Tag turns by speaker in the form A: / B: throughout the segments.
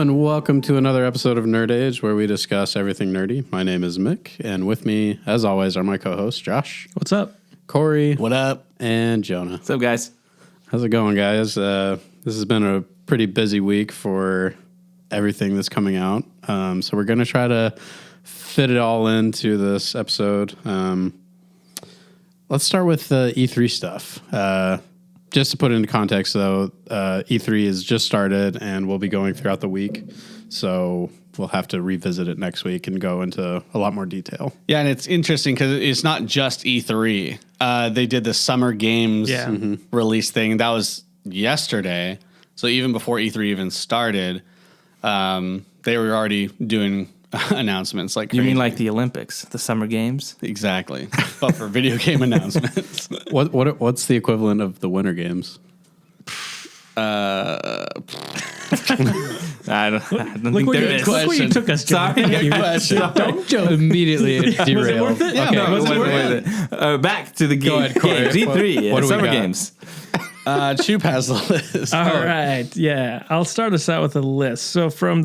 A: and welcome to another episode of Nerd Age, where we discuss everything nerdy. My name is Mick, and with me, as always, are my co-hosts, Josh.
B: What's up?
A: Corey.
C: What up?
A: And Jonah.
B: What's up, guys?
A: How's it going, guys? This has been a pretty busy week for everything that's coming out. So we're going to try to fit it all into this episode. Let's start with the E3 stuff. Just to put it into context, though, E3 has just started and will be going throughout the week. So we'll have to revisit it next week and go into a lot more detail.
C: Yeah, and it's interesting because it's not just E3. They did the Summer Games release thing. That was yesterday. So even before E3 even started, they were already doing announcements. Like
B: You mean like the Olympics, the Summer Games?
C: Exactly. But for video game announcements.
A: What's the equivalent of the Winter Games?
B: I don't
D: Look
B: think there is.
D: where you took us, John.
C: Good question.
A: Don't jump immediately derail.
D: Was it worth it?
C: Yeah,
D: Okay,
C: no,
D: was it worth it?
B: Back to the game.
A: ahead, Corey.
B: Games. E3,
A: What do we
B: Summer
A: got?
B: Games.
C: Chup has the list.
D: All right, yeah. I'll start us out with a list. So from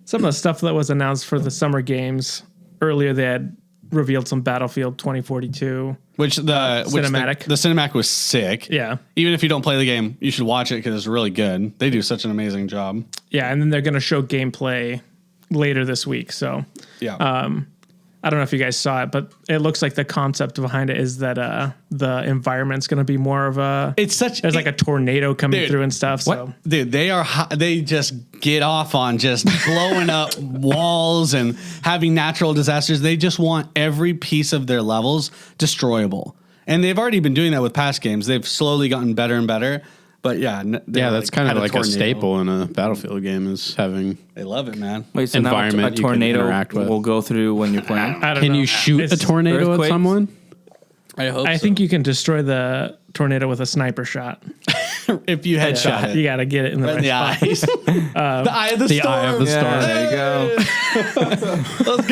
D: some of the stuff that was announced for the Summer Games, earlier they had revealed some Battlefield 2042.
C: Cinematic. The cinematic was sick.
D: Yeah.
C: Even if you don't play the game, you should watch it because it's really good. They do such an amazing job.
D: Yeah, and then they're going to show gameplay later this week. So
C: Yeah.
D: I don't know if you guys saw it, but it looks like the concept behind it is that the environment's going to be more of a... There's like a tornado coming through and stuff.
C: What?
D: So
C: Dude, they just get off on just blowing up walls and having natural disasters. They just want every piece of their levels destroyable. And they've already been doing that with past games. They've slowly gotten better and better. But yeah,
A: That's kind of like a staple in a Battlefield game is having...
C: They love it, man.
B: Wait, so
A: environment
B: now a
A: you can
B: tornado
A: interact with.
B: will go through when you're playing?
D: I don't
A: Can
D: know.
A: you shoot a
D: It's-
A: tornado at
B: earthquakes?
A: someone?
C: I hope
D: I think you can destroy the tornado with a sniper shot.
C: if you headshot it.
D: You got to get it in the
C: Right in
D: right
C: the
D: spot.
C: eyes. The eye of the
A: The
C: storm.
A: eye of the storm.
B: There you go.
C: Let's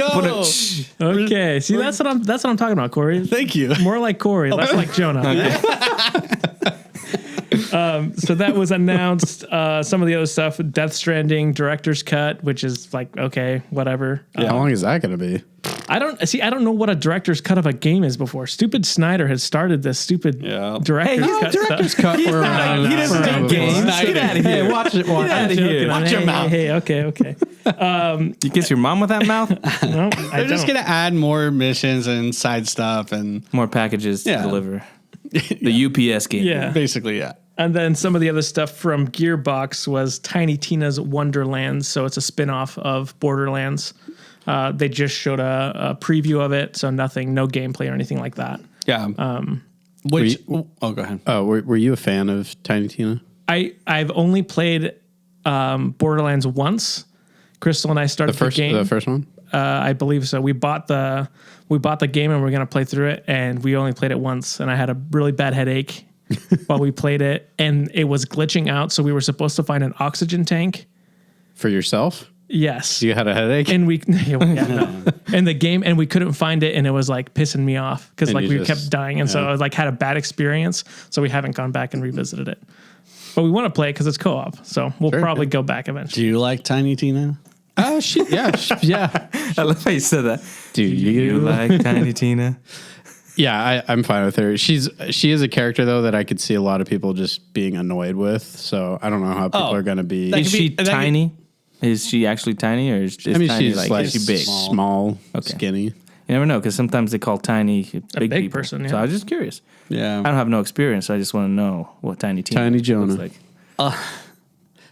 C: go.
D: Okay, see that's what I'm talking about, Corey.
C: Thank you.
D: More like Corey, less like Jonah. So that was announced. Some of the other stuff, Death Stranding director's cut, which is like okay, whatever.
A: How long is that going to be?
D: I don't know what a director's cut of a game is before. Stupid Snyder has started this stupid director's cut
A: Director's
D: stuff.
A: cut.
B: He doesn't do games. Get out of here.
A: Watch it. Watch
B: Get out of
A: it.
B: here.
C: Watch your mouth.
D: Hey, okay.
B: You kiss your mom with that mouth?
D: No, I
C: They're just
D: don't.
C: going to add more missions and side stuff and
B: More packages to
C: Yeah.
B: deliver. The UPS game.
D: Yeah.
C: basically, yeah.
D: And then some of the other stuff from Gearbox was Tiny Tina's Wonderlands. So it's a spin-off of Borderlands. They just showed a preview of it, so no gameplay or anything like that.
C: Yeah. Go ahead.
A: Oh, were you a fan of Tiny Tina?
D: I've only played Borderlands once. Crystal and I started the game.
A: The first one?
D: I believe so. We bought the game and we're gonna play through it, and we only played it once, and I had a really bad headache while we played it, and it was glitching out. So we were supposed to find an oxygen tank.
A: For yourself?
D: Yes.
A: You had a headache?
D: And we in the game, and we couldn't find it, and it was like pissing me off because
A: And
D: like
A: you
D: we
A: just-
D: kept dying, and so I like had a bad experience. So we haven't gone back and revisited it, but we want to play it because it's co-op. So we'll probably go back eventually.
C: Do you like Tiny Tina?
A: Yeah.
B: I love how you said that.
A: Do
B: You like Tiny Tina?
A: Yeah, I'm fine with her. She is a character though that I could see a lot of people just being annoyed with. So I don't know how people are going to be.
B: Is she tiny? Is she actually tiny, or is tiny
A: she's like
B: is she big?
A: small, skinny.
B: You never know, because sometimes they call tiny big
D: big
B: people.
D: person, yeah.
B: So I was just curious.
C: Yeah.
B: I don't have no experience. So I just want to know what Tiny Tina
A: Tiny Jonah.
B: looks like.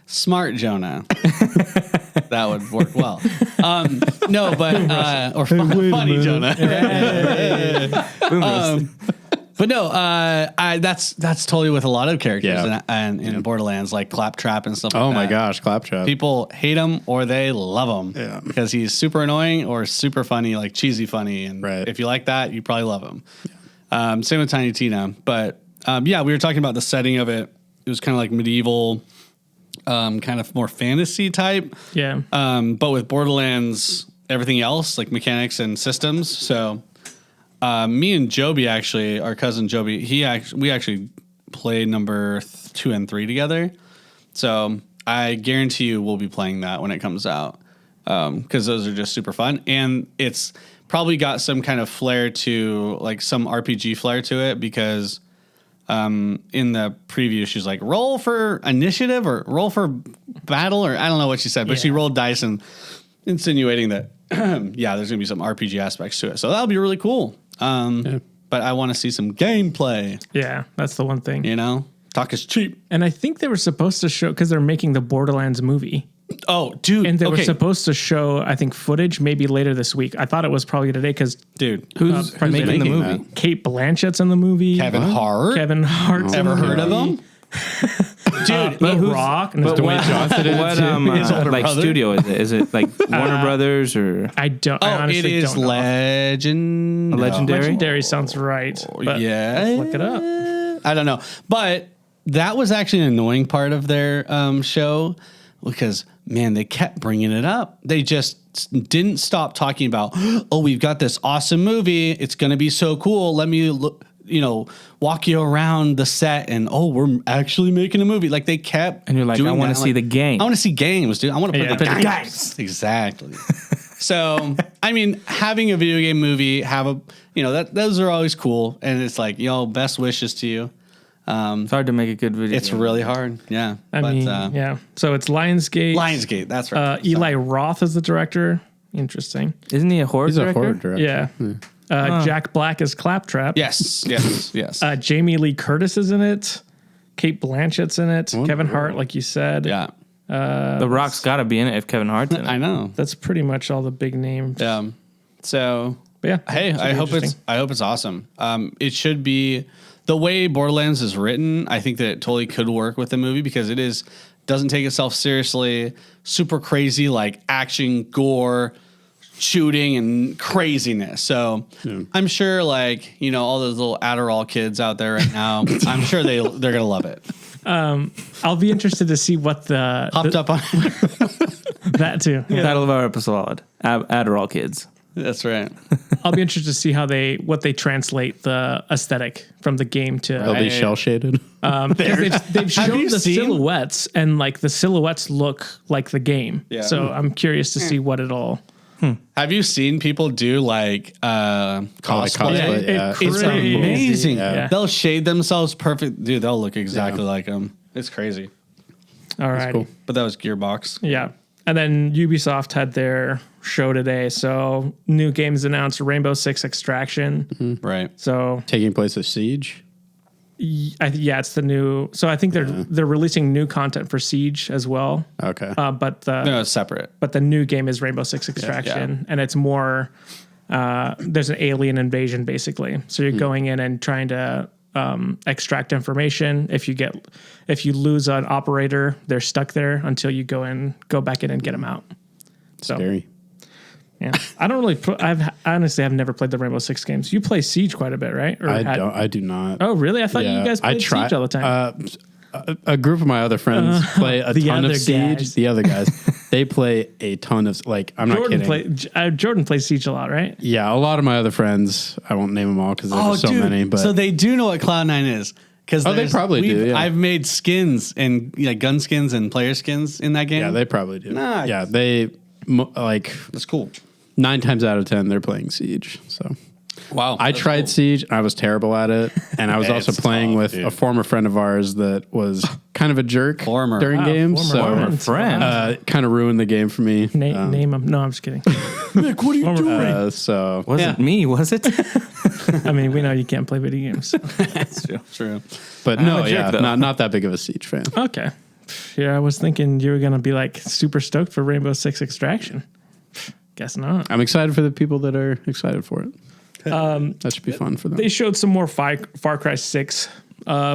C: Smart Jonah. That would work well. No, but or funny Jonah. But no, that's totally with a lot of characters in Borderlands, like Claptrap and stuff like that.
A: Oh my gosh, Claptrap.
C: People hate him or they love him.
A: Yeah.
C: Because he's super annoying or super funny, like cheesy funny. And
A: Right.
C: if you like that, you probably love him. Yeah. Same with Tiny Tina. But we were talking about the setting of it. It was kind of like medieval, kind of more fantasy type.
D: Yeah.
C: But with Borderlands, everything else, like mechanics and systems. So me and Joby, actually, our cousin Joby, we actually played number 2 and 3 together. So I guarantee you we'll be playing that when it comes out because those are just super fun. And it's probably got some kind of flair to like some RPG flair to it because in the preview, she's like, roll for initiative or roll for battle, or I don't know what she said, but she rolled dice and insinuating that, yeah, there's going to be some RPG aspects to it. So that'll be really cool. But I want to see some gameplay.
D: Yeah, that's the one thing.
C: You know, talk is cheap.
D: And I think they were supposed to show, because they're making the Borderlands movie.
C: Oh, dude.
D: And they were supposed to show, I think, footage maybe later this week. I thought it was probably today because,
C: dude,
B: who's making the movie?
A: that?
D: Kate Blanchett's in the movie.
C: Kevin Hart.
D: Kevin Hart's
C: Ever
D: in the
C: heard of
D: movie.
C: him? Dude,
D: The Rock. And
B: What,
A: Johnson in it
B: what
A: too.
C: His older
B: like
C: brother?
B: studio is it? Is it like Warner Brothers or
D: I don't. I
C: oh, it
D: honestly
C: is
D: don't know.
B: Legendary?
D: Legendary sounds right. But
C: Yeah.
D: let's look it up.
C: I don't know. But that was actually an annoying part of their show because, man, they kept bringing it up. They just didn't stop talking about, oh, we've got this awesome movie. It's going to be so cool. Let me walk you around the set and, oh, we're actually making a movie. Like they kept
B: And you're like,
C: doing
B: I want
C: that.
B: to see the game.
C: I want to see games, dude. I want to play
D: Yeah.
C: the
D: Play the
C: games. Exactly. So, I mean, having a video game movie, those are always cool. And it's like, best wishes to you.
B: It's hard to make a good video.
C: It's really hard. Yeah.
D: I mean, yeah. So it's Lionsgate.
C: Lionsgate. That's right.
D: Eli Roth is the director. Interesting.
B: Isn't he a horror
A: He's a
B: director?
A: horror director.
D: Yeah. Jack Black is Claptrap.
C: Yes.
D: Jamie Lee Curtis is in it. Kate Blanchett's in it.
A: Wonderful.
D: Kevin Hart, like you said.
C: Yeah.
B: The Rock's got to be in it if Kevin Hart's in it.
C: I know.
D: That's pretty much all the big names.
C: So,
D: But yeah.
C: hey,
D: should be
C: I hope
D: interesting.
C: it's awesome. It should be the way Borderlands is written. I think that it totally could work with the movie because it doesn't take itself seriously, super crazy, like action, gore, shooting, and craziness. So I'm sure, like, all those little Adderall kids out there right now, I'm sure they're gonna love it.
D: I'll be interested to see what
C: Hopped up on.
D: that too. Yeah.
B: Title of our episode: Adderall Kids.
C: That's right.
D: I'll be interested to see what they translate the aesthetic from the game to.
A: They'll be shell shaded.
D: Because they've
C: Have
D: shown
C: you
D: the
C: seen-
D: silhouettes, and like the silhouettes look like the game.
C: Yeah.
D: So I'm curious to see what it'll.
C: Have you seen people do like cosplay?
A: cosplay, yeah.
C: It's
D: Crazy.
C: amazing.
A: Yeah.
C: They'll shade themselves perfect. Dude, they'll look exactly like them. It's crazy.
D: All right.
A: cool.
C: But that was Gearbox.
D: Yeah. And then Ubisoft had their show today. So new games announced: Rainbow Six Extraction.
C: Right.
D: So
A: Taking place at Siege.
D: it's the new. So I think they're releasing new content for Siege as well.
A: Okay.
D: But
C: No, it's separate.
D: but the new game is Rainbow Six Extraction, and it's more. There's an alien invasion basically, so you're going in and trying to extract information. If you lose an operator, they're stuck there until you go back in and get them out. So
A: Scary.
D: yeah, I don't really. I've never played the Rainbow Six games. You play Siege quite a bit, right? Or
A: I do not.
D: Oh, really? I thought you guys
A: I
D: played
A: try-
D: Siege all the time.
A: A group of my other friends play a
D: the
A: ton
D: other
A: of Siege.
D: guys.
A: The other guys, they play a ton of, like, I'm not kidding.
D: Jordan plays Siege a lot, right?
A: Yeah, a lot of my other friends, I won't name them all because there's so many, but
C: so they do know what Cloud9 is. Because
A: they probably do, yeah.
C: I've made skins and gun skins and player skins in that game.
A: yeah, they probably do.
C: Nice.
A: Yeah,
C: That's cool.
A: 9 times out of 10, they're playing Siege. So
C: Wow.
A: I tried Siege, and I was terrible at it. And I was also
C: It's
A: playing
C: tough,
A: with
C: dude.
A: a former friend of ours that was kind of a jerk
C: Former.
A: during games.
D: former
A: So
B: friend.
A: kind of ruined the game for me.
D: Name them. No, I'm just kidding.
C: Nick, what are you doing?
A: So
B: Wasn't me, was it?
D: I mean, we know you can't play video games.
B: That's true.
C: True.
A: but
B: I'm
A: no,
B: a jerk,
A: yeah,
B: though.
A: not that big of a Siege fan.
D: Okay. Yeah, I was thinking you were going to be like super stoked for Rainbow Six Extraction. Guess not.
A: I'm excited for the people that are excited for it. That should be fun for them.
D: They showed some more Far Cry 6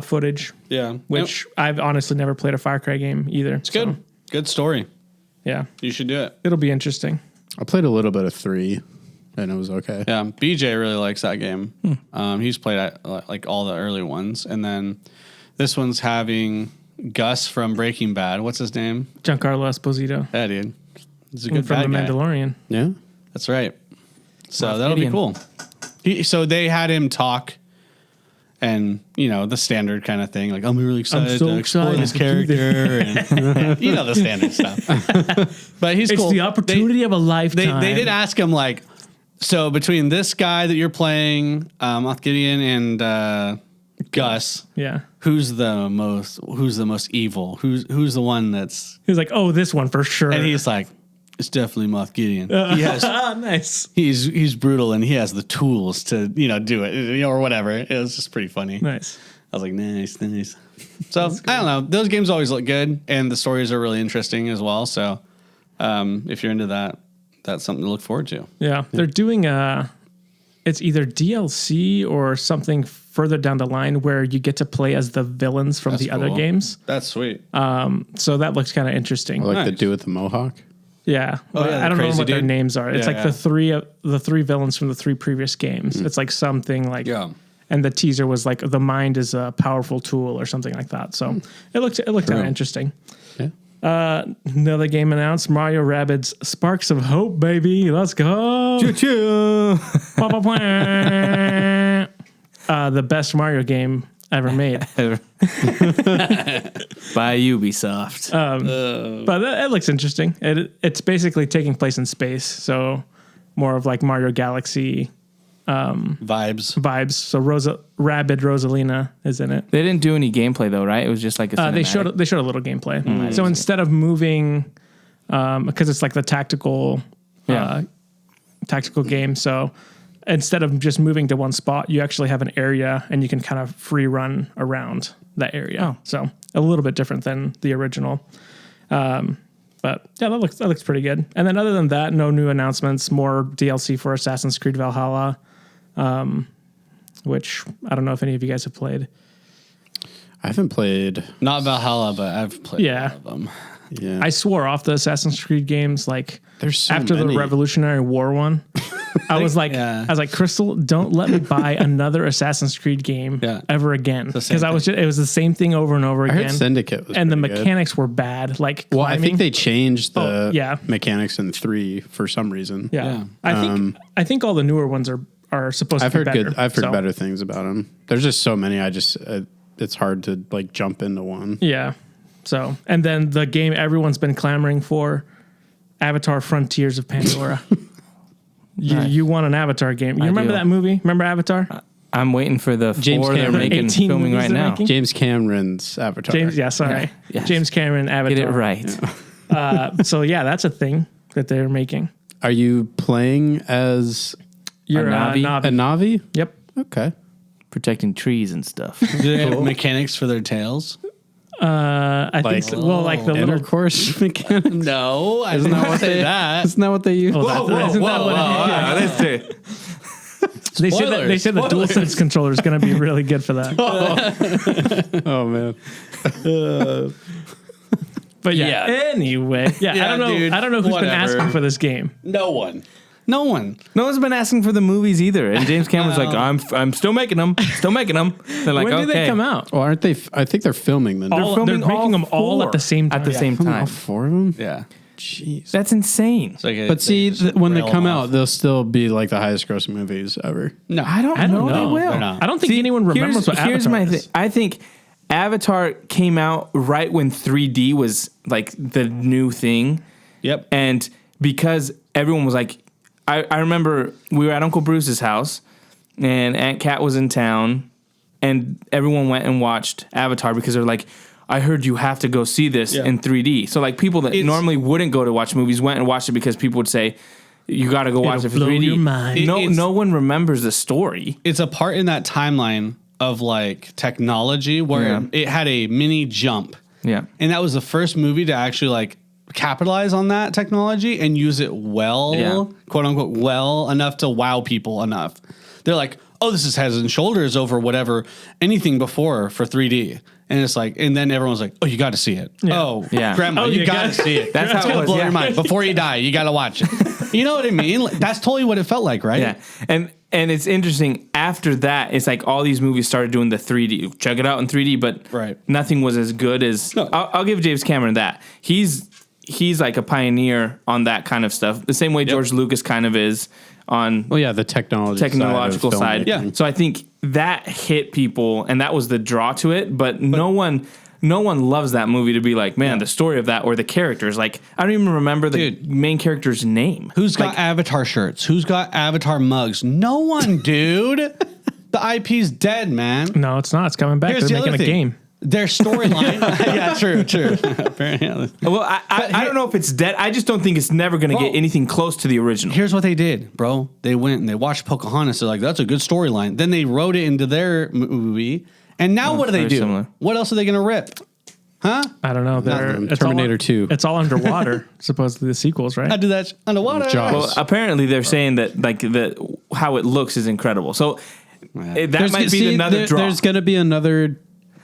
D: footage,
C: Yeah.
D: which I've honestly never played a Far Cry game either.
C: It's good. Good story.
D: Yeah.
C: You should do it.
D: It'll be interesting.
A: I played a little bit of 3, and it was okay.
C: Yeah. BJ really likes that game. He's played like all the early ones. And then this one's having Gus from Breaking Bad. What's his name?
D: Giancarlo Esposito
C: Yeah, dude. He's a good
D: from
C: bad
D: The
C: guy.
D: Mandalorian.
A: Yeah.
C: That's right. So
B: Moff
C: that'll
B: Gideon.
C: be cool. So they had him talk, And, the standard kind of thing. Like, I'm really excited
D: so
C: to explore
D: excited
C: this
D: to do
C: character. And, the standard stuff. But he's
D: It's
C: cool.
D: the opportunity of a lifetime.
C: They did ask him, like, so between this guy that you're playing, Moff Gideon, and Gus,
D: Yeah.
C: who's the most evil? Who's the one that's...
D: He's like, oh, this one for sure.
C: And he's like, it's definitely Moff Gideon. He has...
D: nice.
C: He's brutal, and he has the tools to, do it, or whatever. It was just pretty funny.
D: Nice.
C: I was like, nice. So, I don't know. Those games always look good, and the stories are really interesting as well. So, if you're into that, that's something to look forward to.
D: Yeah. They're doing it's either DLC or something further down the line where you get to play as the villains from the other
C: cool.
D: games.
C: That's sweet.
D: So that looks kind of interesting.
A: I like the
C: Nice.
A: dude with the mohawk.
D: Yeah.
C: Oh, yeah,
D: I don't
C: the
D: know what
C: crazy
D: their
C: dude.
D: names are. It's
C: Yeah,
D: like
C: yeah.
D: the three villains from the 3 previous games. It's like something like
C: Yeah.
D: and the teaser was like the mind is a powerful tool or something like that. So it looked kind of interesting.
A: Yeah.
D: Another game announced, Mario Rabbids Sparks of Hope, baby. Let's go.
B: Choo-choo.
D: The best Mario game ever made.
B: By Ubisoft.
D: But it looks interesting. It's basically taking place in space, so more of like Mario Galaxy
C: Vibes.
D: vibes. So Rabid Rosalina is in it.
B: They didn't do any gameplay though, right? It was just like a
D: They
B: cinematic.
D: showed a little gameplay. So instead of moving, because it's like the tactical game. So instead of just moving to one spot, you actually have an area and you can kind of free run around that area.
B: Oh.
D: So a little bit different than the original. But yeah, that looks pretty good. And then other than that, no new announcements. More DLC for Assassin's Creed Valhalla, which I don't know if any of you guys have played.
A: I haven't played.
C: Not Valhalla, but I've played
D: Yeah.
C: all of them.
A: Yeah.
D: I swore off the Assassin's Creed games like
A: There's so
D: after
A: many.
D: the Revolutionary War one. I was like, Crystal, don't let me buy another Assassin's Creed game ever again,
C: the same
D: because it was the same thing over and over
A: I
D: again.
A: heard Syndicate was
D: and the
A: pretty good.
D: mechanics were bad. Like,
A: Well, I think
D: climbing.
A: they changed the
D: yeah.
A: mechanics in 3 for some reason.
D: Yeah, I think all the newer ones are supposed
A: I've
D: to be
A: heard
D: better.
A: good. I've heard
D: so,
A: better things about them. There's just so many. It's hard to like jump into one.
D: Yeah. So, and then the game everyone's been clamoring for, Avatar: Frontiers of Pandora. You want an Avatar game? You remember
B: do.
D: that movie? Remember Avatar?
B: I'm waiting for the
A: James
B: 4 they're
A: Cameron.
B: making
D: 18
B: filming
D: movies
B: right
D: they're
B: now.
D: making?
A: James Cameron's Avatar.
D: James, yeah, sorry,
B: Yes.
D: James Cameron Avatar.
B: Get it right.
D: So yeah, that's a thing that they're making.
A: Are you playing as
D: You're
B: Navi?
A: a Navi?
D: Yep.
A: Okay.
B: Protecting trees and stuff.
C: Do they have mechanics for their tails?
D: I think so. Well, like the little.
A: Intercourse mechanic.
C: No, I didn't
A: what
C: say
A: they-
C: that.
A: Isn't that what they use?
D: Isn't that what it is? They said the DualSense controller is going to be really good for that.
A: Oh man.
D: But yeah. Anyway, I don't know.
C: dude,
D: I don't know who's been
C: whatever.
D: asking for this game.
C: No one. No one.
B: No one's been asking for the movies either. And James Cameron's like, I'm still making them. Still making them. They're like,
D: When
B: okay.
D: do they come out?
A: Well, aren't they? I think they're filming them.
D: They're
B: filming
D: making
B: all
D: them all
B: 4
D: at the same time.
B: At the same time.
A: All 4 of them.
C: Yeah.
A: Jeez.
B: That's insane.
C: It's like
A: But see, when they
C: rail
A: come
C: them off.
A: out, they'll still be like the highest grossing movies ever.
C: No,
B: I don't know. They will.
C: They're not.
D: I don't think anyone remembers what
B: Here's
D: Avatar
B: my
D: is.
B: thing. I think Avatar came out right when 3D was like the new thing.
C: Yep.
B: And because everyone was like, I remember we were at Uncle Bruce's house and Aunt Kat was in town and everyone went and watched Avatar because they're like, I heard you have to go see this in 3D. So like people that normally wouldn't go to watch movies went and watched it because people would say, you got to go watch it for
D: blow
B: 3D.
D: your mind.
B: No one remembers the story.
C: It's a part in that timeline of like technology where it had a mini jump.
B: Yeah.
C: And that was the first movie to actually like capitalize on that technology and use it well, quote unquote, well enough to wow people enough. They're like, oh, this is head and shoulders over whatever, anything before for 3D. And it's like, and then everyone's like, oh, you got to see it.
D: Yeah.
C: Oh,
B: Yeah.
C: grandma,
D: Oh,
C: you
D: you
C: got to
D: gotta-
C: see it.
B: That's how
C: It's
B: it
C: gonna
B: was,
C: blow
B: yeah.
C: your mind. Before you die, you got to watch it. You know what I mean? Like, that's totally what it felt like, right?
B: Yeah, and it's interesting. After that, it's like all these movies started doing the 3D. Check it out in 3D, but nothing was as good as.
C: No.
B: I'll give James Cameron that. He's like a pioneer on that kind of stuff. The same way George Lucas kind of is on
A: Well, yeah, the
B: technological side.
C: Yeah.
B: So I think that hit people, and that was the draw to it. But no one loves that movie to be like, man, the story of that or the characters. Like, I don't even remember the main character's name.
C: Who's got Avatar shirts? Who's got Avatar mugs? No one, dude. The IP's dead, man.
D: No, it's not. It's coming back.
C: Here's
D: They're
C: the
D: making
C: other
D: a
C: thing.
D: game.
C: Their storyline. Yeah, true. Apparently.
B: Well, I don't know if it's dead. I just don't think it's never going to get anything close to the original.
C: Here's what they did, bro. They went and they watched Pocahontas. They're like, that's a good storyline. Then they wrote it into their movie. And now what do they
B: very
C: do?
B: similar.
C: What else are they going to rip? Huh?
D: I don't know. It's
A: Terminator
D: all,
A: 2.
D: It's all underwater. Supposedly the sequels, right?
C: I do that underwater.
A: Jaws.
B: Well, apparently they're saying that like how it looks is incredible. So that might be another draw.
A: There's going to be another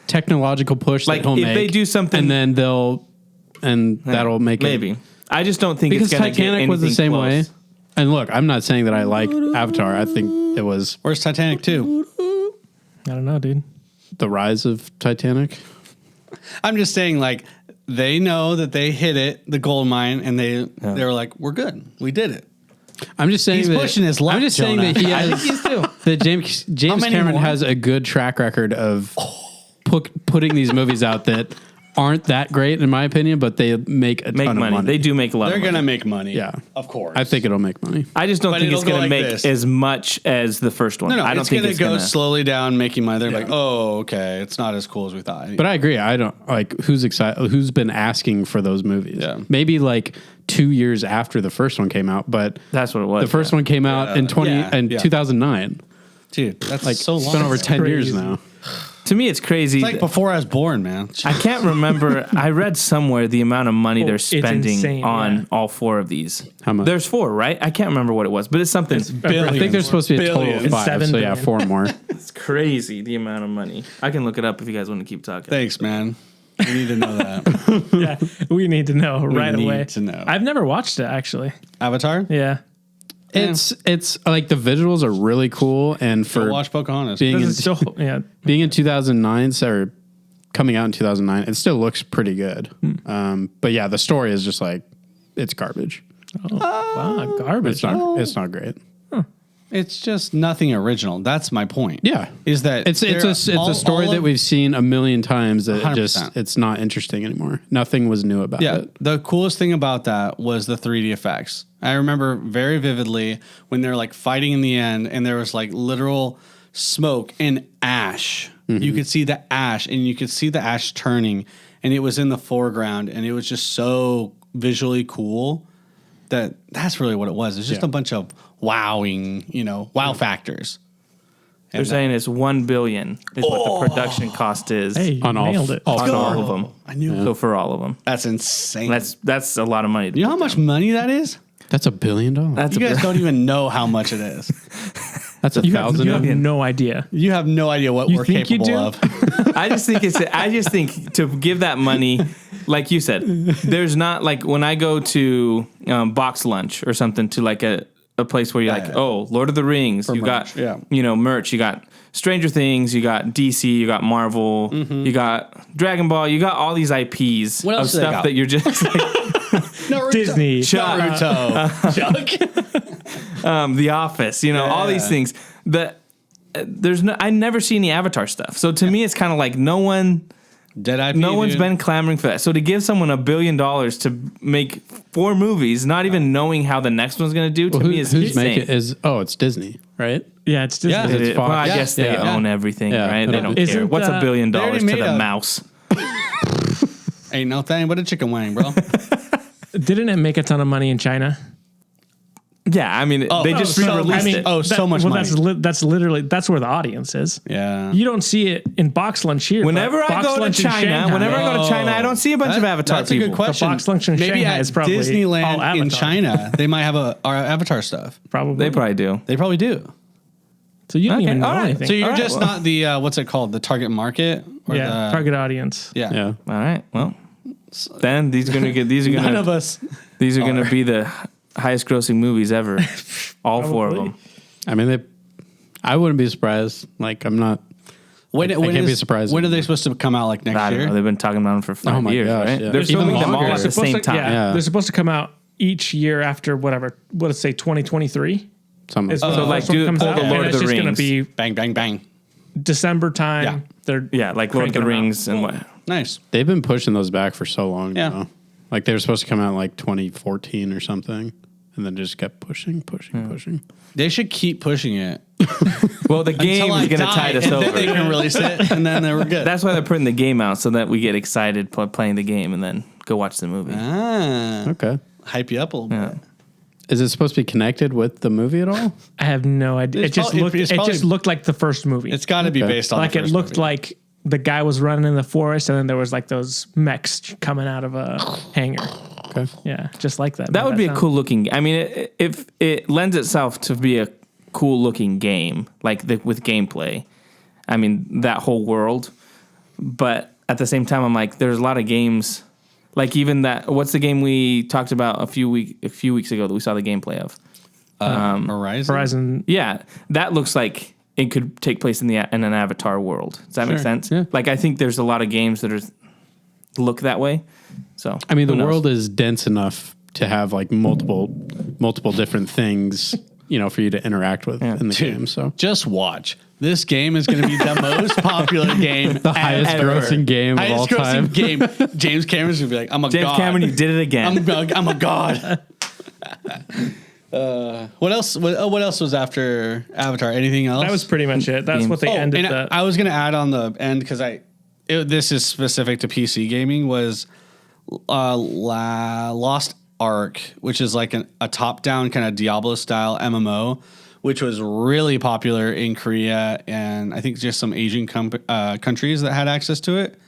A: technological push
B: Like,
A: that he'll
B: if
A: make.
B: they do something-
A: and then that'll make
B: maybe.
A: it.
B: I just don't think
A: Because
B: it's going to get
A: Titanic was the
B: anything
A: same
B: close.
A: way. And look, I'm not saying that I like Avatar. I think it was
C: Where's Titanic 2?
D: I don't know, dude.
A: the rise of Titanic.
C: I'm just saying, like, they know that they hit it, the gold mine, and they were like, we're good. We did it.
A: I'm just saying
C: He's pushing his luck,
A: I'm just saying
C: Jonah.
A: that he has that James
C: many
A: Cameron
C: more?
A: has a good track record of putting these movies out that aren't that great in my opinion, but they make a ton
B: money.
A: of money.
B: They do make a lot
C: They're
B: of
C: going
B: money.
C: to make money.
A: Yeah.
C: Of course.
A: I think it'll make money.
B: I just don't
C: But
B: think it's
C: it'll go
B: going to
C: like
B: make
C: this.
B: as much as the first one.
C: No,
B: I don't
C: it's
B: think
C: going
B: it's
C: to go
B: going to.
C: slowly down, making money. They're like, oh, okay, it's not as cool as we thought.
A: But I agree. I don't like who's excited. Who's been asking for those movies?
C: Yeah.
A: Maybe like 2 years after the first one came out, but
B: That's what it was.
A: the first one came out in 2009.
C: Dude, that's
A: Like
C: so long.
A: it's been over 10 years
D: crazy.
A: now.
B: To me, it's crazy.
C: It's like before I was born, man.
B: I can't remember. I read somewhere the amount of money they're
D: it's
B: spending
D: insane,
B: on
D: yeah.
B: all four of these.
A: How much?
B: There's four, right? I can't remember what it was, but it's something.
A: I think there's supposed to be a total of
C: Billions.
A: 5.
D: 7
A: So yeah,
D: billion.
A: 4 more.
B: It's crazy the amount of money. I can look it up if you guys want to keep talking.
C: Thanks, man. We need to know that.
D: Yeah, we need to know right
C: need
D: away.
C: to know.
D: I've never watched it actually.
C: Avatar?
D: Yeah,
A: It's like the visuals are really cool, and
C: Go
A: for
C: watch Pocahontas.
A: being
D: Does
A: in,
D: it still? Yeah,
A: being in 2009 or coming out in 2009, it still looks pretty good. But yeah, the story is just like it's garbage.
D: wow, garbage.
A: It's not great.
C: It's just nothing original. That's my point.
A: Yeah,
C: Is that
A: it's a story that we've seen a million times that
C: 100%.
A: it's not interesting anymore. Nothing was new about
C: Yeah,
A: it.
C: the coolest thing about that was the 3D effects. I remember very vividly when they're like fighting in the end, and there was like literal smoke and ash. You could see the ash, and you could see the ash turning, and it was in the foreground, and it was just so visually cool that's really what it was. It's just
A: Yeah.
C: a bunch of wowing, wow factors.
B: They're saying it's $1 billion is what the production cost is
D: Hey, you
A: On all
D: nailed it.
A: all
B: on
A: four.
B: all of them.
C: I knew
B: So for all of them,
C: that's insane.
B: that's a lot of money.
C: You know how much money that is?
A: That's $1 billion.
B: That's
C: You
B: a
C: guys don't even know how much it is.
A: That's
D: You have
A: $1,000.
D: no idea.
C: You have no idea what we're
D: think you
C: capable
D: do?
C: of.
B: I just think to give that money, like you said, there's not like when I go to box lunch or something to like a place where you're like,
C: yeah.
B: oh, Lord of the Rings, you
C: merch,
B: got
C: yeah.
B: merch, you got Stranger Things, you got DC, you got Marvel, you got Dragon Ball, you got all these IPs
C: What
B: of
C: else do they
B: stuff
C: got?
B: that you're just like,
C: Naruto.
D: Disney.
C: Naruto.
B: The Office, all these things. I never see any Avatar stuff. So to me, it's kind of like no one's been clamoring for that. So to give someone $1 billion to make 4 movies, not even knowing how the next one's going to do, to me is
A: who's
B: insane.
A: making it's Disney, right?
D: Yeah, it's Disney.
C: Yeah.
A: It's Fox.
B: Well, I
A: Yeah.
B: guess they
A: Yeah.
B: own everything,
A: Yeah.
B: right? They
A: Yeah.
B: don't care.
D: Isn't,
B: What's $1 billion
C: they
B: to
C: already
B: the
C: made a-
B: mouse?
C: Ain't no thing but a chicken wing, bro.
D: Didn't it make a ton of money in China?
B: Yeah, I mean, they just re-released it.
C: so much money.
D: That's literally where the audience is.
C: Yeah.
D: You don't see it in box lunch here.
B: Whenever
D: but
B: I
D: box
B: go to
D: lunch in
B: China,
D: Shanghai-
B: I don't see a bunch of Avatar
C: That's
B: people.
C: a good question.
D: The box lunch in
C: Maybe
D: Shanghai
C: at
D: is probably all
C: Disneyland in
D: Avatar.
C: China, they might have our Avatar stuff.
D: Probably.
B: They probably do.
C: They probably do.
D: So you don't
B: Okay,
D: even know
B: all right.
D: anything.
C: So you're
B: All right,
C: just
B: well.
C: not the what's it called? The target market? Or
D: yeah,
C: the,
D: target audience.
C: Yeah.
A: Yeah.
B: All right. Well, then these are gonna
C: None of us.
B: these are gonna be the highest grossing movies ever. All 4 of them.
A: I mean, I wouldn't be surprised. Like, I'm not.
C: When
A: can't be surprised
C: When are they
A: anymore.
C: supposed to come out? Like next
B: I don't
C: year?
B: know. They've been talking about them for 5
A: my
B: years,
A: gosh,
B: right?
A: yeah.
B: They're
A: Even
B: filming them all
A: longer.
B: at the same time.
D: Yeah,
A: Yeah.
D: they're supposed to come out each year after whatever. Let's say 2023.
A: Something
D: is when
B: So,
D: the
B: like,
D: first one comes
B: pull
D: out,
B: the Lord
D: and
B: of
D: it's
B: the
D: just going to
B: Rings.
D: be
C: Bang, bang, bang.
D: December time.
C: Yeah.
D: They're
B: Yeah, like Lord of the
D: cranking them out.
B: Rings and what.
C: Nice.
A: They've been pushing those back for so long.
C: Yeah.
A: Now. Like they were supposed to come out in like 2014 or something, and then just kept pushing.
C: They should keep pushing it.
B: Well, the game
C: Until I
B: is going to
C: die,
B: tide us
C: and
B: over.
C: then they can release it, and then they were good.
B: That's why they're putting the game out so that we get excited playing the game and then go watch the movie.
A: Okay.
C: Hype you up a little bit.
A: Is it supposed to be connected with the movie at all?
D: I have no idea.
C: It's
D: It just
C: probably-
D: looked.
C: it's
D: It
C: probably-
D: just looked like the first movie.
C: It's got to be
A: Okay.
C: based on
D: like
C: the
D: it
C: first
D: looked
C: movie.
D: like the guy was running in the forest, and then there was like those mechs coming out of a hangar.
A: Okay.
D: Yeah, just like that.
B: That would be a
D: sound.
B: cool looking. I mean, if it lends itself to be a cool looking game, like with gameplay. I mean, that whole world. But at the same time, I'm like, there's a lot of games, like even that. What's the game we talked about a few weeks ago that we saw the gameplay of?
C: Horizon.
B: Yeah, that looks like it could take place in an Avatar world. Does that make sense?
A: Yeah.
B: Like I think there's a lot of games that look that way. So
A: I mean, the
B: who knows?
A: world is dense enough to have like multiple different things, for you to interact with in the game. So
C: Just watch. This game is going to be the most popular game.
A: the highest grossing game of all time.
C: Game. James Cameron's going to be like, I'm a
B: James
C: god.
B: Cameron, you did it again.
C: I'm a god. What else? What else was after Avatar? Anything else?
D: That was pretty much it. That's what they ended.
C: And I was going to add on the end because this is specific to PC gaming. Was Lost Ark, which is like a top-down kind of Diablo style MMO, which was really popular in Korea and I think just some Asian countries that had access to it.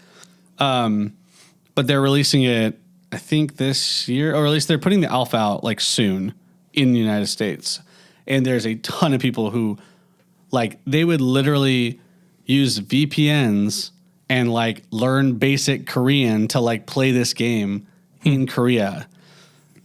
C: But they're releasing it, I think this year, or at least they're putting the alpha out like soon in the United States. And there's a ton of people who like they would literally use VPNs and like learn basic Korean to like play this game in Korea.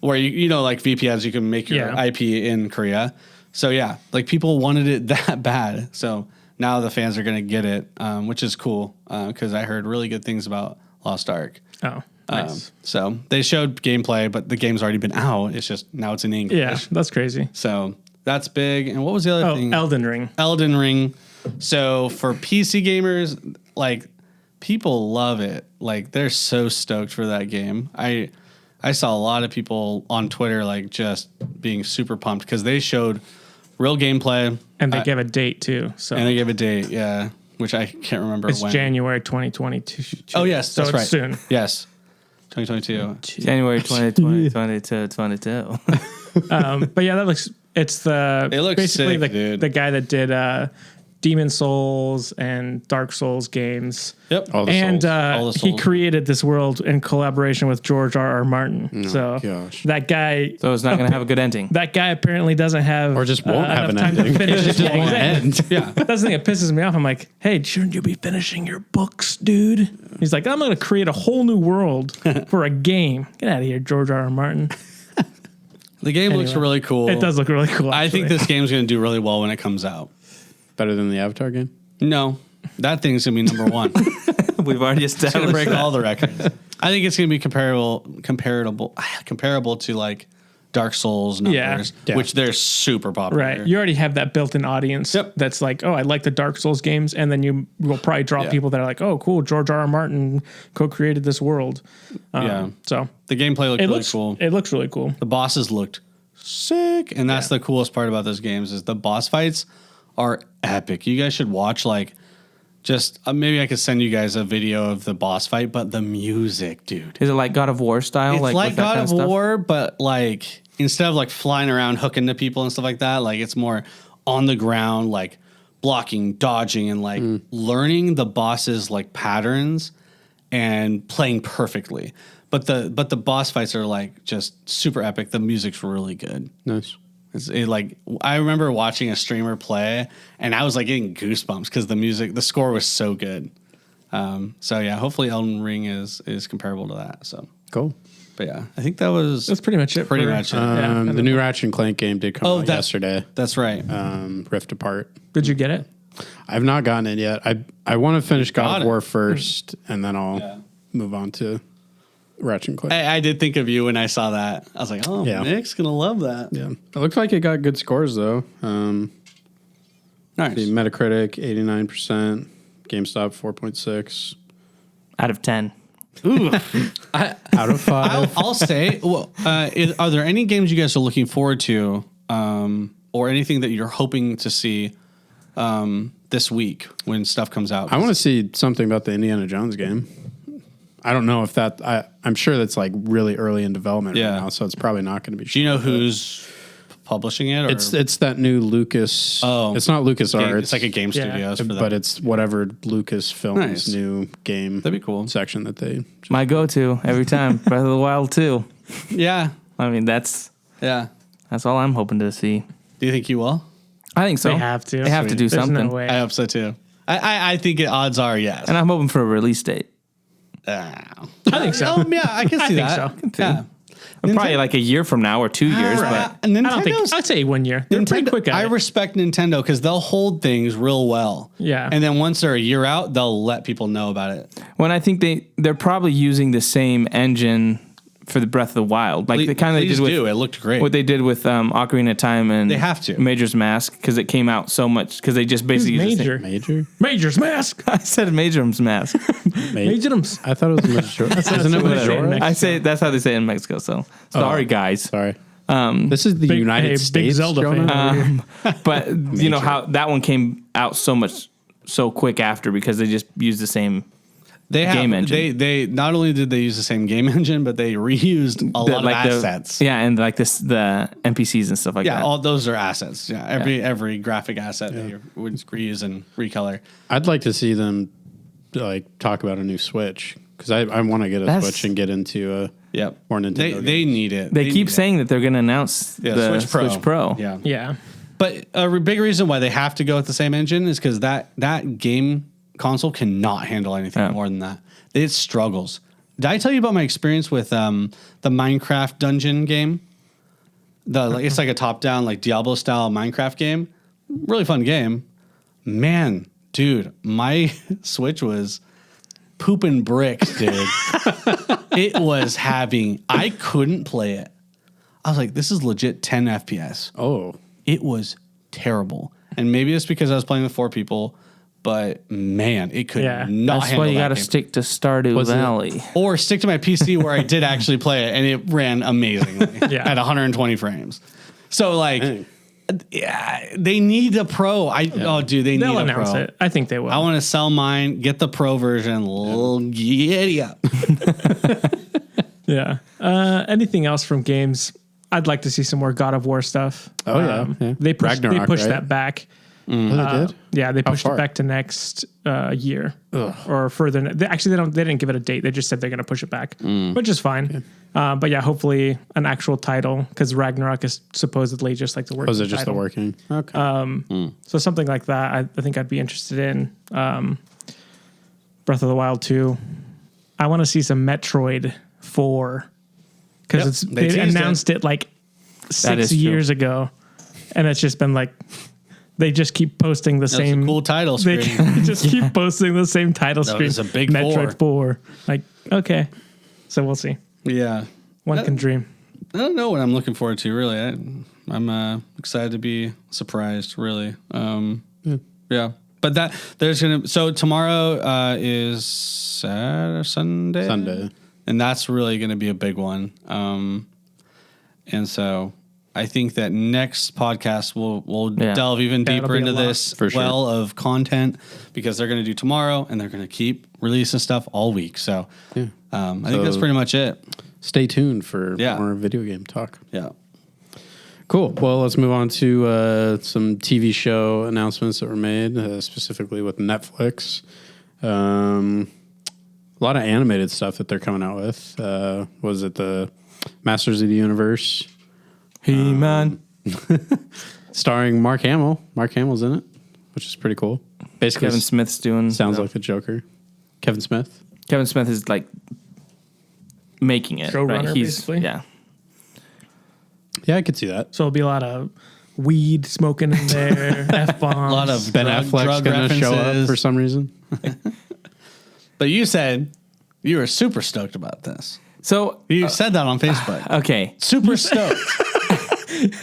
C: Where like VPNs, you can make your
D: Yeah.
C: IP in Korea. So yeah, like people wanted it that bad. So now the fans are going to get it, which is cool because I heard really good things about Lost Ark.
D: Oh, nice.
C: So they showed gameplay, but the game's already been out. It's just now it's in English.
D: Yeah, that's crazy.
C: So that's big. And what was the other
D: Oh,
C: thing?
D: Elden Ring.
C: Elden Ring. So for PC gamers, like people love it. Like they're so stoked for that game. I saw a lot of people on Twitter like just being super pumped because they showed real gameplay
D: And they gave a date too. So
C: and they gave a date, yeah, which I can't remember
D: it's
C: when.
D: January 2022.
C: Oh yes,
D: so
C: that's
D: it's
C: right.
D: soon.
C: Yes, 2022.
B: January 2020, 22.
D: But yeah, that looks. It's the
C: It looks
D: basically
C: sick, dude.
D: the guy that did Demon Souls and Dark Souls games.
C: Yep.
A: All the
D: And
A: souls.
C: All the
D: he
C: souls.
D: created this world in collaboration with George R.R. Martin. So
A: gosh.
D: that guy,
B: So it's not going to have a good ending.
D: that guy apparently doesn't have
A: Or just won't have
D: enough
A: an
D: time to
A: ending.
D: finish
A: It
D: his
A: just won't
D: end.
C: Yeah.
D: That's the thing that pisses me off. I'm like, hey, shouldn't you be finishing your books, dude? He's like, I'm going to create a whole new world for a game. Get out of here, George R.R. Martin.
C: The game looks
D: Anyway.
C: really cool.
D: It does look really cool.
C: I think
D: actually.
C: this game's going to do really well when it comes out.
A: Better than the Avatar game?
C: No, that thing's going to be number one. It's
B: We've already
C: going to
B: established
C: break
B: that.
C: all the records. I think it's going to be comparable to like Dark Souls numbers,
A: Yeah.
C: which they're super popular.
D: Right. You already have that built-in audience
C: Yep.
D: that's like, oh, I like the Dark Souls games. And then you will probably draw
C: Yeah.
D: people that are like, oh, cool, George R.R. Martin co-created this world.
C: Yeah.
D: So
C: The gameplay looked
D: it
C: really
D: looks
C: cool.
D: It looks really cool.
C: The bosses looked sick, and that's the coolest part about those games is the boss fights are epic. You guys should watch like just maybe I could send you guys a video of the boss fight, but the music, dude.
B: Is it like God of War style?
C: It's like
B: with that
C: God
B: kind
C: of
B: stuff?
C: War, but like instead of like flying around hooking to people and stuff like that, like it's more on the ground, like blocking, dodging, and like learning the boss's like patterns and playing perfectly. But the boss fights are like just super epic. The music's really good.
A: Nice.
C: I remember watching a streamer play, and I was like getting goosebumps because the score was so good. So yeah, hopefully Elden Ring is comparable to that. So,
A: Cool.
C: but yeah, I think that was
D: That's pretty much it.
C: pretty
D: for-
C: much it.
D: Yeah.
A: The new Ratchet and Clank game did come out yesterday.
C: That's right.
A: Rift Apart.
D: Did you get it?
A: I've not gotten it yet. I want to finish
C: got
A: God
C: it.
A: of War first, and then I'll move on to Ratchet and Clank.
C: I did think of you when I saw that. I was like, oh,
A: Yeah.
C: Nick's gonna love that.
A: Yeah, it looks like it got good scores though.
C: Nice.
A: The Metacritic 89%, GameStop 4.6
B: Out of 10.
A: out of 5.
C: I'll say, well, are there any games you guys are looking forward to, or anything that you're hoping to see this week when stuff comes out?
A: I want to see something about the Indiana Jones game. I don't know if that. I'm sure that's like really early in development right now, so it's probably not going to be.
C: Do you know who's publishing it? Or?
A: It's that new Lucas.
C: Oh,
A: it's not Lucas Arts.
C: It's like a game studios, for that.
A: but it's whatever Lucas Films' new game.
C: That'd be cool.
A: Section that they.
B: My go-to every time. Breath of the Wild 2.
C: Yeah,
B: I mean, that's all I'm hoping to see.
C: Do you think you will?
B: I think so.
D: They have to.
B: They have to do
D: There's
B: something.
D: no way.
C: I hope so too. I think odds are yes.
B: And I'm hoping for a release date.
D: I think so.
C: Yeah, I can see that.
D: think so.
C: Yeah.
B: Probably like a year from now or 2 years, but
C: Nintendo,
D: I don't think. I'd say 1 year. They're pretty quick at
C: I
D: it.
C: respect Nintendo because they'll hold things real well.
D: Yeah.
C: And then once they're a year out, they'll let people know about it.
B: when I think they're probably using the same engine for the Breath of the Wild, like the kind of they
C: Please
B: did with
C: do. It looked great.
B: what they did with Ocarina of Time and
C: They have to.
B: Majora's Mask because it came out so much because they just basically used the
D: Major.
A: Major.
D: Major's mask.
B: same- I said Majora's Mask.
D: Major's.
A: I thought it was Majora. Isn't it Majora?
B: I say that's how they say it in Mexico. So sorry, guys.
A: Sorry. This is the United
D: big
A: States.
D: Zelda
A: Jonah.
D: fan.
B: But you know how that one came out so quick after because they just used the same.
C: They have,
B: game engine.
C: They not only did they use the same game engine, but they reused a lot of assets.
B: And like the NPCs and stuff like that.
C: Yeah, all those are assets. Yeah, every graphic asset that you would reuse and recolor.
A: I'd like to see them like talk about a new Switch because I want to get a Switch and get into a more Nintendo.
C: They need it.
B: They keep saying that they're going to announce the Switch Pro.
C: Yeah,
D: Yeah.
C: But a big reason why they have to go with the same engine is because that game console cannot handle anything more than that. It struggles. Did I tell you about my experience with the Minecraft dungeon game? It's like a top-down, like Diablo style Minecraft game. Really fun game. Man, dude, my Switch was pooping bricks, dude. It was I couldn't play it. I was like, this is legit 10 FPS.
A: Oh,
C: It was terrible. And maybe it's because I was playing with 4 people, but man, it could not
B: That's
C: handle
B: why you
C: that
B: got to
C: game.
B: stick to Stardew Valley.
C: Or stick to my PC where I did actually play it and it ran amazingly at 120 frames. So like, yeah, they need a pro. They'll need
D: They'll
C: a
D: announce
C: pro.
D: it. I think they will.
C: I want to sell mine, get the pro version, giddy up.
D: Yeah. Anything else from games? I'd like to see some more God of War stuff.
A: Oh, yeah.
D: They pushed
A: Ragnarok,
D: that
A: right?
D: back.
A: Oh, they did?
D: Yeah, they pushed it
A: far?
D: back to next year or further. They didn't give it a date. They just said they're going to push it back, which is fine. But yeah, hopefully an actual title because Ragnarok is supposedly just like the working.
A: Was it just
D: title.
A: the working? Okay.
D: So something like that, I think I'd be interested in. Breath of the Wild 2. I want to see some Metroid 4 because they announced it like 6 years ago, and it's just been like they just keep posting the same
C: cool title screen.
D: They just keep posting the same title screen.
C: was a big
D: Metroid 4. Like okay, so we'll see.
C: Yeah.
D: One can dream.
C: I don't know what I'm looking forward to, really. I'm excited to be surprised, really. Yeah. But so tomorrow is Sunday?
A: Sunday.
C: And that's really going to be a big one. And so I think that next podcast we'll delve even
D: That'll
C: deeper
D: be a
C: into
D: lot.
C: this
A: For sure.
C: well of content because they're going to do tomorrow and they're going to keep releasing stuff all week. So I think that's pretty much it.
A: Stay tuned for more video game talk.
C: Yeah.
A: Cool. Well, let's move on to some TV show announcements that were made, specifically with Netflix. A lot of animated stuff that they're coming out with. Was it the Masters of the Universe?
B: He-Man.
A: Starring Mark Hamill. Mark Hamill's in it, which is pretty cool. Basically,
B: Kevin Smith's doing.
A: sounds like the Joker. Kevin Smith.
B: Kevin Smith is like making it.
D: Showrunner,
B: right?
D: basically?
B: Yeah.
A: Yeah, I could see that.
D: So it'll be a lot of weed smoking in there, F-bombs.
C: A lot of
A: Ben
C: drug
A: Affleck's going to show up
C: references.
A: for some reason.
C: But you said you were super stoked about this.
B: So
C: You said that on Facebook.
B: okay,
C: Super stoked.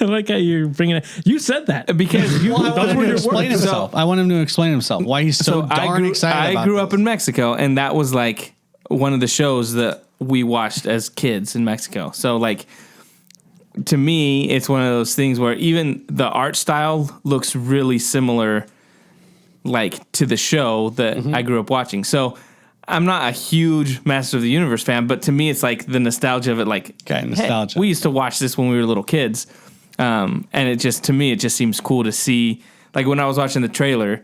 D: I like how you're bringing it. You said that
B: because you,
C: Well, I want him to explain himself. I want him to explain himself. Why he's so darn excited about
B: I grew
C: this.
B: up in Mexico, and that was like one of the shows that we watched as kids in Mexico. So like, to me, it's one of those things where even the art style looks really similar, like to the show that I grew up watching. So I'm not a huge Master of the Universe fan, but to me, it's like the nostalgia of it. Like,
C: Okay, nostalgia.
B: Hey, we used to watch this when we were little kids, and it just, to me, it just seems cool to see. Like when I was watching the trailer,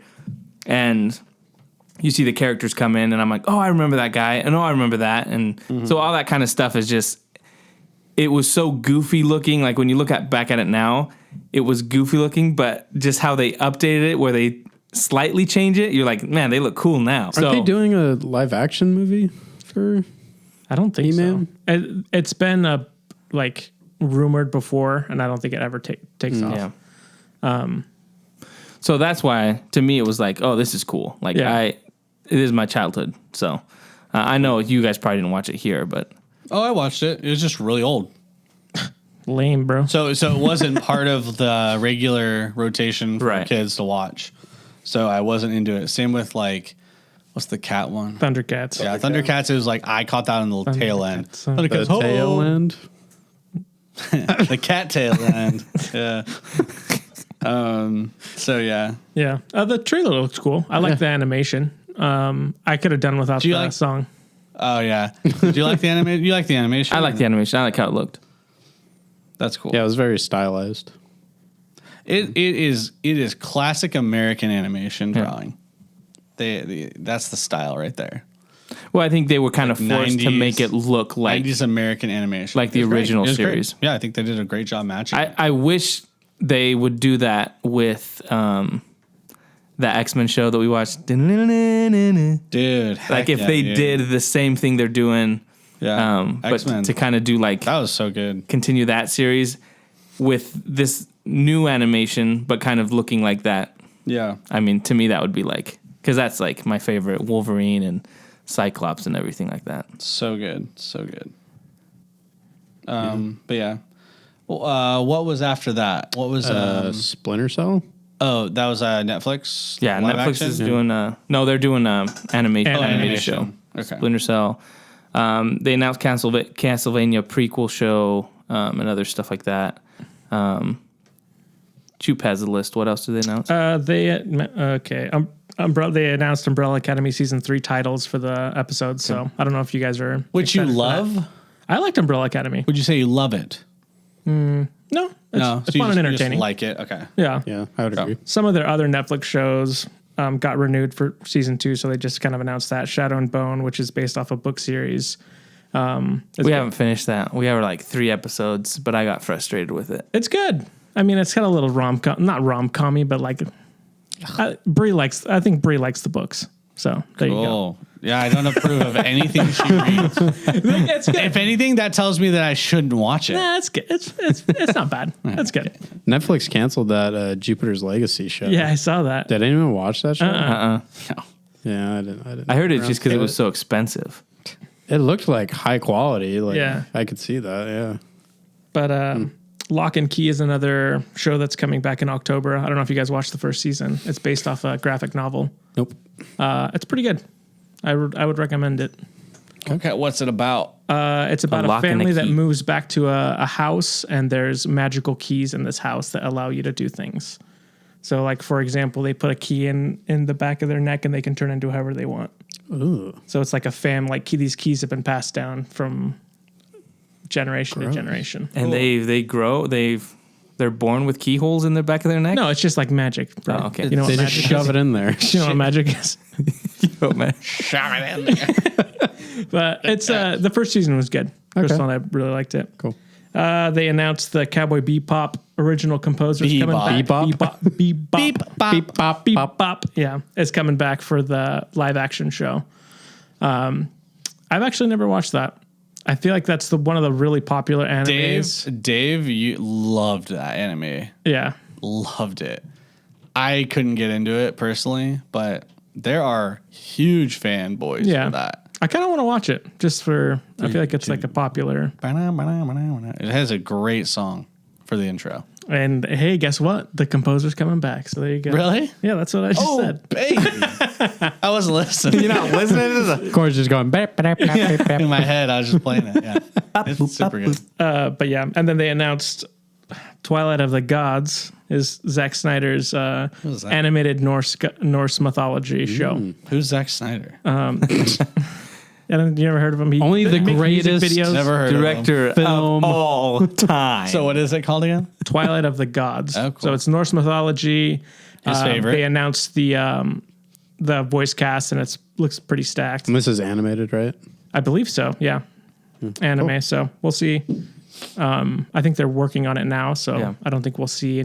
B: and you see the characters come in, and I'm like, oh, I remember that guy, and oh, I remember that, and so all that kind of stuff is just. It was so goofy looking. Like when you look back at it now, it was goofy looking, but just how they updated it, where they slightly change it, you're like, man, they look cool now.
A: Aren't they doing a live action movie for?
D: I don't think
A: He-Man?
D: so. It's been like rumored before, and I don't think it ever takes off.
B: Yeah. So that's why, to me, it was like, oh, this is cool. Like
D: Yeah.
B: it is my childhood. So I know you guys probably didn't watch it here, but
C: Oh, I watched it. It was just really old.
D: Lame, bro.
C: So it wasn't part of the regular rotation for
B: Right.
C: kids to watch. So I wasn't into it. Same with like, what's the cat one?
D: Thundercats.
C: Yeah, Thundercats. It was like I caught that on the tail end.
D: Thundercats.
A: The tail end.
C: The cat tail end. Yeah. So yeah.
D: Yeah. The trailer looks cool. I like the animation. I could have done without
C: you
D: the
C: like-
D: song.
C: Oh yeah. Do you like the animation? You like the animation?
B: I like the animation. I like how it looked.
C: That's cool.
A: Yeah, it was very stylized.
C: It is classic American animation drawing. That's the style right there.
B: Well, I think they were kind of forced to
C: 90s
B: make it look like
C: 90s American animation,
B: like the
C: It was great.
B: original
C: It was great.
B: series.
C: Yeah, I think they did a great job matching.
B: I wish they would do that with the X-Men show that we watched.
C: Dude,
B: Like if they did the same thing they're doing, but
C: X-Men.
B: to kind of do like
C: That was so good.
B: continue that series with this new animation, but kind of looking like that.
C: Yeah.
B: I mean, to me, that would be like, because that's like my favorite Wolverine and Cyclops and everything like that.
C: So good. So good. But yeah. Well, what was after that? What was
A: Splinter Cell.
C: oh, that was Netflix?
B: Yeah,
C: live
B: Netflix
C: action?
B: is doing no, they're doing animated
C: animation.
B: show.
C: Okay.
B: Splinter Cell. They announced Castlevania prequel show and other stuff like that. Choop has a list. What else did they announce?
D: They announced Umbrella Academy season 3 titles for the episodes. So I don't know if you guys are
C: Which you
D: excited for that.
C: love?
D: I liked Umbrella Academy.
C: Would you say you love it?
D: No, it's
C: No.
D: fun
C: you
D: and
C: just
D: entertaining.
C: like it? Okay.
D: Yeah.
A: Yeah, I would agree.
D: Some of their other Netflix shows got renewed for season 2, so they just kind of announced that. Shadow and Bone, which is based off a book series.
B: We haven't finished that. We have like 3 episodes, but I got frustrated with it.
D: It's good. I mean, it's got a little rom-com, not rom-commy, but like I think Brie likes the books. So there you go.
C: Oh, yeah. I don't approve of anything she reads.
D: It's good.
C: If anything, that tells me that I shouldn't watch it.
D: Nah, it's good. It's not bad. That's good.
A: Netflix canceled that Jupiter's Legacy show.
D: Yeah, I saw that.
A: Did anyone watch that show?
C: No.
A: Yeah, I didn't.
B: I heard it just because it was so expensive.
A: It looked like high quality. Like,
D: Yeah.
A: I could see that. Yeah.
D: But Lock and Key is another show that's coming back in October. I don't know if you guys watched the first season. It's based off a graphic novel.
A: Nope.
D: It's pretty good. I would recommend it.
C: Okay. What's it about?
D: It's about a
B: lock and a
D: family that
B: key.
D: moves back to a house, and there's magical keys in this house that allow you to do things. So, like, for example, they put a key in the back of their neck, and they can turn into however they want.
A: Ooh.
D: So it's like a these keys have been passed down from generation to generation.
B: And they grow. They're born with keyholes in the back of their neck.
D: No, it's just like magic, bro.
B: Oh, okay.
D: You know what
A: They just
D: magic
A: shove
D: is?
A: it in there.
D: You know what magic is?
B: Oh, man.
C: Shove it in there.
D: But it's the first season was good. First
A: Okay.
D: one, I really liked it.
A: Cool.
D: They announced the Cowboy Bebop original composers coming back.
A: Bebop.
D: Bebop.
A: Bop.
D: Bebop. Yeah, it's coming back for the live action show. I've actually never watched that. I feel like that's one of the really popular animes.
C: Dave, you loved that anime.
D: Yeah.
C: Loved it. I couldn't get into it personally, but there are huge fanboys
D: Yeah.
C: for that.
D: I kind of want to watch it just for. I feel like it's like a popular.
C: It has a great song for the intro.
D: And hey, guess what? The composer's coming back. So there you go.
C: Really?
D: Yeah, that's what I just said.
C: baby. I wasn't listening.
B: You're not listening to the.
A: Corey's just going.
C: In my head, I was just playing it. Yeah, it's super good.
D: But yeah, and then they announced Twilight of the Gods is Zack Snyder's
C: that?
D: animated Norse mythology show.
C: Who's Zack Snyder?
D: And you never heard of him? He
A: Only the
D: makes music
A: greatest
D: videos.
C: Never heard of
B: Director
A: Film.
B: of all time.
C: him. So what is it called again?
D: Twilight of the Gods.
C: Oh, cool.
D: So it's Norse mythology.
C: His favorite.
D: They announced the voice cast, and it looks pretty stacked.
A: And this is animated, right?
D: I believe so. Yeah, anime.
A: Cool.
D: So we'll see. I think they're working on it now, so
B: Yeah.
D: I don't think we'll see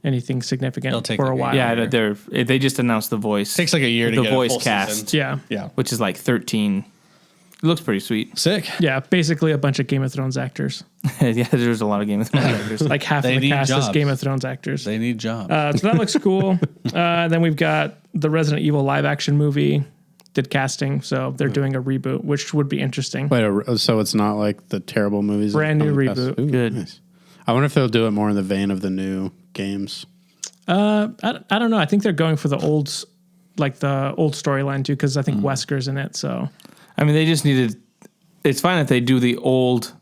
D: anything significant
C: It'll take
D: for a
C: like a
D: while.
B: yeah, they just announced the voice.
C: Takes like a year to
B: the
C: get
B: voice
C: a full
B: cast.
C: season.
D: Yeah.
C: Yeah,
B: which is like 13. It looks pretty sweet.
C: sick.
D: Yeah, basically a bunch of Game of Thrones actors.
B: Yeah, there's a lot of Game of Thrones actors.
D: Like half
C: They
D: of the
C: need
D: cast is
C: jobs.
D: Game of Thrones actors.
C: They need jobs.
D: So that looks cool. Then we've got the Resident Evil live action movie did casting, so they're doing a reboot, which would be interesting.
A: Wait, so it's not like the terrible movies. that
D: Brand new
A: come past-
D: reboot.
A: Ooh,
B: Good.
A: Nice. I wonder if they'll do it more in the vein of the new games.
D: I don't know. I think they're going for the old storyline too, because I think Wesker's in it. So
B: I mean, they just needed. It's fine if they do the old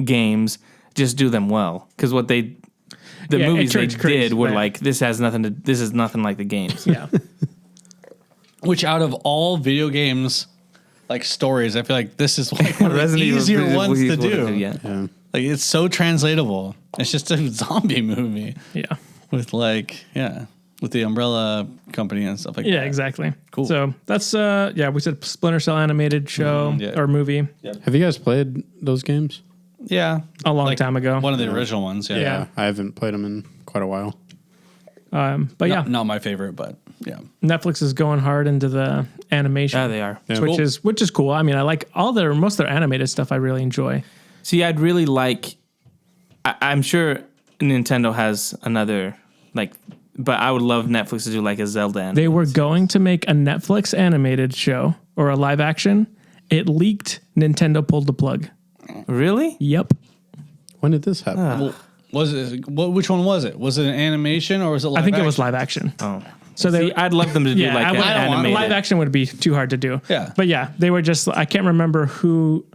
B: games, just do them well. Because the
D: Yeah,
B: movies
D: it
B: they
D: turns crazy,
B: did were
D: right.
B: like, this is nothing like the games.
D: yeah,
C: Which out of all video games, like stories, I feel like this is like one of the
B: Resident Evil
C: easier
B: is
C: ones to
B: what they
C: do.
B: Yeah.
A: Yeah.
C: Like it's so translatable. It's just a zombie movie
D: yeah,
C: with with the Umbrella Company and stuff like
D: yeah,
C: that.
D: exactly.
C: Cool.
D: So that's we said Splinter Cell animated show
C: yeah.
D: or movie
A: Have you guys played those games?
C: Yeah,
D: a long
C: Like,
D: time ago.
C: one of the original ones. Yeah,
D: Yeah.
A: I haven't played them in quite a while.
D: But yeah,
C: not my favorite, but yeah.
D: Netflix is going hard into the animation.
B: Yeah, they are.
A: Yeah.
D: which is cool. I mean, I like most of their animated stuff. I really enjoy.
B: See, I'd really like. I'm sure Nintendo has another but I would love Netflix to do like a Zelda.
D: They were going to make a Netflix animated show or a live action. It leaked. Nintendo pulled the plug.
B: Really?
D: Yep.
A: When did this happen?
C: Well, was it? Which one was it? Was it an animation or was it? Live
D: I think it
C: action?
D: was live action.
B: Oh,
D: So they.
B: see, I'd love them to do like an animated.
D: live action would be too hard to do.
C: Yeah.
D: But yeah, they were just. I can't remember who.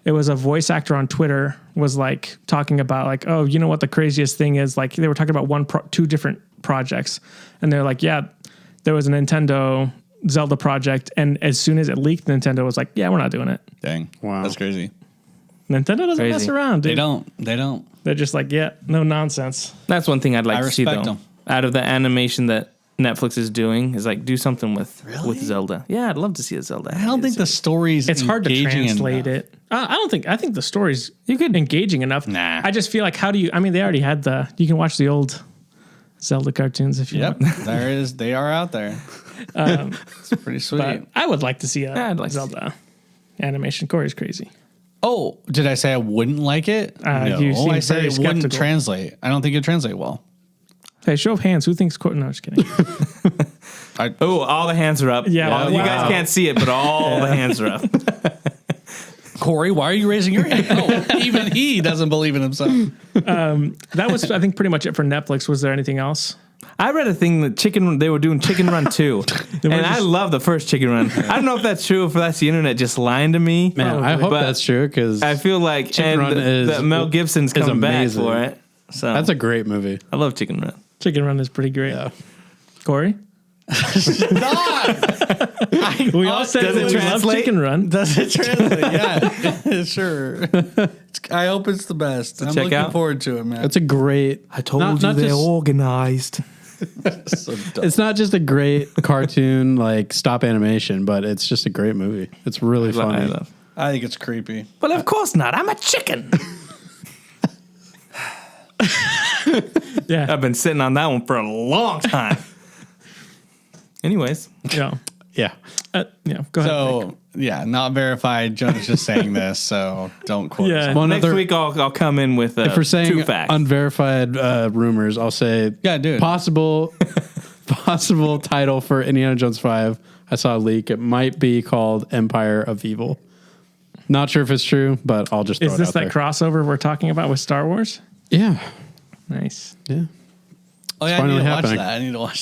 D: It was a voice actor on Twitter was like talking about like, oh, you know what the craziest thing is? Like they were talking about two different projects, and they're like, yeah, there was a Nintendo Zelda project, and as soon as it leaked, Nintendo was like, yeah, we're not doing it.
C: Dang.
A: Wow.
C: That's crazy.
D: Nintendo doesn't mess
B: Crazy.
D: around, dude.
C: They don't.
D: They're just like, yeah, no nonsense.
B: That's one thing I'd like
C: I
B: to see
C: respect
B: though.
C: them.
B: Out of the animation that Netflix is doing is like do something with Zelda. Yeah, I'd love to see a Zelda.
C: I don't think the story's
D: It's hard to
C: engaging
D: translate
C: enough.
D: it. I think the story's engaging enough.
C: Nah.
D: I just feel like they already had you can watch the old Zelda cartoons if you
C: Yep,
D: want.
C: they are out there. It's pretty sweet.
D: But I would like to see a
B: I'd like to
D: Zelda animation. Corey's crazy.
C: Oh, did I say I wouldn't like it? No,
D: you seem
C: I said
D: very
C: it wouldn't
D: skeptical.
C: translate. I don't think it translate well.
D: Hey, show of hands. Who thinks No, just kidding.
B: Oh, all the hands are up.
D: Yeah,
B: You
D: wow.
B: guys can't see it, but all the hands are up.
C: Corey, why are you raising your hand? Oh, even he doesn't believe in himself.
D: That was, I think, pretty much it for Netflix. Was there anything else?
B: I read a thing that they were doing Chicken Run 2. and I love the first Chicken Run. I don't know if that's true, if that's the internet just lying to me.
A: Man, I hope
B: But
A: that's true because
B: I feel like
A: Chicken Run
B: that Mel Gibson's
A: is
B: coming back
A: amazing.
B: for it. So
A: that's a great movie.
B: I love Chicken Run.
D: Chicken Run is pretty great.
A: Yeah.
D: Corey? We all said
B: Does it
D: we love
B: translate?
D: Chicken Run.
C: Does it translate? Yeah, sure. I hope it's the best. I'm
B: check
C: looking
B: out?
C: forward to it, man.
A: It's a great.
B: I told
A: Not-
B: you
A: not
B: they're
A: just-
B: organized.
C: So dumb.
A: It's not just a great cartoon like stop animation, but it's just a great movie. It's really funny.
C: I think it's creepy.
B: Well, of course not. I'm a chicken.
D: Yeah.
B: I've been sitting on that one for a long time. Anyways,
D: Yeah.
A: Yeah.
D: Yeah. Go ahead.
C: So yeah, not verified. John's just saying this, so don't quote.
D: Yeah.
C: us.
A: Well,
B: next
A: another-
B: week I'll come in with
A: If we're saying
B: 2 facts.
A: unverified rumors, I'll say
C: Yeah, dude.
A: possible title for Indiana Jones 5. I saw a leak. It might be called Empire of Evil. Not sure if it's true, but I'll just throw
D: Is
A: it
D: this
A: out
D: that
A: there.
D: crossover we're talking about with Star Wars?
A: Yeah.
D: Nice.
A: Yeah.
C: Oh yeah, I
A: finally
C: need to watch
A: happening.
C: that. I need to watch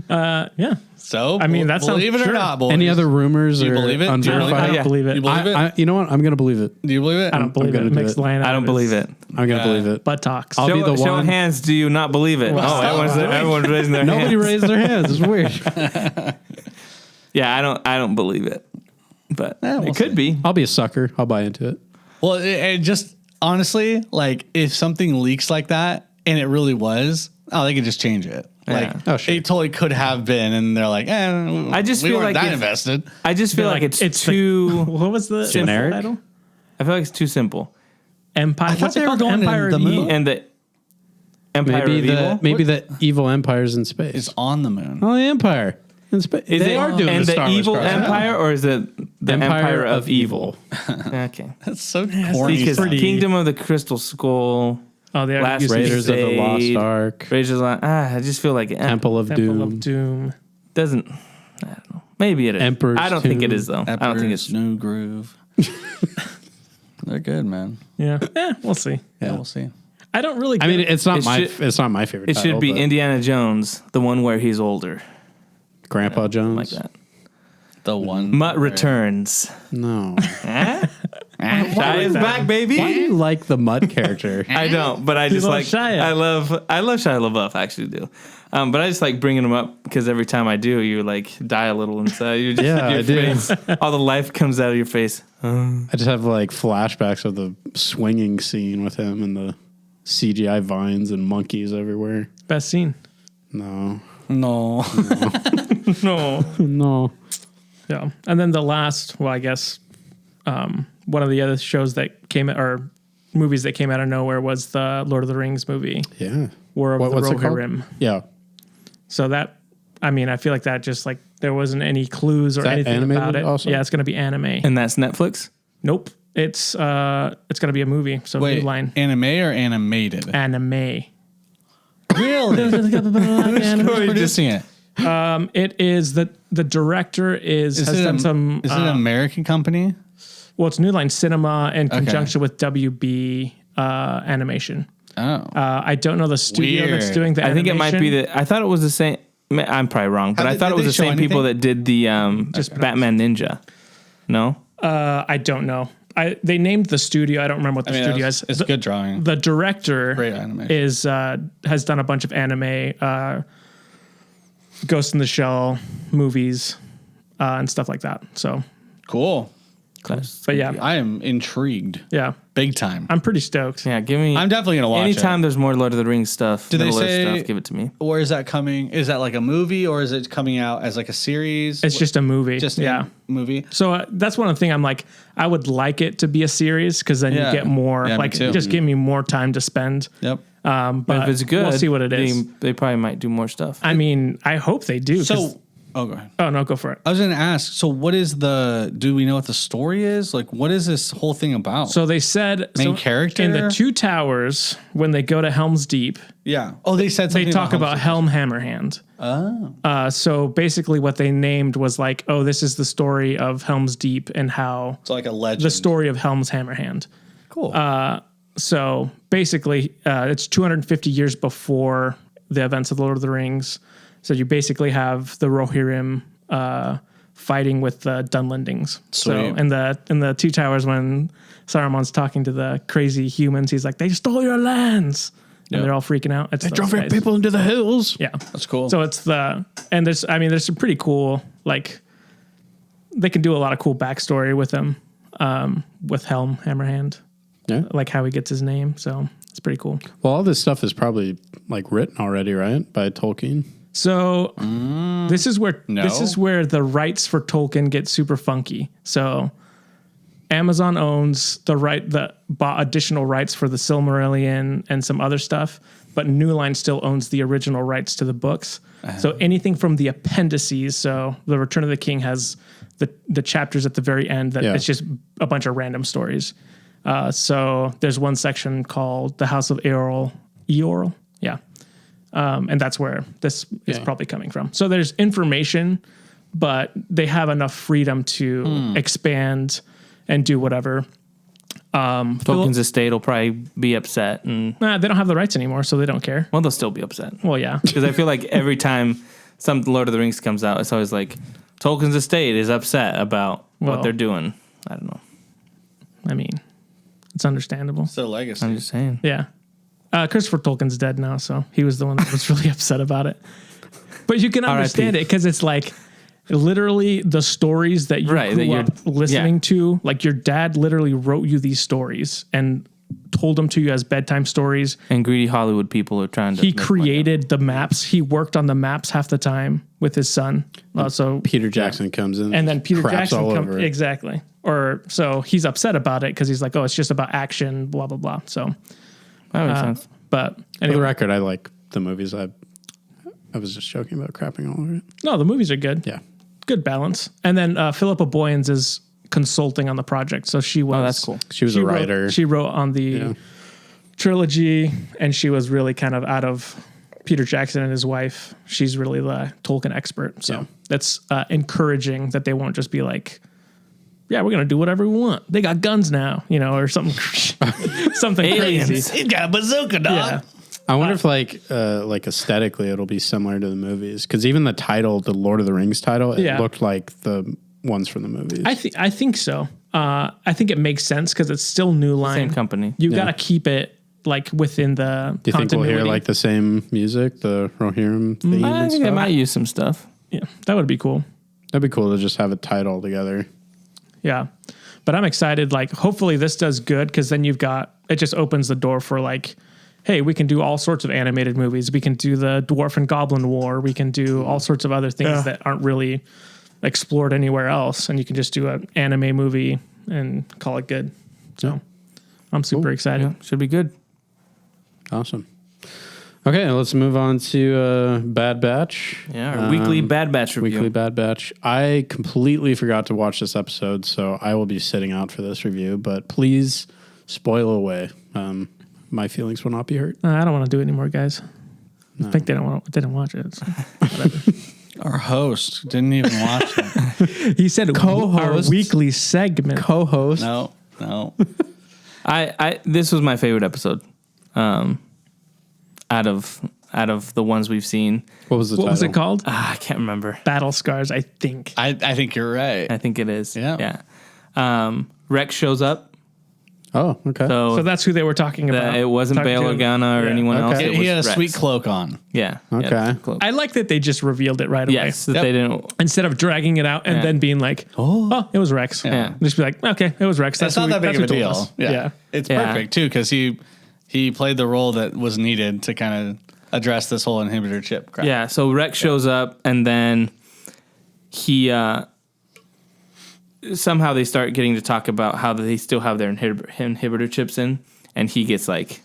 C: that.
D: Yeah.
C: So
D: I mean, that sounds-
C: believe it or
D: sure.
C: not, boys.
A: Any other rumors
C: Do you
A: or
C: believe it? Do you
A: unverified?
D: I don't believe it.
C: You believe it?
A: You know what? I'm going to believe it.
C: Do you believe it?
D: I don't believe
A: gonna
D: it.
A: do
D: Mixed
A: it.
D: line.
B: I don't believe it.
A: I'm going to believe it.
D: Butt talks.
A: I'll be the
B: Show of
A: one.
B: hands. Do you not believe it?
C: Well,
B: Everyone's raising their hands.
A: Nobody raised their hands. It's weird.
B: Yeah, I don't believe it, but
C: we'll
B: it could be.
A: I'll be a sucker. I'll buy into it.
C: Well, it just honestly, like, if something leaks like that, and it really was, they could just change it. Like,
A: Oh, sure.
C: it totally could have been, and they're like,
B: I just
C: we
B: feel
C: weren't
B: like
C: that
B: if-
C: invested.
B: I just feel like it's too.
D: What was the
A: Generic?
D: title?
B: I feel like it's too simple.
D: Empire.
C: I thought
D: What's
C: they
D: it
C: were
D: called?
C: going to
D: Empire
C: the
D: of
C: moon.
D: Evil?
B: And the Empire
A: Maybe
B: of Evil.
A: the evil empires in space.
C: It's on the moon.
A: Oh, the empire in space.
B: Is
A: They
B: it
A: are doing
B: and
A: the Star Wars
B: evil
A: crossover.
B: empire, or is it the Empire of Evil? Okay,
C: That's so corny.
B: because
C: stuff.
B: Kingdom of the Crystal Skull,
D: Oh, they
B: Last
A: Raiders of the Lost
B: Crusade,
A: Ark,
B: Raiders of the Lost. I just feel like it
A: Temple of
D: Temple
A: Doom.
D: of Doom.
B: doesn't. I don't know. Maybe it is.
A: Emperor's
B: I don't think it
A: Tomb.
B: is though. I don't think it's.
C: New Groove. They're good, man.
D: Yeah. We'll see.
C: Yeah, we'll see.
D: I don't really.
A: I mean,
D: get-
A: it's not
B: It
A: my
B: should-
A: it's not my favorite.
B: It should be
A: title, but
B: Indiana Jones, the one where he's older,
A: Grandpa Jones.
B: like that.
C: The one.
B: Mutt returns.
A: No.
B: Shia is back, baby.
A: Why do you like the Mutt character?
B: I don't, but I just
D: love
B: like
D: Shia.
B: I love Shia LaBeouf. I actually do, but I just like bringing him up because every time I do, you like die a little inside. You just,
A: Yeah,
B: your
A: I do.
B: face, all the life comes out of your face.
A: I just have like flashbacks of the swinging scene with him and the CGI vines and monkeys everywhere.
D: best scene.
A: No.
C: No.
D: No.
A: No.
D: Yeah. And then the last, well, I guess, one of the other shows that came or movies that came out of nowhere was the Lord of the Rings movie,
A: Yeah.
D: War of the
A: what's it called?
D: Rohirrim.
A: Yeah.
D: So that, I mean, I feel like that just like there wasn't any clues or
A: that
D: anything
A: animated
D: about it.
A: also?
D: Yeah, it's going to be anime.
B: And that's Netflix.
D: Nope. It's going to be a movie. So new
C: Wait,
D: line.
C: anime or animated?
D: Anime.
C: Really? Who's producing it?
D: It is the director has done some.
C: Is it an American company?
D: Well, it's New Line Cinema in conjunction with WB Animation.
C: Oh.
D: I don't know the studio that's
C: Weird.
D: doing the
B: I think it might be
D: animation.
B: I thought it was the same. I'm probably wrong, but I thought
C: did
B: it was
C: they
B: the
C: show
B: same people that
C: anything?
B: did the Batman Ninja. No.
D: I don't know. They named the studio. I don't remember what the studio is.
C: It's good drawing.
D: The director
C: Great animation.
D: is has done a bunch of anime, Ghost in the Shell movies, and stuff like that. So,
C: Cool.
D: but yeah,
C: I am intrigued.
D: yeah,
C: Big time.
D: I'm pretty stoked.
B: Yeah, give me.
C: I'm definitely going to watch
B: Anytime
C: it.
B: there's more Lord of the Rings stuff,
C: Do they
B: Middle Earth
C: say-
B: stuff, give it to me.
C: Where is that coming? Is that like a movie or is it coming out as like a series?
D: It's just a movie.
C: Just
D: yeah.
C: a movie.
D: So that's one of the things I'm like, I would like it to be a series because then
C: Yeah.
D: you get more,
C: Yeah, me
D: like,
C: too.
D: just give me more time to spend.
C: Yep.
D: But
B: If it's good,
D: we'll see what it is.
B: They probably might do more stuff.
D: I mean, I hope they do. 'Cause-
C: So, oh, go ahead.
D: oh no, go for it.
C: I was going to ask. So, what is do we know what the story is? Like, what is this whole thing about?
D: So they said
C: Main character?
D: in the Two Towers when they go to Helm's Deep,
C: yeah. Oh, they said something
D: they talk about
C: Helm's
D: Helm Hammerhand.
C: Oh.
D: So basically, what they named was like, oh, this is the story of Helm's Deep and how
C: It's like a legend.
D: the story of Helm's Hammerhand.
C: Cool.
D: So basically, it's 250 years before the events of Lord of the Rings. So you basically have the Rohirrim fighting with the Dunlendings. So
C: Sweet.
D: in the Two Towers, when Saruman's talking to the crazy humans, he's like, "They stole your lands," and
C: Yep.
D: they're all freaking out. It's
A: They
D: those
A: drove your
D: guys.
A: people into the hills.
D: Yeah,
C: That's cool.
D: so it's there's some pretty cool, like, they can do a lot of cool backstory with them, with Helm Hammerhand,
A: Yeah.
D: like how he gets his name. So it's pretty cool.
A: Well, all this stuff is probably like written already, right? By Tolkien.
D: So this is where
C: no.
D: the rights for Tolkien get super funky. So Amazon owns that bought additional rights for the Silmarillion and some other stuff, but New Line still owns the original rights to the books. So anything from the appendices, so the Return of the King has the chapters at the very end that
A: Yeah.
D: it's just a bunch of random stories. So there's one section called the House of Eorl, yeah. And that's where this is probably coming from. So there's information, but they have enough freedom to expand and do whatever.
B: Tolkien's estate will probably be upset, and
D: They don't have the rights anymore, so they don't care.
B: well, they'll still be upset.
D: Well, yeah.
B: Because I feel like every time some Lord of the Rings comes out, it's always like Tolkien's estate is upset about
D: Well-
B: what they're doing. I don't know.
D: I mean, it's understandable.
C: It's their legacy.
B: I'm just saying.
D: Yeah. Christopher Tolkien's dead now, so he was the one that was really upset about it. But you can understand it because it's like literally the stories that you
B: Right, that
D: grew
B: you're-
D: up listening
B: yeah.
D: to. Like your dad literally wrote you these stories and told them to you as bedtime stories.
B: And greedy Hollywood people are trying to.
D: He
B: make money.
D: created the maps. He worked on the maps half the time with his son. So
A: Peter Jackson comes in,
D: and then Peter
A: craps
D: Jackson
A: all
D: comes
A: over it.
D: exactly. Or so he's upset about it because he's like, oh, it's just about action, blah blah blah. So,
B: That makes sense.
D: but
A: For the
D: anyway,
A: record, I like the movies. I was just joking about crapping all over it.
D: no, the movies are good.
A: Yeah.
D: Good balance. And then Philippa Boyens is consulting on the project, so she was.
B: Oh, that's cool.
A: She was a
D: wrote-
A: writer.
D: She wrote on the trilogy, and she was really kind of out of Peter Jackson and his wife. She's really the Tolkien expert. So
A: Yeah.
D: that's encouraging that they won't just be like, yeah, we're gonna do whatever we want. They got guns now, or something, something
B: Aliens.
D: crazy.
C: He's got a bazooka, dog.
D: Yeah,
A: I wonder if like aesthetically it'll be similar to the movies, because even the title, the Lord of the Rings title, it
D: Yeah.
A: looked like the ones from the movies.
D: I think so. I think it makes sense because it's still New Line.
B: Same company.
D: You got to keep it like within the
A: Do you think we'll
D: continuity.
A: hear like the same music, the Rohirrim theme
B: I
A: and
B: think they
A: stuff?
B: might use some stuff.
D: Yeah, that would be cool.
A: That'd be cool to just have it tied all together.
D: Yeah. But I'm excited. Like, hopefully this does good because then it just opens the door for like, hey, we can do all sorts of animated movies. We can do the Dwarf and Goblin War. We can do all sorts of other things that aren't really explored anywhere else. And you can just do an anime movie and call it good. So I'm super excited.
B: Yeah, should be good.
A: Awesome. Okay, let's move on to Bad Batch.
B: Yeah, our weekly Bad Batch review.
A: Weekly Bad Batch. I completely forgot to watch this episode, so I will be sitting out for this review, but please spoil away. My feelings will not be hurt.
D: I don't want to do it anymore, guys. I think they didn't watch it. So whatever.
C: Our host didn't even watch it.
D: He said our
A: Co-host.
D: weekly segment.
A: Co-host.
C: No.
B: This was my favorite episode. Out of the ones we've seen.
A: What was the title?
D: What was it called?
B: I can't remember.
D: Battle Scars, I think.
C: I think you're right.
B: I think it is.
C: Yeah.
B: Yeah. Rex shows up.
A: Oh, okay.
B: So,
D: So that's who they were talking about.
B: it wasn't
D: Talking
B: Bail
D: to him.
B: Organa or
D: Yeah.
B: anyone else.
A: Okay.
B: It
C: He
B: was
C: had a
B: Rex.
C: sweet cloak on.
B: Yeah.
A: Okay.
B: Yeah, cloak.
D: I like that they just revealed it right away.
B: Yes, that
C: Yep.
B: they didn't.
D: Instead of dragging it out and
B: Yeah.
D: then being like, oh, it was Rex.
B: Yeah.
D: Just be like, okay, it was Rex.
C: It's not
D: who-
C: that big
D: that's
C: of a
D: who told
C: deal.
D: us.
C: Yeah. It's
B: Yeah.
C: perfect too because he played the role that was needed to kind of address this whole inhibitor chip crap.
B: Yeah. So Rex shows up, and then he somehow they start getting to talk about how they still have their inhibitor chips in, and he gets like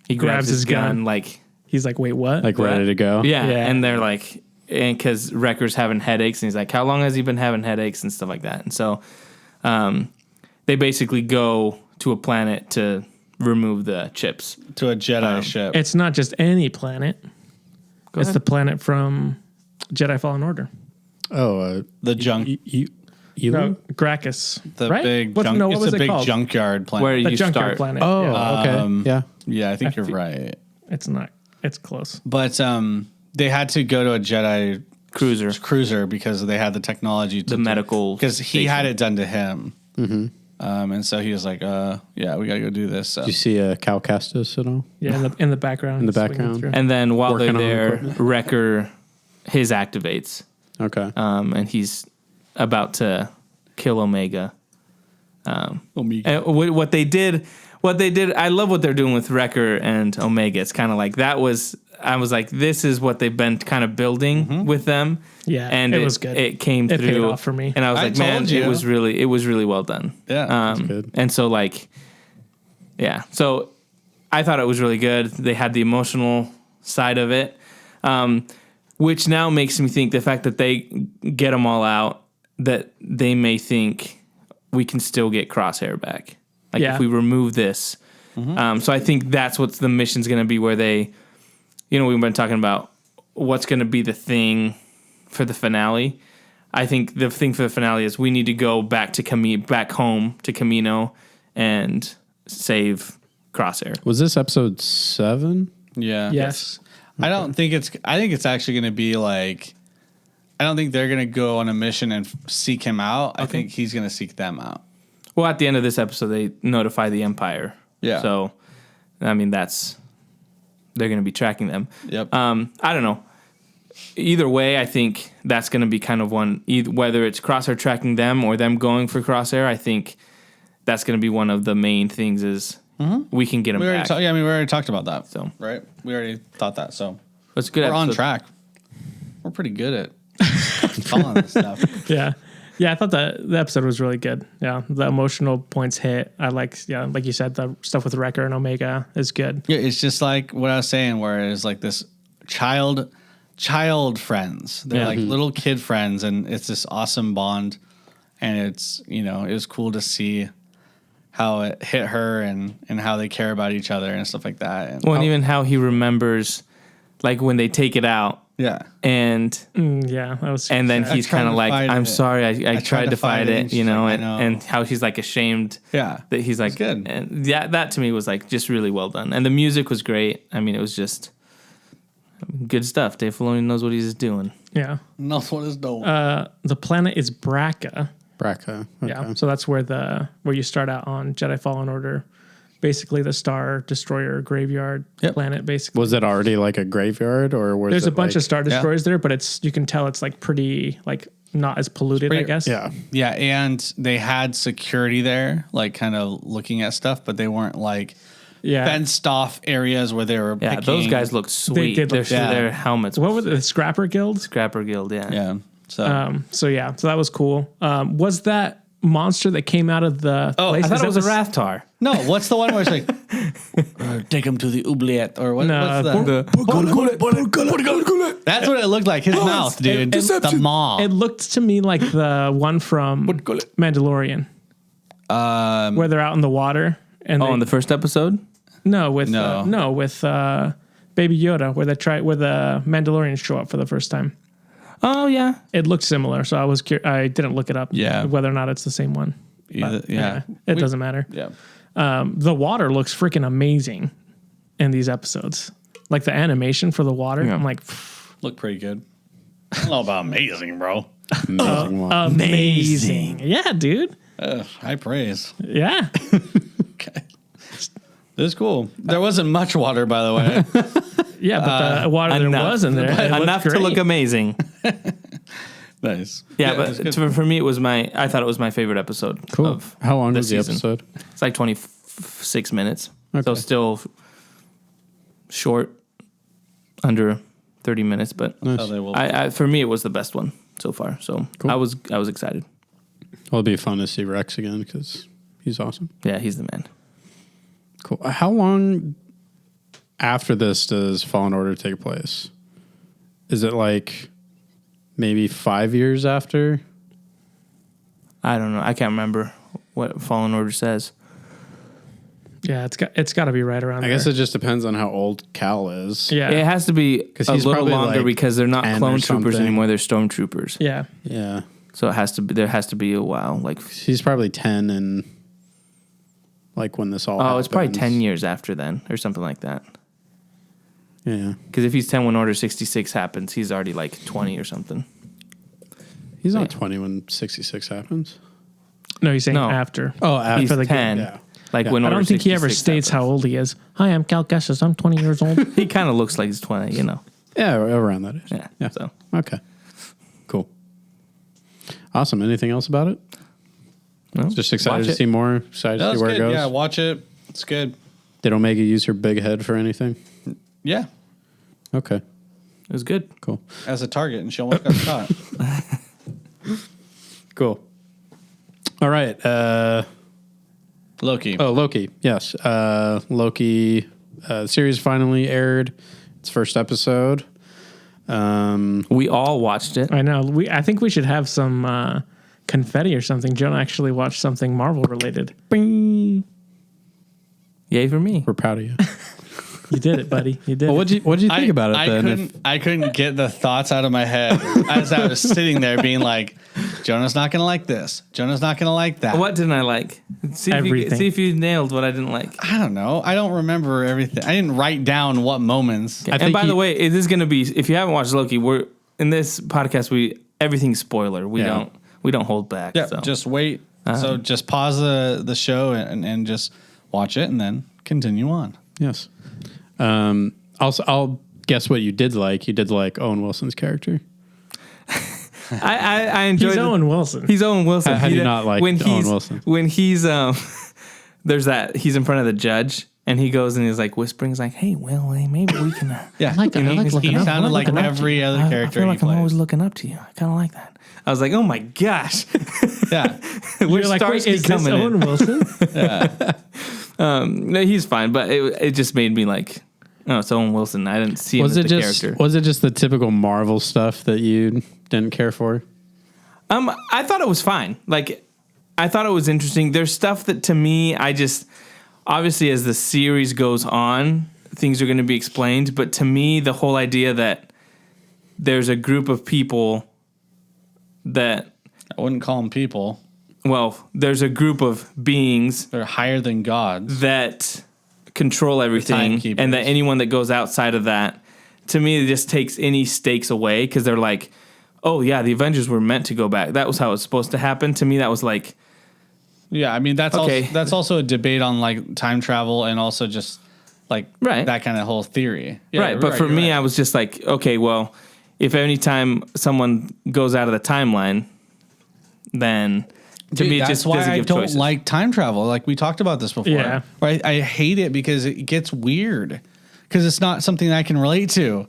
B: he grabs his gun like.
D: He's like, wait, what?
A: Like ready to go.
B: Yeah,
D: Yeah.
B: and they're like, and because Wrecker's having headaches, and he's like, how long has he been having headaches and stuff like that? And so, they basically go to a planet to remove the chips.
C: To a Jedi ship.
D: It's not just any planet. It's
B: ahead.
D: the planet from Jedi Fallen Order.
A: Oh,
C: The junk.
D: No, Gracchus.
C: The
D: right?
C: big
D: What,
C: junk.
D: no, what
C: it's
D: was
C: a
D: it
C: big
D: called?
C: junkyard planet.
B: Where
D: The
B: you
D: junkyard
B: start.
D: planet.
A: Oh,
D: Yeah.
A: okay. Yeah.
C: Yeah, I think you're right.
D: It's not. It's close.
C: But they had to go to a Jedi
B: Cruiser.
C: because they had the technology to
B: The medical
C: because he
B: station.
C: had it done to him. Mm-hmm. And so he was like, yeah, we got to go do this. So.
A: Do you see Cal Kestis at all?
D: Yeah, in the background.
A: In the
D: swinging
A: background.
D: through.
B: And then while
A: Working
B: they're
A: on
B: there,
A: equipment.
B: Wrecker, his activates,
A: Okay.
B: and he's about to kill Omega.
C: Omega.
B: And what they did, I love what they're doing with Wrecker and Omega. It's kind of like I was like, this is what they've been kind of building with them.
D: Yeah,
B: and
D: it was good.
B: It came
D: It
B: through
D: paid off for me.
B: and I was
C: I
B: like, man,
C: told you.
B: it was really well done.
C: Yeah,
A: good.
B: And so so I thought it was really good. They had the emotional side of it, which now makes me think the fact that they get them all out, that they may think we can still get Crosshair back. Like
D: Yeah.
B: if we remove this. So I think that's what the mission's going to be, where they, we've been talking about what's going to be the thing for the finale. I think the thing for the finale is we need to go back home to Camino and save Crosshair.
A: Was this episode 7?
C: Yeah.
D: Yes.
C: I don't think I think it's actually going to be like, I don't think they're going to go on a mission and seek him out. I think he's going to seek them out.
B: Well, at the end of this episode, they notify the Empire.
C: Yeah.
B: So, I mean, they're going to be tracking them.
C: Yep.
B: I don't know. Either way, I think that's going to be kind of one, whether it's Crosshair tracking them or them going for Crosshair, I think that's going to be one of the main things is we can get them back.
C: we already talked about that.
B: So.
C: Right? We already thought that. So
B: It's a good
C: we're on
B: episode.
C: track. We're pretty good at following this stuff.
D: Yeah. Yeah, I thought the episode was really good. Yeah, the emotional points hit. I like you said, the stuff with Wrecker and Omega is good.
C: Yeah, it's just like what I was saying, where it's like this child friends. They're like little kid friends, and it's this awesome bond. And it's, it was cool to see how it hit her and how they care about each other and stuff like that. And
B: Well, and even how he remembers, like when they take it out,
C: yeah.
B: and
D: Yeah, that was.
B: and then
D: sad.
B: he's
C: tried
B: kind of
C: to
B: like,
C: fight
B: I'm
C: it.
B: sorry, I tried to fight it,
C: and she's like, I know.
B: and how he's like ashamed.
C: Yeah.
B: That he's like,
C: good.
B: And that to me was like just really well done, and the music was great. I mean, it was just good stuff. Dave Filoni knows what he's doing.
D: Yeah,
C: Knows what is dope.
D: the planet is Braca.
A: Braca. Okay.
D: Yeah, so that's where you start out on Jedi Fallen Order, basically the Star Destroyer graveyard planet. Basically,
A: Was it already like a graveyard, or was
D: there's
A: it
D: a bunch
A: like,
D: of Star Destroyers there, but you can tell it's like pretty like not as polluted, I guess.
A: Yeah.
C: Yeah, and they had security there, like kind of looking at stuff, but they weren't like
D: Yeah.
C: fenced off areas where they were
B: Yeah,
C: picking.
B: those guys look sweet.
D: did look
B: Their helmets.
D: What were the Scrapper Guild?
B: Scrapper Guild? Yeah.
C: Yeah. So
D: So that was cool. Was that monster that came out of the place?
B: I thought
D: Is
B: it
D: that
B: was a
D: the-
B: Rathtar.
C: no, what's the one where it's like take him to the oubliette or what?
D: No,
C: what's that's what it looked like. His mouth, dude. The maw.
D: It looked to me like the one from Mandalorian, where they're out in the water and
B: Oh, in the first episode.
D: with Baby Yoda, where the Mandalorians show up for the first time.
B: Oh yeah.
D: It looked similar, so I didn't look it up.
C: Yeah.
D: whether or not it's the same one.
C: Either- yeah.
D: It doesn't matter.
C: Yeah.
D: The water looks freaking amazing in these episodes. Like the animation for the water,
B: Yeah.
D: I'm like,
C: Looked pretty good. I don't know about amazing, bro.
A: Amazing one.
D: amazing. Yeah, dude.
C: High praise.
D: Yeah.
C: Okay. This is cool. There wasn't much water, by the way.
D: Yeah, but the water there was in there. It looked
B: Enough to
D: great.
B: look amazing.
C: Nice.
B: Yeah,
C: it was
B: but
C: good.
B: for me, I thought it was my favorite episode.
A: Cool.
B: Of
A: How long
B: this
A: was the
B: season.
A: episode?
B: It's like 26 minutes. So
A: Okay.
B: still short, under 30 minutes. But
C: How they will.
B: for me, it was the best one so far. So I was excited.
A: Well, it'd be fun to see Rex again because he's awesome.
B: Yeah, he's the man.
A: Cool. How long after this does Fallen Order take place? Is it like maybe 5 years after?
B: I don't know. I can't remember what Fallen Order says.
D: Yeah, it's got to be right around
A: I
D: there.
A: guess it just depends on how old Cal is.
D: Yeah.
B: It has to be a
A: he's
B: little
A: probably
B: longer
A: like
B: because they're not
A: 10 or
B: clone troopers
A: something.
B: anymore. They're stormtroopers.
D: Yeah.
A: Yeah.
B: So there has to be a while. Like,
A: He's probably 10 and like when this all
B: it's probably
A: happens.
B: 10 years after then or something like that.
A: Yeah.
B: Because if he's 10 when Order 66 happens, he's already like 20 or something.
A: He's not 20 when 66 happens.
D: No, he's saying
B: No.
D: after.
A: Oh,
B: He's
D: the
B: 10.
A: Yeah.
B: Like
A: Yeah.
B: when
D: I
B: Order
D: don't think he ever
B: 66
D: states how
B: happens.
D: old he is. Hi, I'm Cal Kestis. I'm 20 years old.
B: He kind of looks like he's 20, you know.
A: Yeah, around that age.
B: Yeah.
A: Yeah.
B: So
A: Okay. Cool. Awesome. Anything else about it?
B: no,
A: Just excited
B: watch
A: to
B: it.
A: see more. Excited to
C: That
A: see
C: was
A: where
C: good.
A: it goes.
C: Yeah, watch it. It's good.
A: They don't make you use your big head for anything.
C: Yeah.
A: Okay.
B: It was good.
A: Cool.
C: As a target, and she almost got shot.
A: Cool. All right.
C: Loki.
A: Loki. Yes. Loki series finally aired. Its first episode.
B: We all watched it.
D: I know. I think we should have some confetti or something. Jonah actually watched something Marvel related.
B: Bing. Yay for me.
A: We're proud of you.
D: You did it, buddy. You did.
A: Well,
D: it.
A: what'd you think about it then?
C: I couldn't get the thoughts out of my head as I was sitting there being like, Jonah's not going to like this. Jonah's not going to like that.
B: What didn't I like?
D: Everything.
B: See if you nailed what I didn't like.
C: I don't know. I don't remember everything. I didn't write down what moments.
B: And by the way, it is going to be, if you haven't watched Loki, we're in this podcast, everything's spoiler. We don't hold back.
C: Yeah,
B: so.
C: just wait. So just pause the show and just watch it and then continue on.
A: Yes. Also, I'll guess what you did like. You did like Owen Wilson's character.
B: I enjoyed
D: He's Owen Wilson.
B: He's Owen Wilson.
A: How do you not like Owen Wilson?
B: When he's there's that he's in front of the judge and he goes and he's like whispering, he's like, "Hey, Will, maybe we can."
C: Yeah,
D: I like that. I like looking
C: he
D: up.
C: sounded
D: I
C: like
D: looking up.
C: every other character
B: I feel
C: he
B: like I'm
C: plays.
B: always looking up to you. I kind of like that. I was like, "Oh my gosh."
C: Yeah,
D: You're like, wait, is this Owen Wilson?
B: No, he's fine, but it just made me like, oh, it's Owen Wilson. I didn't see him as the character.
A: Was it just the typical Marvel stuff that you didn't care for?
B: I thought it was fine. Like, I thought it was interesting. There's stuff that to me, obviously as the series goes on, things are going to be explained. But to me, the whole idea that there's a group of people that,
C: I wouldn't call them people.
B: well, there's a group of beings
C: They're higher than gods.
B: that control everything,
C: timekeepers.
B: and that anyone that goes outside of that, to me, it just takes any stakes away because they're like, oh yeah, the Avengers were meant to go back. That was how it was supposed to happen. To me, that was like,
C: Yeah, I mean that's
B: Okay.
C: also, that's also a debate on like time travel and also just like
B: Right.
C: that kind of whole theory. Yeah,
B: right. But for
C: you're
B: me,
C: right.
B: I was just like, okay, well, if any time someone goes out of the timeline, then to
C: Dude,
B: me it
C: that's
B: just
C: why
B: doesn't
C: I
B: give
C: don't
B: choices.
C: like time travel. Like we talked about this before.
D: Yeah.
C: Right? I hate it because it gets weird because it's not something that I can relate to.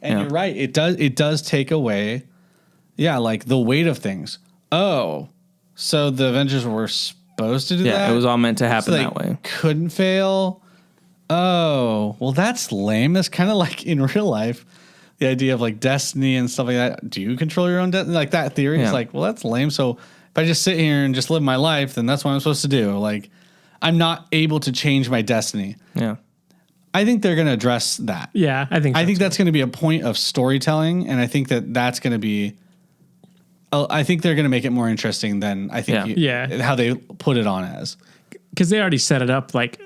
C: And
B: Yeah.
C: you're right. It does take away, yeah, like the weight of things. Oh, so the Avengers were supposed to do that?
B: Yeah, it was all meant to happen
C: So they
B: that way.
C: couldn't fail. Oh, well, that's lame. That's kind of like in real life, the idea of like destiny and stuff like that. Do you control your own destiny? Like that theory
B: Yeah.
C: is like, well, that's lame. So if I just sit here and just live my life, then that's what I'm supposed to do. Like, I'm not able to change my destiny.
B: Yeah.
C: I think they're going to address that.
D: Yeah, I think.
C: I
D: so,
C: think
D: too.
C: that's going to be a point of storytelling, and I think that's going to be. I think they're going to make it more interesting than I think
D: Yeah.
C: how they put it on as.
D: because they already set it up like,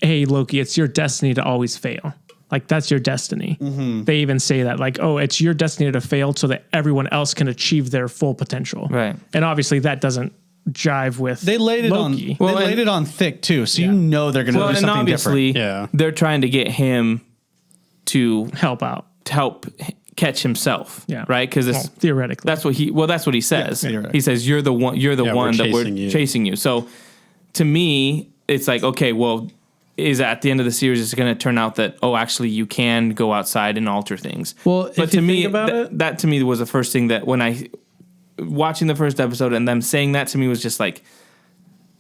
D: hey, Loki, it's your destiny to always fail. Like, that's your destiny.
C: Mm-hmm.
D: They even say that, like, oh, it's your destiny to fail so that everyone else can achieve their full potential.
B: Right.
D: And obviously that doesn't jive with
C: They laid it
D: Loki.
C: on.
B: Well,
C: they laid it on thick too, so you know they're going to
B: Well,
C: do
B: and
C: something
B: obviously,
C: different.
A: Yeah.
B: they're trying to get him to
D: help out.
B: help catch himself.
D: Yeah.
B: Right? Because
D: Well, theoretically.
B: that's what he says.
C: Yeah, you're right.
B: He says, you're the one
A: we're
B: that we're
A: chasing you.
B: chasing you. So to me, it's like, okay, well, is at the end of the series, it's going to turn out that, oh, actually you can go outside and alter things.
A: Well,
B: but
A: if
B: to
A: you
B: me,
A: think about it-
B: that to me was the first thing that when I, watching the first episode and them saying that to me was just like,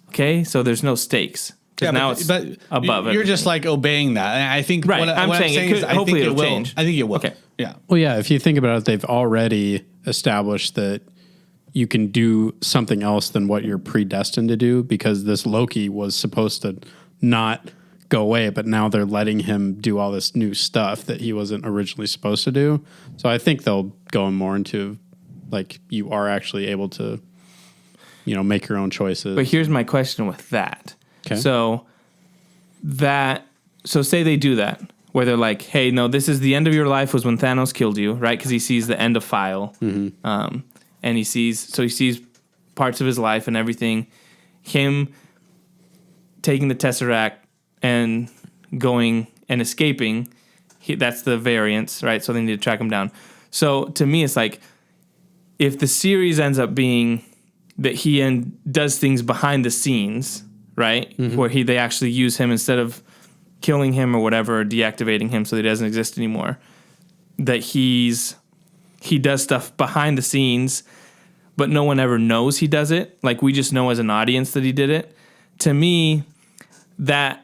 B: okay, so there's no stakes. Because now it's above it.
C: You're just like obeying that. And I think
B: Right,
C: what
B: I'm
C: what
B: saying it
C: is
B: could-
C: I think
B: hopefully
C: it
B: it'll
C: will.
B: change.
C: I think it will.
B: Okay.
C: Yeah.
A: Well, yeah, if you think about it, they've already established that you can do something else than what you're predestined to do because this Loki was supposed to not go away, but now they're letting him do all this new stuff that he wasn't originally supposed to do. So I think they'll go more into like you are actually able to, make your own choices.
B: But here's my question with that.
A: Okay.
B: So say they do that, where they're like, hey, no, this is the end of your life was when Thanos killed you, right? Because he sees the end of File. And he sees parts of his life and everything. Him taking the Tesseract and going and escaping, that's the variance, right? So they need to track him down. So to me, it's like, if the series ends up being that he does things behind the scenes, right? Where they actually use him instead of killing him or whatever, or deactivating him so that he doesn't exist anymore. That he does stuff behind the scenes, but no one ever knows he does it. Like we just know as an audience that he did it. To me, that,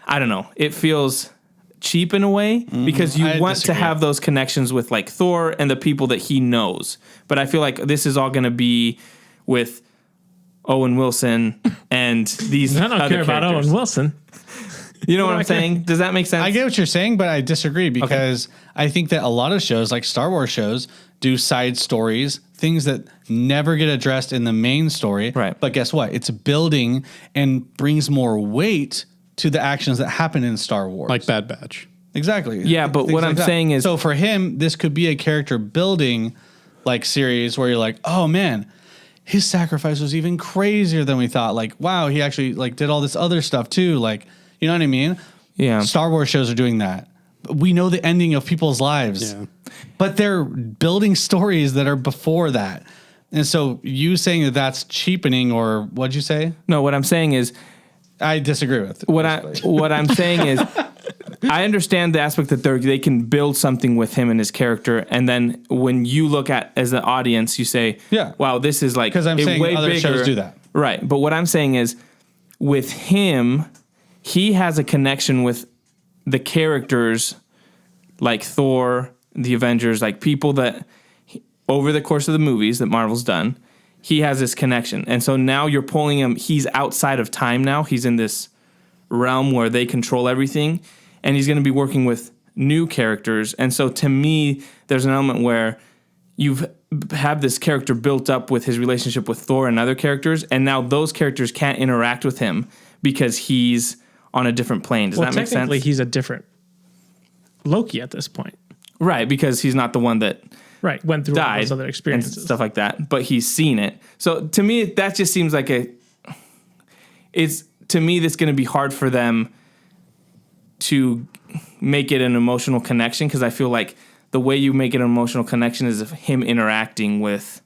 B: I don't know, it feels cheap in a way because you
C: I
B: want
C: disagree.
B: to have those connections with like Thor and the people that he knows. But I feel like this is all going to be with Owen Wilson and these
D: I don't
B: other
D: care about
B: characters.
D: Owen Wilson.
B: You know what I'm saying? Does that make sense?
C: I get what you're saying, but I disagree because I think that a lot of shows, like Star Wars shows, do side stories, things that never get addressed in the main story.
B: Right.
C: But guess what? It's building and brings more weight to the actions that happen in Star Wars.
A: Like Bad Batch.
C: Exactly.
B: Yeah, but
C: Things
B: what
C: like
B: I'm
C: that.
B: saying is-
C: so for him, this could be a character building like series where you're like, oh man, his sacrifice was even crazier than we thought. Like, wow, he actually like did all this other stuff too. Like, you know what I mean?
B: Yeah.
C: Star Wars shows are doing that. We know the ending of people's lives,
A: Yeah.
C: but they're building stories that are before that. And so you saying that that's cheapening, or what'd you say?
B: No, what I'm saying is,
C: I disagree with
B: what I'm saying is, I understand the aspect that they can build something with him and his character, and then when you look at as an audience, you say,
C: Yeah.
B: wow, this is like
C: 'Cause I'm saying
B: way
C: other
B: bigger.
C: shows do that.
B: Right? But what I'm saying is, with him, he has a connection with the characters like Thor, the Avengers, like people that over the course of the movies that Marvel's done, he has this connection. And so now you're pulling him, he's outside of time now. He's in this realm where they control everything, and he's going to be working with new characters. And so to me, there's an element where you've have this character built up with his relationship with Thor and other characters, and now those characters can't interact with him because he's on a different plane. Does that make
D: technically,
B: sense?
D: he's a different Loki at this point.
B: Right, because he's not the one that
D: Right, went through all
B: died
D: those other
B: and
D: experiences.
B: stuff like that, but he's seen it. So to me, that just seems like to me, that's going to be hard for them to make it an emotional connection, because I feel like the way you make it an emotional connection is of him interacting with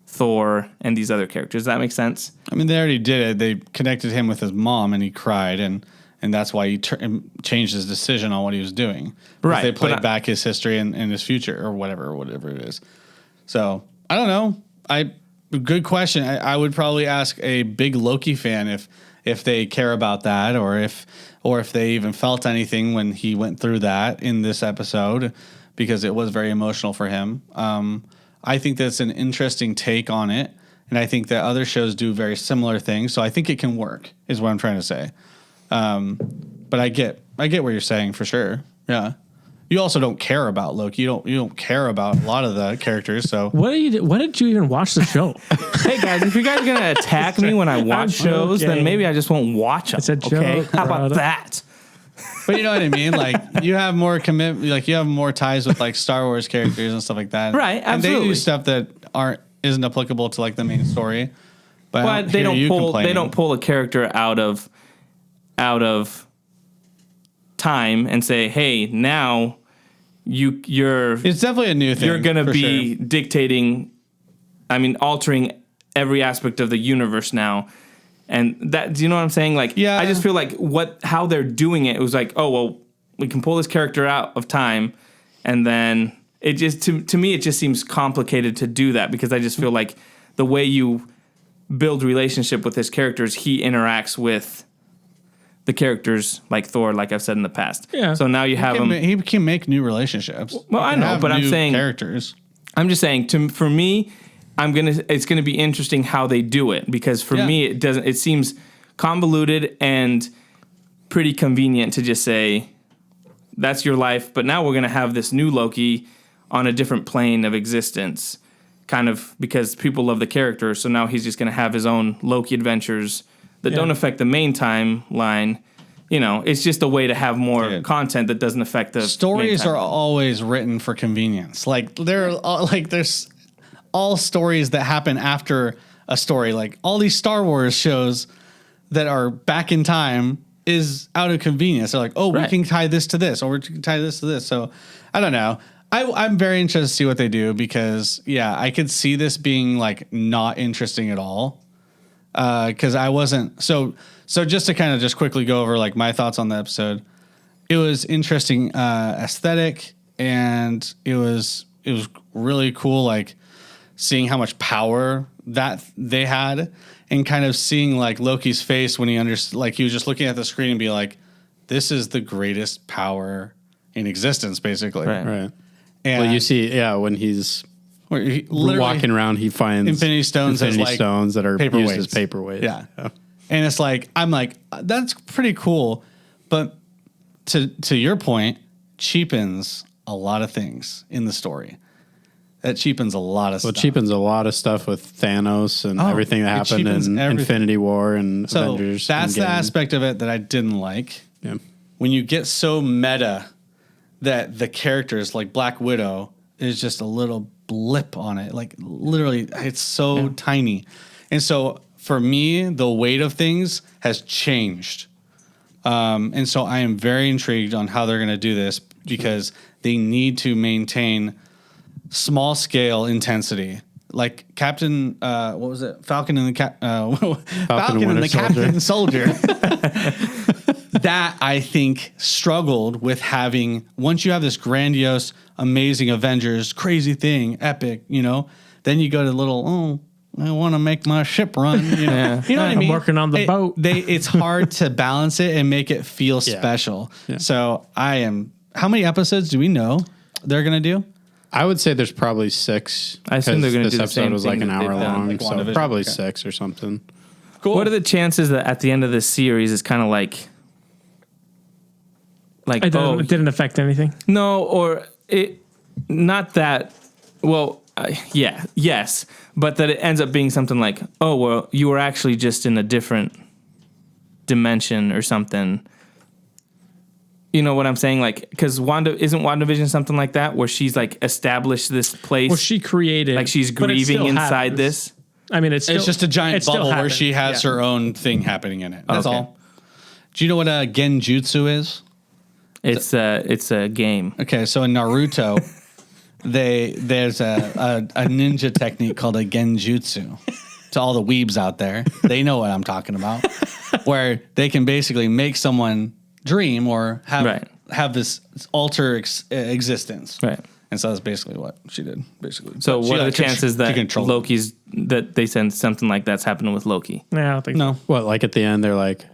B: Thor and these other characters. Does that make sense?
C: I mean, they already did it. They connected him with his mom, and he cried, and that's why he changed his decision on what he was doing.
B: Right,
C: They played
B: but
C: back his history and his future, or whatever it is. So I don't know. Good question. I would probably ask a big Loki fan if they care about that, or if they even felt anything when he went through that in this episode, because it was very emotional for him. I think that's an interesting take on it, and I think that other shows do very similar things. So I think it can work, is what I'm trying to say. But I get what you're saying for sure. Yeah. You also don't care about Loki. You don't care about a lot of the characters. So
D: What did you even watch the show?
B: Hey guys, if you guys are going to attack me when I watch shows,
D: okay.
B: then maybe I just won't watch them.
D: It's a
B: okay?
D: joke,
B: How about
D: brother.
B: that?
C: but you know what I mean? Like, you have more commitment, like you have more ties with like Star Wars characters and stuff like that.
B: Right,
C: And they
B: absolutely.
C: do stuff that isn't applicable to like the main story. But I
B: But they
C: hear you
B: don't
C: complaining.
B: pull a character out of time and say, "Hey, now you're
C: It's definitely a new thing.
B: you're going to
C: for
B: be
C: sure.
B: dictating, altering every aspect of the universe now." And that, do you know what I'm saying? Like,
C: Yeah.
B: I just feel like how they're doing it was like, oh, well, we can pull this character out of time. And then it just, to me, it just seems complicated to do that, because I just feel like the way you build relationship with his characters, he interacts with the characters like Thor, like I've said in the past.
D: Yeah.
B: So now you have him.
C: He can make new relationships.
B: Well, I
C: He can
B: know,
C: have
B: but I'm
C: new
B: saying-
C: characters.
B: I'm just saying, for me, it's gonna be interesting how they do it, because for
C: Yeah.
B: me it seems convoluted and pretty convenient to just say that's your life, but now we're gonna have this new Loki on a different plane of existence, kind of because people love the character. So now he's just gonna have his own Loki adventures that don't affect the main timeline. You know, it's just a way to have more
C: Yeah.
B: content that doesn't affect the
C: Stories
B: main
C: are
B: timeline.
C: always written for convenience. Like there's all stories that happen after a story. Like all these Star Wars shows that are back in time is out of convenience. They're like, oh, we
B: Right.
C: can tie this to this, or we can tie this to this. So I don't know. I'm very interested to see what they do, because I could see this being like not interesting at all. Cause I wasn't so just to kind of just quickly go over like my thoughts on the episode. It was interesting, aesthetic, and it was really cool. Like seeing how much power that they had, and kind of seeing like Loki's face when he like he was just looking at the screen and be like, this is the greatest power in existence, basically.
B: Right.
A: Right.
C: And
A: Well, you see, when he's
C: where he literally
A: walking around, he finds
C: Infinity Stones as, like,
A: stones that are used as
C: paperweights.
A: paperweights.
C: Yeah. And it's like, I'm like, that's pretty cool. but to your point, cheapens a lot of things in the story. That cheapens a lot of
A: Well,
C: stuff.
A: cheapens a lot of stuff with Thanos and everything that happened in Infinity War and
C: So
A: Avengers.
C: that's the
A: Endgame.
C: aspect of it that I didn't like.
A: Yeah.
C: When you get so meta that the characters like Black Widow is just a little blip on it. Like literally, it's so tiny. And so for me, the weight of things has changed. And so I am very intrigued on how they're going to do this because they need to maintain small scale intensity. Like Captain, what was it? Falcon and the Falcon and the Captain Soldier. That I think struggled with having, once you have this grandiose, amazing Avengers, crazy thing, epic, then you go to little, I want to make my ship run. You know what I mean?
D: I'm working on the boat.
C: It's hard to balance it and make it feel special. Yeah. So how many episodes do we know they're going to do?
A: I would say there's probably 6.
B: I assume they're going to do the
A: This episode
B: same
A: was
B: thing
A: like an
B: that they've
A: hour
B: done,
A: long,
C: like
A: so
C: WandaVision.
A: probably
C: Okay.
A: 6 or something.
C: Cool.
B: What are the chances that at the end of this series it's kind of like
D: It didn't affect anything.
B: no, or it not that well yes, but that it ends up being something like, oh well, you were actually just in a different dimension or something. You know what I'm saying? Like, because isn't WandaVision something like that, where she's like established this place,
D: Well, she created,
B: like she's
D: but it
B: grieving
D: still
B: inside
D: happens.
B: this.
D: I mean, it's
C: just a giant
D: still
C: bubble where
D: happens.
C: she has her own thing happening in it. That's
B: Okay.
C: all. Do you know what a genjutsu is?
B: It's a game.
C: Okay, so in Naruto, there's a ninja technique called a genjutsu. To all the weebs out there, they know what I'm talking about. Where they can basically make someone dream or have this alter existence.
B: Right.
C: And so that's basically what she did. Basically.
B: So
C: But
B: what
C: she,
B: are the
C: like,
B: chances that
C: controlled
B: Loki's that they send something like that's happening with Loki?
D: Yeah, I don't think
C: No.
A: What, like at the end, they're like,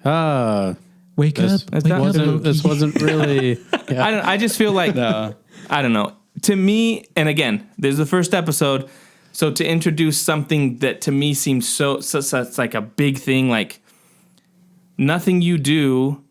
D: Wake
A: this
D: up.
B: That's not-
A: wasn't really. Yeah.
B: I just feel like I don't know. To me, and again, there's the first episode. So to introduce something that to me seems so it's like a big thing, like nothing you do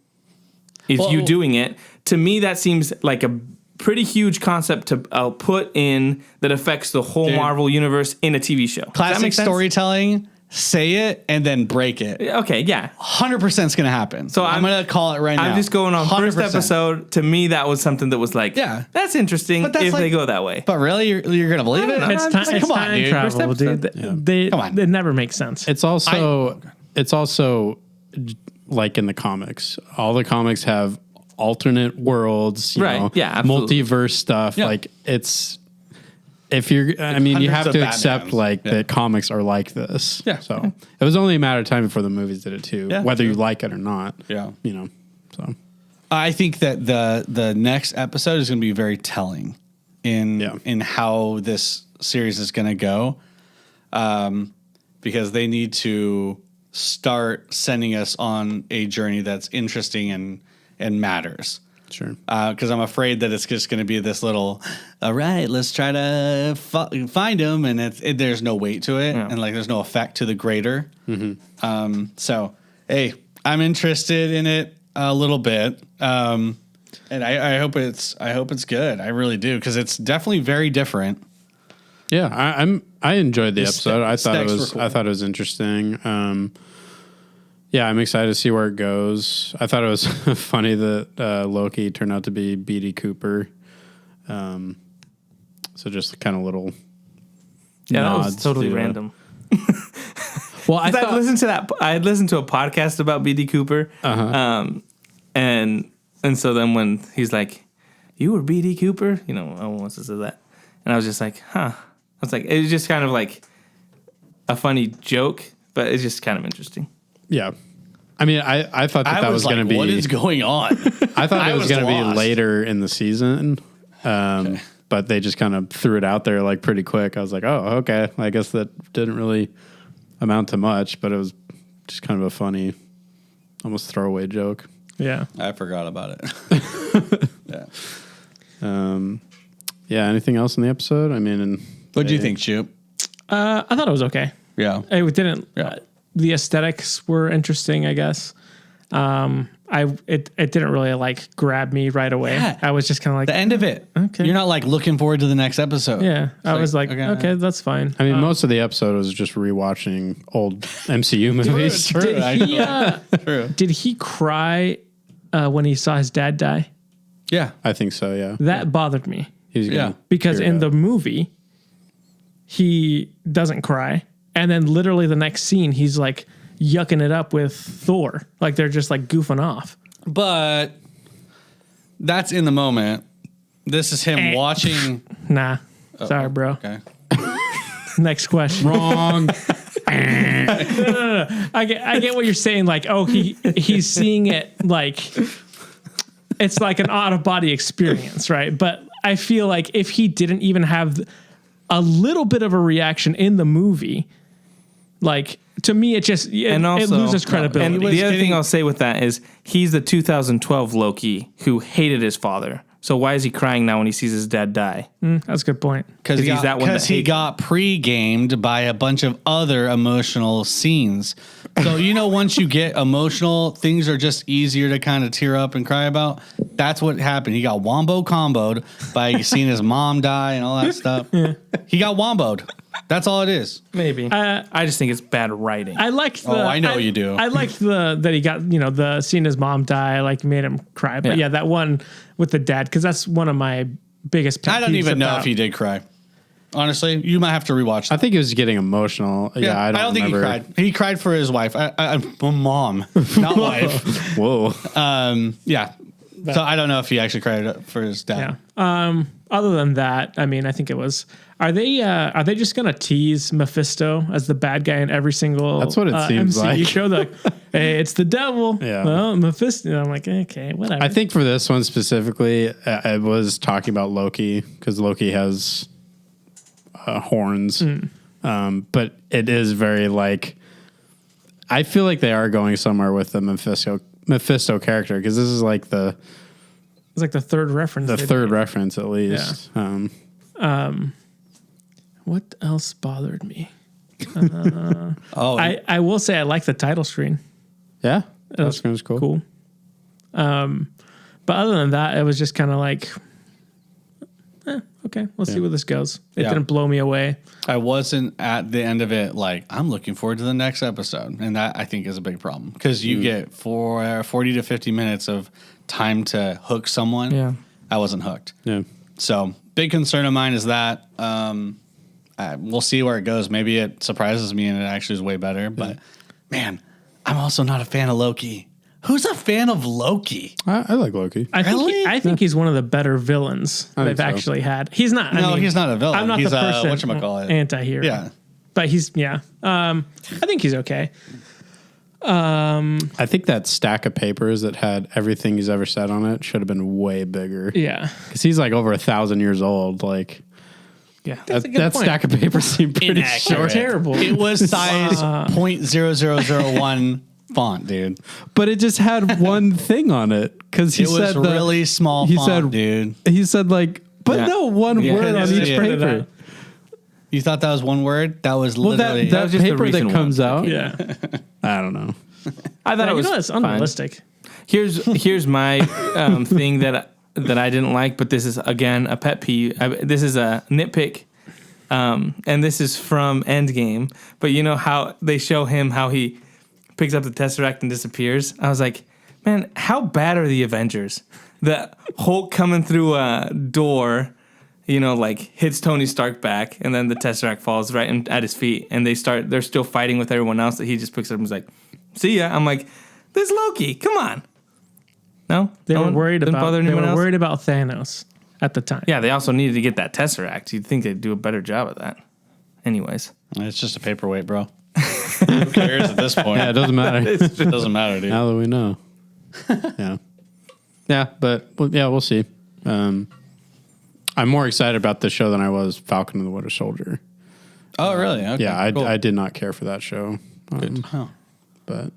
B: is you doing it. To me, that seems like a pretty huge concept to put in that affects the whole Marvel universe in a TV show. Does that
C: Classic
B: make sense?
C: storytelling, say it and then break it.
B: Okay, yeah.
C: 100% is going to happen.
B: So
C: I'm going to call it right now.
B: I'm just going on
C: 100%.
B: first episode. To me, that was something that was like,
C: Yeah.
B: that's interesting
C: But that's
B: if
C: like-
B: they go that way.
C: But really, you're going to believe it?
D: It's time,
C: Come
D: it's
C: on,
D: time
C: dude.
D: travel, dude. They,
C: Come on.
D: It never makes sense.
A: It's also like in the comics. All the comics have alternate worlds, you
B: Right.
A: know,
B: Yeah, absolutely.
A: multiverse stuff.
C: Yeah.
A: Like you
C: hundreds
A: have
C: of
A: to accept
C: Batmans.
A: like
C: Yeah.
A: that comics are like this.
C: Yeah.
A: So it was only a matter of time before the movies did it too,
C: Yeah,
A: whether you
C: true.
A: like it or not.
C: Yeah.
A: You know, so
C: I think that the next episode is going to be very telling in how this series is going to go, because they need to start sending us on a journey that's interesting and matters.
A: sure.
C: Because I'm afraid that it's just going to be this little, all right, let's try to find him, and there's no weight to it, and like there's no effect to the greater. So hey, I'm interested in it a little bit, and I hope it's good. I really do, because it's definitely very different.
A: Yeah, I enjoyed the episode. I thought it
C: specs
A: was
C: were cool.
A: I thought it was interesting. Yeah, I'm excited to see where it goes. I thought it was funny that Loki turned out to be B.D. Cooper. So just kind of little
B: Yeah, that was
A: nods
B: totally
A: to,
B: random.
A: Well, I
B: I
A: thought
B: listened to that. I had listened to a podcast about B.D. Cooper, and so then when he's like, "You were B.D. Cooper," you know, no one wants to say that, and I was just like, "Huh." I was like, it was just kind of like a funny joke, but it's just kind of interesting.
A: yeah. I mean, I thought that was
C: like,
A: going to be.
C: what is going on?
A: I thought it was going to be
C: lost.
A: later in the season, but they just kind of threw it out there like pretty quick. I was like, oh, okay. I guess that didn't really amount to much, but it was just kind of a funny, almost throwaway joke.
D: Yeah.
C: I forgot about it. Yeah.
A: Yeah. Anything else in the episode? I mean,
C: What do you think, Shoop?
D: I thought it was okay.
C: Yeah.
D: It didn't.
C: Yeah.
D: The aesthetics were interesting, I guess. It didn't really like grab me right away.
C: Yeah.
D: I was just kind of like
C: The end of it.
D: Okay.
C: You're not like looking forward to the next episode.
D: Yeah, I
C: It's
D: was like, okay, that's fine.
A: I mean, most of the episode was just rewatching old MCU movies.
D: Did he cry when he saw his dad die?
C: Yeah.
A: I think so. Yeah,
D: That bothered me
A: he was
C: Yeah.
D: because
A: tear
D: in
A: up.
D: the movie, he doesn't cry, and then literally the next scene, he's like yucking it up with Thor, like they're just like goofing off.
C: But that's in the moment. This is him watching.
D: Nah, sorry, bro.
C: Okay.
D: Next question.
A: wrong.
D: I get what you're saying. Like, oh, he's seeing it like it's like an out of body experience, right? But I feel like if he didn't even have a little bit of a reaction in the movie, like to me, it just it loses credibility.
B: And the other thing I'll say with that is he's the 2012 Loki who hated his father. So why is he crying now when he sees his dad die?
D: That's a good point.
C: Because
B: he's that one that
C: he
B: hates
C: got pre-gamed by a bunch of other emotional scenes. So, once you get emotional, things are just easier to kind of tear up and cry about. That's what happened. He got wombo comboed by seeing his mom die and all that stuff. Yeah. He got womboed. That's all it is.
B: Maybe. I just think it's bad writing.
D: I liked the.
C: Oh, I know you do.
D: I liked that he got the seeing his mom die like made him cry. But yeah, that one with the dad, because that's one of my biggest. Pet
C: I don't
D: peeves
C: even know
D: about-
C: if he did cry. Honestly, you might have to rewatch that.
A: I think he was getting emotional. Yeah, I don't
C: think he
A: remember.
C: cried. He cried for his wife. Mom, not wife.
A: Whoa.
C: Yeah. So I don't know if he actually cried for his dad.
D: Yeah. Other than that, I mean, I think it was. Are they just gonna tease Mephisto as the bad guy in every single?
A: That's what it seems
D: MCU
A: like.
D: show? They're like, hey, it's the devil.
A: Yeah.
D: Well, Mephisto. I'm like, okay, whatever.
A: I think for this one specifically, I was talking about Loki because Loki has horns. But it is very like, I feel like they are going somewhere with the Mephisto character because this is like
D: it's like the third reference.
A: reference at least.
D: Yeah. What else bothered me?
C: Oh,
D: I will say I like the title screen.
A: Yeah, that screen was cool.
D: Cool. But other than that, it was just kind of like, okay, let's see where this goes. It didn't blow me away.
C: I wasn't at the end of it like, I'm looking forward to the next episode. And that I think is a big problem because you get 40 to 50 minutes of time to hook someone.
B: Yeah.
C: I wasn't hooked.
A: Yeah.
C: So big concern of mine is that we'll see where it goes. Maybe it surprises me and it actually is way better. But man, I'm also not a fan of Loki. Who's a fan of Loki?
A: I like Loki.
D: I think he's one of the better villains
A: I
D: they've
A: think so.
D: actually had. He's not.
C: No, he's not a villain.
D: I'm not
C: He's
D: the
C: a
D: person.
C: whatchamacallit.
D: Anti-hero.
C: Yeah.
D: But he's I think he's okay.
A: I think that stack of papers that had everything he's ever said on it should have been way bigger.
D: Yeah.
A: Because he's like over 1,000 years old. Like,
D: Yeah.
A: that stack of papers seemed pretty short.
D: Terrible.
C: It was size .0001 font, dude.
A: But it just had one thing on it. Because he
C: It was
A: said
C: really small
A: he
C: font,
A: said,
C: dude.
A: He said like, but
B: Yeah.
A: no, one
B: Yeah.
A: word on
C: Yeah.
A: each
C: Yeah.
A: paper.
C: You thought that was one word? That was
A: Well,
C: literally...
A: that
B: was just the
A: paper that
B: recent
A: comes
B: one.
A: out.
D: Yeah.
A: I don't know.
B: I thought it was
D: it's
B: fine.
D: unrealistic.
B: Here's my thing that I didn't like, but this is again a pet peeve. This is a nitpick, and this is from Endgame. But you know how they show him how he picks up the Tesseract and disappears. I was like, man, how bad are the Avengers? The Hulk coming through a door, like hits Tony Stark back, and then the Tesseract falls right at his feet, and they're still fighting with everyone else. That he just picks up and is like, "See ya." I'm like, "This Loki, come on." No,
D: They
B: No
D: were
B: one?
D: worried
B: Didn't
D: about
B: bother anyone else?
D: Thanos at the time.
B: Yeah, they also needed to get that Tesseract. You'd think they'd do a better job of that. Anyways,
C: It's just a paperweight, bro. Who cares at this point?
A: Yeah, it doesn't matter.
C: It doesn't matter, dude.
A: Now that we know. Yeah. Yeah, but we'll see. I'm more excited about this show than I was Falcon and the Winter Soldier.
C: Oh, really? Okay,
A: Yeah,
C: cool.
A: I did not care for that show.
C: Oh.
A: But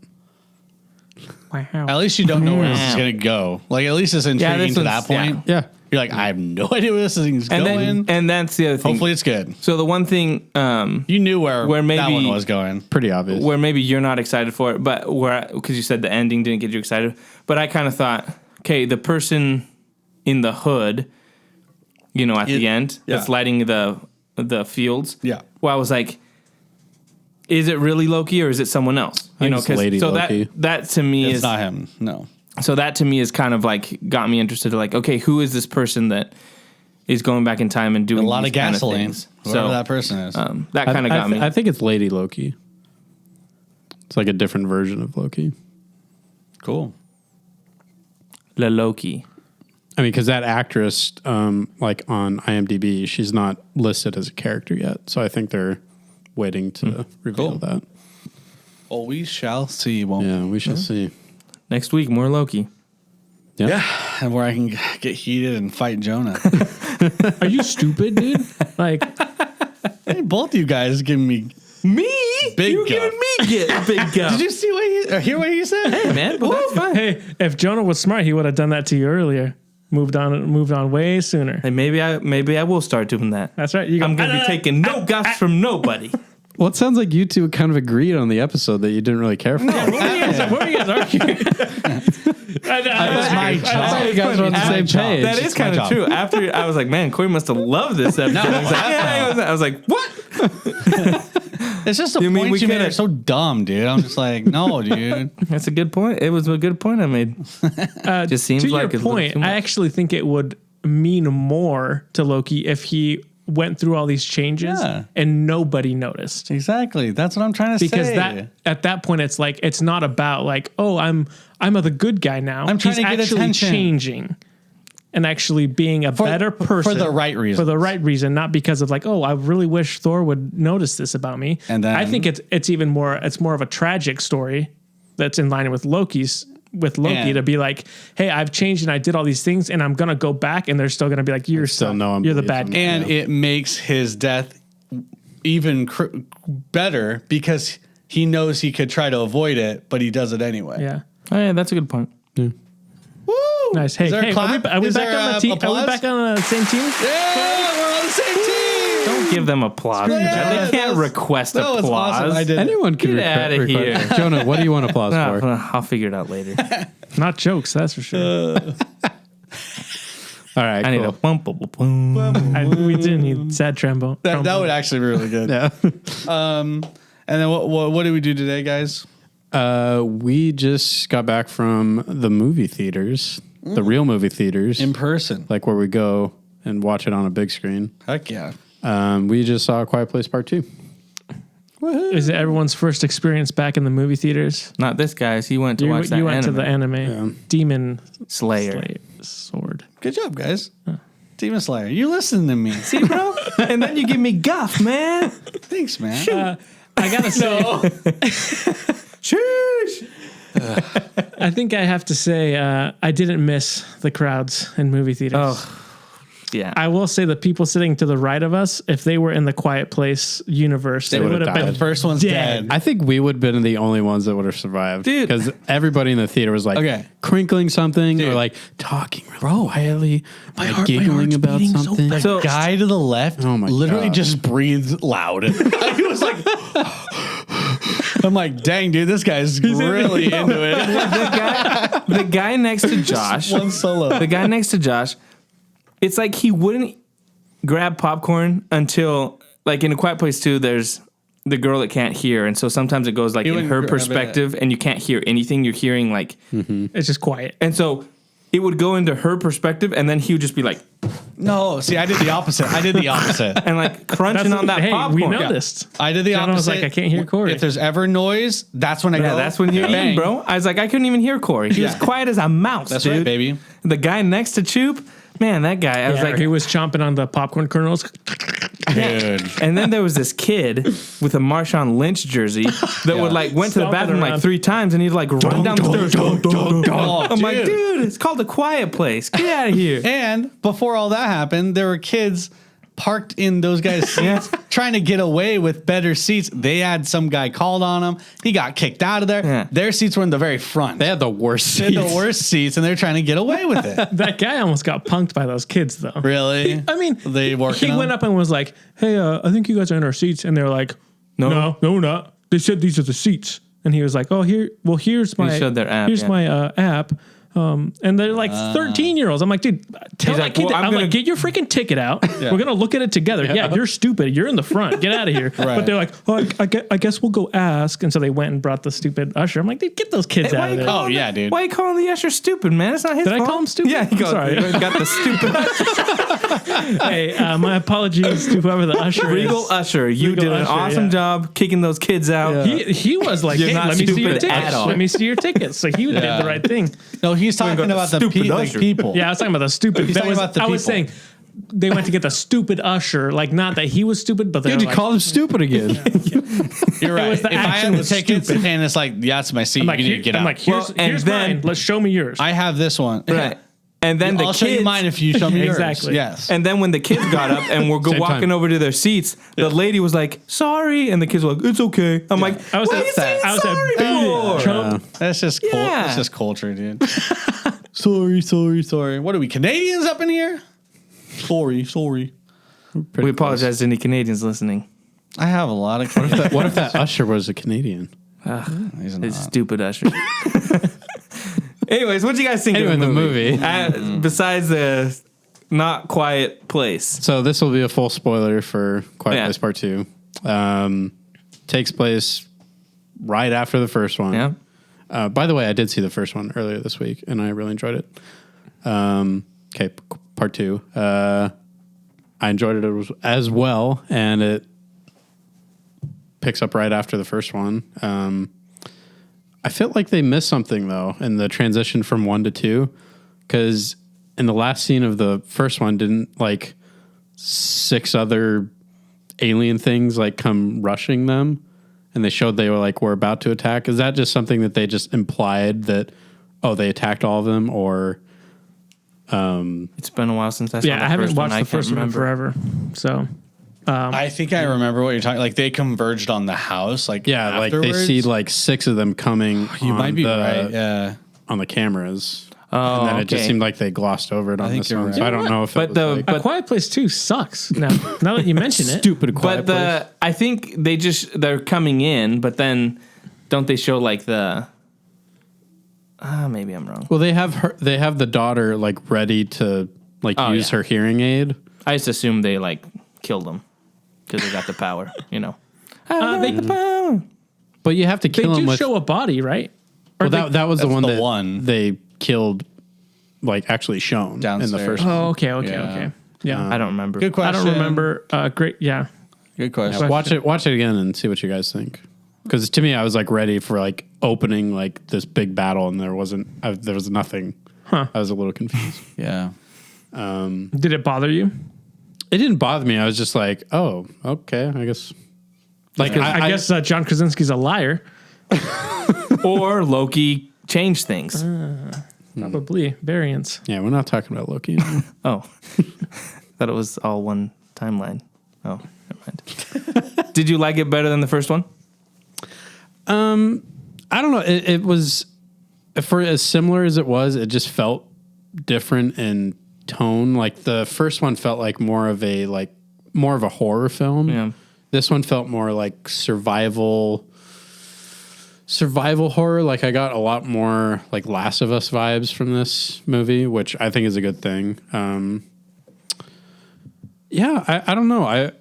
D: Wow.
C: At least you don't know where this is going to go. Like, at least it's intriguing to that point.
A: yeah,
C: You're like, I have no idea where this thing's going.
B: And that's the other thing.
C: Hopefully it's good.
B: So the one thing
C: You knew where
B: maybe
C: that one was going.
A: Pretty obvious.
B: where maybe you're not excited for it, but because you said the ending didn't get you excited, but I kind of thought, okay, the person in the hood, at the end that's lighting the fields.
C: Yeah.
B: Well, I was like, is it really Loki or is it someone else?
A: I think it's Lady Loki.
B: That to me
C: It's
B: is
C: not him. No.
B: So that to me is kind of like got me interested. Like, okay, who is this person that is going back in time and doing
C: A lot
B: these
C: of gasoline.
B: Kind of things?
C: Whoever
B: So
C: that person is.
B: that kind of got me.
A: I think it's Lady Loki. It's like a different version of Loki.
C: Cool.
B: La Loki.
A: I mean, because that actress, like on IMDb, she's not listed as a character yet. So I think they're waiting to reveal that.
C: Well, we shall see, won't we?
A: Yeah, we shall see.
B: Next week, more Loki.
C: Yeah. And where I can get heated and fight Jonah.
D: Are you stupid, dude? Like,
C: Hey, both you guys giving me
B: Me?
C: Big
B: you
C: guff.
B: giving me big guff.
C: Did you see hear what he said?
B: Hey, man, but that's fine.
D: hey, if Jonah was smart, he would have done that to you earlier. Moved on way sooner.
B: Hey, maybe I will start doing that.
D: That's right.
B: I'm going to be taking no guffs from nobody.
A: Well, it sounds like you two kind of agreed on the episode that you didn't really care for.
D: What were you guys arguing?
C: That's my job.
A: I thought you guys were on the same page.
B: That is kind of true. After I was like, man, Corey must have loved this episode. I was like, what?
C: It's just a
B: You mean
C: point
B: we
C: you made
B: coulda-
C: are so dumb, dude. I'm just like, no, dude.
B: That's a good point. It was a good point I made. Just seems
D: to
B: like
D: your
B: it's a little
D: point,
B: too much.
D: I actually think it would mean more to Loki if he went through all these changes
C: Yeah.
D: and nobody noticed.
C: Exactly. That's what I'm trying to
D: Because
C: say.
D: that at that point it's like it's not about like, oh, I'm the good guy now.
C: I'm trying
D: He's
C: to get
D: actually
C: attention.
D: changing and actually being a better person
C: for the right reasons.
D: For the right reason, not because of like, oh, I really wish Thor would notice this about me.
C: And then-
D: I think it's even more it's more of a tragic story that's in line with Loki
C: And-
D: to be like, hey, I've changed and I did all these things and I'm gonna go back and they're still gonna be like, you're
A: still
D: still
A: no one
D: you're the
A: believes
D: bad
A: him.
D: guy.
C: And it makes his death even better because he knows he could try to avoid it, but he does it anyway.
D: Yeah.
B: Oh, yeah, that's a good point.
C: Woo!
D: Nice. Hey,
C: Is there a
D: hey,
C: clap?
D: are we
C: Is
D: back
C: there
D: on the
C: a
D: team? Are
C: applause?
D: we back on the same team?
C: Yeah, we're on the same team.
B: Don't give them applause.
C: Yeah,
B: they
C: that
B: can't
C: was-
B: request
C: that was
B: applause.
C: awesome. I did.
A: Anyone can
B: Get outta here.
A: Jonah, what do you want applause for?
B: I'll figure it out later.
D: Not jokes, that's for sure.
A: All right,
B: I need
A: cool.
B: a bum, bum, bum, bum.
D: We did need sad trembo.
C: That would actually be really good.
A: Yeah.
C: And then what did we do today, guys?
A: We just got back from the movie theaters, the real movie theaters,
C: In person.
A: like where we go and watch it on a big screen.
C: Heck yeah.
A: We just saw A Quiet Place Part 2.
D: Is it everyone's first experience back in the movie theaters?
B: Not this guy's. He went to watch that
D: You went
B: anime.
D: to the anime Demon
B: Slayer.
D: Sword.
C: Good job, guys. Demon Slayer. You listen to me.
B: See, bro? And then you give me guff, man.
C: Thanks, man.
D: I gotta say,
B: Sheesh.
D: I think I have to say, I didn't miss the crowds in movie theaters.
B: Oh, yeah.
D: I will say the people sitting to the right of us, if they were in the Quiet Place universe, they would
A: would've
D: have been
A: died.
C: The first one's
D: dead.
C: dead.
A: I think we would have been the only ones that would have survived.
B: Dude.
A: Because everybody in the theater was like
C: Okay.
A: crinkling something
C: Dude.
A: or like talking really quietly, like
C: heart- my
A: giggling
C: heart's
A: about
C: beating so
A: something.
C: fast.
B: So-
C: Guy to the left
A: Oh my
C: literally
A: God.
C: just breathed loud. He was like, I'm like, dang, dude, this guy's really into it.
B: the guy next to Josh.
C: One solo.
B: The guy next to Josh. It's like he wouldn't grab popcorn until, like in A Quiet Place 2, there's the girl that can't hear. And so sometimes it goes like in
C: wouldn't
B: her
C: grab
B: perspective and you can't hear anything. You're hearing like,
D: It's just quiet.
B: and so it would go into her perspective and then he would just be like,
C: No, see, I did the opposite.
B: and like crunching on that
D: hey,
B: popcorn.
D: we noticed.
C: I did the
D: Jonah
C: opposite.
D: was like, I can't hear Corey.
C: If there's ever noise, that's when I
B: Yeah,
C: go.
B: that's when you're
C: bang.
B: eating, bro. I was like, I couldn't even hear Corey. He was
C: Yeah.
B: quiet as a mouse,
C: That's
B: dude.
C: right, baby.
B: The guy next to Choop, man, that guy. I was like,
D: he was chomping on the popcorn kernels.
C: Dude.
B: and then there was this kid with a Marshawn Lynch jersey that would like went to the
D: Stomping
B: bathroom like
D: around.
B: 3 times and he'd like run down the stairs.
C: Oh,
B: I'm like,
C: dude.
B: dude, it's called A Quiet Place. Get out of here.
C: And before all that happened, there were kids parked in those guys' seats trying to get away with better seats. They had some guy called on them. He got kicked out of there.
B: Yeah.
C: Their seats were in the very front.
A: They had the worst
C: They had
A: seats.
C: the worst seats, and they're trying to get away with it.
D: That guy almost got punked by those kids, though.
C: Really?
D: I mean,
C: They working
D: he
C: on
D: went up and was like, "Hey, I think you guys are in our seats," and they're like, "No, we're not. They said these are the seats." And he was like, "Oh, here's my
B: showed their app,
D: Here's
B: yeah.
D: my app." And they're like 13-year-olds. I'm like, dude, tell
B: He's
D: that
B: like,
D: kid.
B: well,
D: I'm like, get your freaking ticket out. We're gonna look at it together. Yeah, you're stupid. You're in the front. Get out of here. But they're like, oh, I guess we'll go ask. And so they went and brought the stupid usher. I'm like, dude, get those kids out of there.
C: Oh, yeah, dude.
B: Why are you calling the usher stupid, man? It's not his
D: Did
B: fault.
D: I call him stupid?
B: Yeah, he goes,
D: Sorry.
B: got the stupid usher.
D: Hey, my apologies to whoever the usher
B: Regal
D: is.
B: usher. You
D: Regal
B: did an
D: usher,
B: awesome
D: yeah.
B: job kicking those kids out.
D: He was like,
B: You're
D: hey,
B: not
D: let me see your
B: stupid at
D: tickets.
B: all.
D: Let me see your tickets. So he did the right thing.
C: No, he's talking
B: got the
C: about the
B: stupid usher.
C: people.
D: Yeah, I was talking about the stupid.
C: talking about the
D: I was
C: people.
D: saying they went to get the stupid usher. Like, not that he was stupid, but they
A: Dude,
D: were
A: you
D: like,
A: called him stupid again.
C: You're right.
D: was the
C: If I
D: action
C: had the
D: was
C: tickets
D: stupid.
C: and it's like, yeah, it's my seat.
D: I'm like,
C: you need
D: here-
C: to get
D: I'm
C: out.
D: like, here's,
B: Well, and
D: here's
B: then-
D: mine. Let's show me yours.
C: I have this one.
B: Right. And then
C: I'll
B: the
C: show
B: kids.
C: you mine if you show me yours.
D: Exactly.
C: Yes.
B: And then when the kids got up and were
A: Same
B: walking
A: time.
B: over to their seats, the lady was like, "Sorry," and the kids were like, "It's okay." I'm like,
D: I was
B: "What
D: at
B: are you
D: that.
B: saying
D: I was at
B: sorry
D: Beat It,
B: for?"
D: Trump.
C: That's just
B: Yeah.
C: That's just culture, dude. sorry. What are we, Canadians up in here? Sorry.
B: We apologize to any Canadians listening.
C: I have a lot of.
A: What if that usher was a Canadian?
C: He's
B: It's
C: not.
B: stupid usher. Anyways, what do you guys think
A: Anyway,
B: of the
A: the
B: movie?
A: movie.
B: Besides the not quiet place.
A: So this will be a full spoiler for Quiet
B: Yeah.
A: Place Part 2. Takes place right after the first one.
B: Yeah.
A: By the way, I did see the first one earlier this week, and I really enjoyed it. Okay, Part 2. I enjoyed it as well, and it picks up right after the first one. I feel like they missed something, though, in the transition from 1 to 2, because in the last scene of the first one, didn't, like, 6 other alien things, like, come rushing them? And they showed they were about to attack. Is that just something that they just implied that, oh, they attacked all of them, or...
B: It's been a while since I saw
D: Yeah,
B: the
D: I haven't
B: first one.
D: watched
B: I
D: the
B: can't
D: first one in
B: remember.
D: forever. So
C: I think I remember what you're talking. Like they converged on the house. Like
A: Yeah, like they
C: afterwards.
A: see like 6 of them coming.
C: You
A: on
C: might be
A: the,
C: right. Yeah.
A: on the cameras.
B: Oh,
A: And then it just
B: okay.
A: seemed like they glossed over it on
C: think
A: this
C: you're
A: one.
C: right.
A: So I don't know if
B: But
A: it was
B: the-
A: like
B: but-
D: A Quiet Place 2 sucks. Now that you mention it.
A: stupid quiet place.
B: I think they're coming in, but then don't they show like the? Maybe I'm wrong.
A: Well, they have the daughter like ready to like
B: Oh,
A: use
B: yeah.
A: her hearing aid.
B: I just assumed they like killed them because they got the power. You know.
A: But you have to
D: They
A: kill him
D: do
A: with.
D: show a body, right? Or
A: Well, that was the
C: That's
A: one
C: the
A: that
C: one.
A: they killed, like actually shown in the
C: Downstairs.
A: first one.
D: Oh, okay.
C: Yeah.
D: Okay. Yeah.
B: I don't remember.
C: Good
D: I
C: question.
D: don't remember. Great. Yeah.
C: Good question.
A: Watch it again and see what you guys think. Because to me, I was like ready for like opening like this big battle, and there was nothing.
D: Huh.
A: I was a little confused.
C: Yeah.
D: Did it bother you?
A: It didn't bother me. I was just like, oh, okay, I guess. Like
D: I guess John Krasinski's a liar.
B: Or Loki changed things.
D: Probably variants.
A: yeah, we're not talking about Loki.
B: Oh, thought it was all one timeline. Oh, never mind. Did you like it better than the first one?
A: I don't know. It was for as similar as it was. It just felt different in tone. Like the first one felt like more of a horror film.
B: Yeah.
A: This one felt more like survival horror. Like I got a lot more like Last of Us vibes from this movie, which I think is a good thing. Yeah, I don't know. I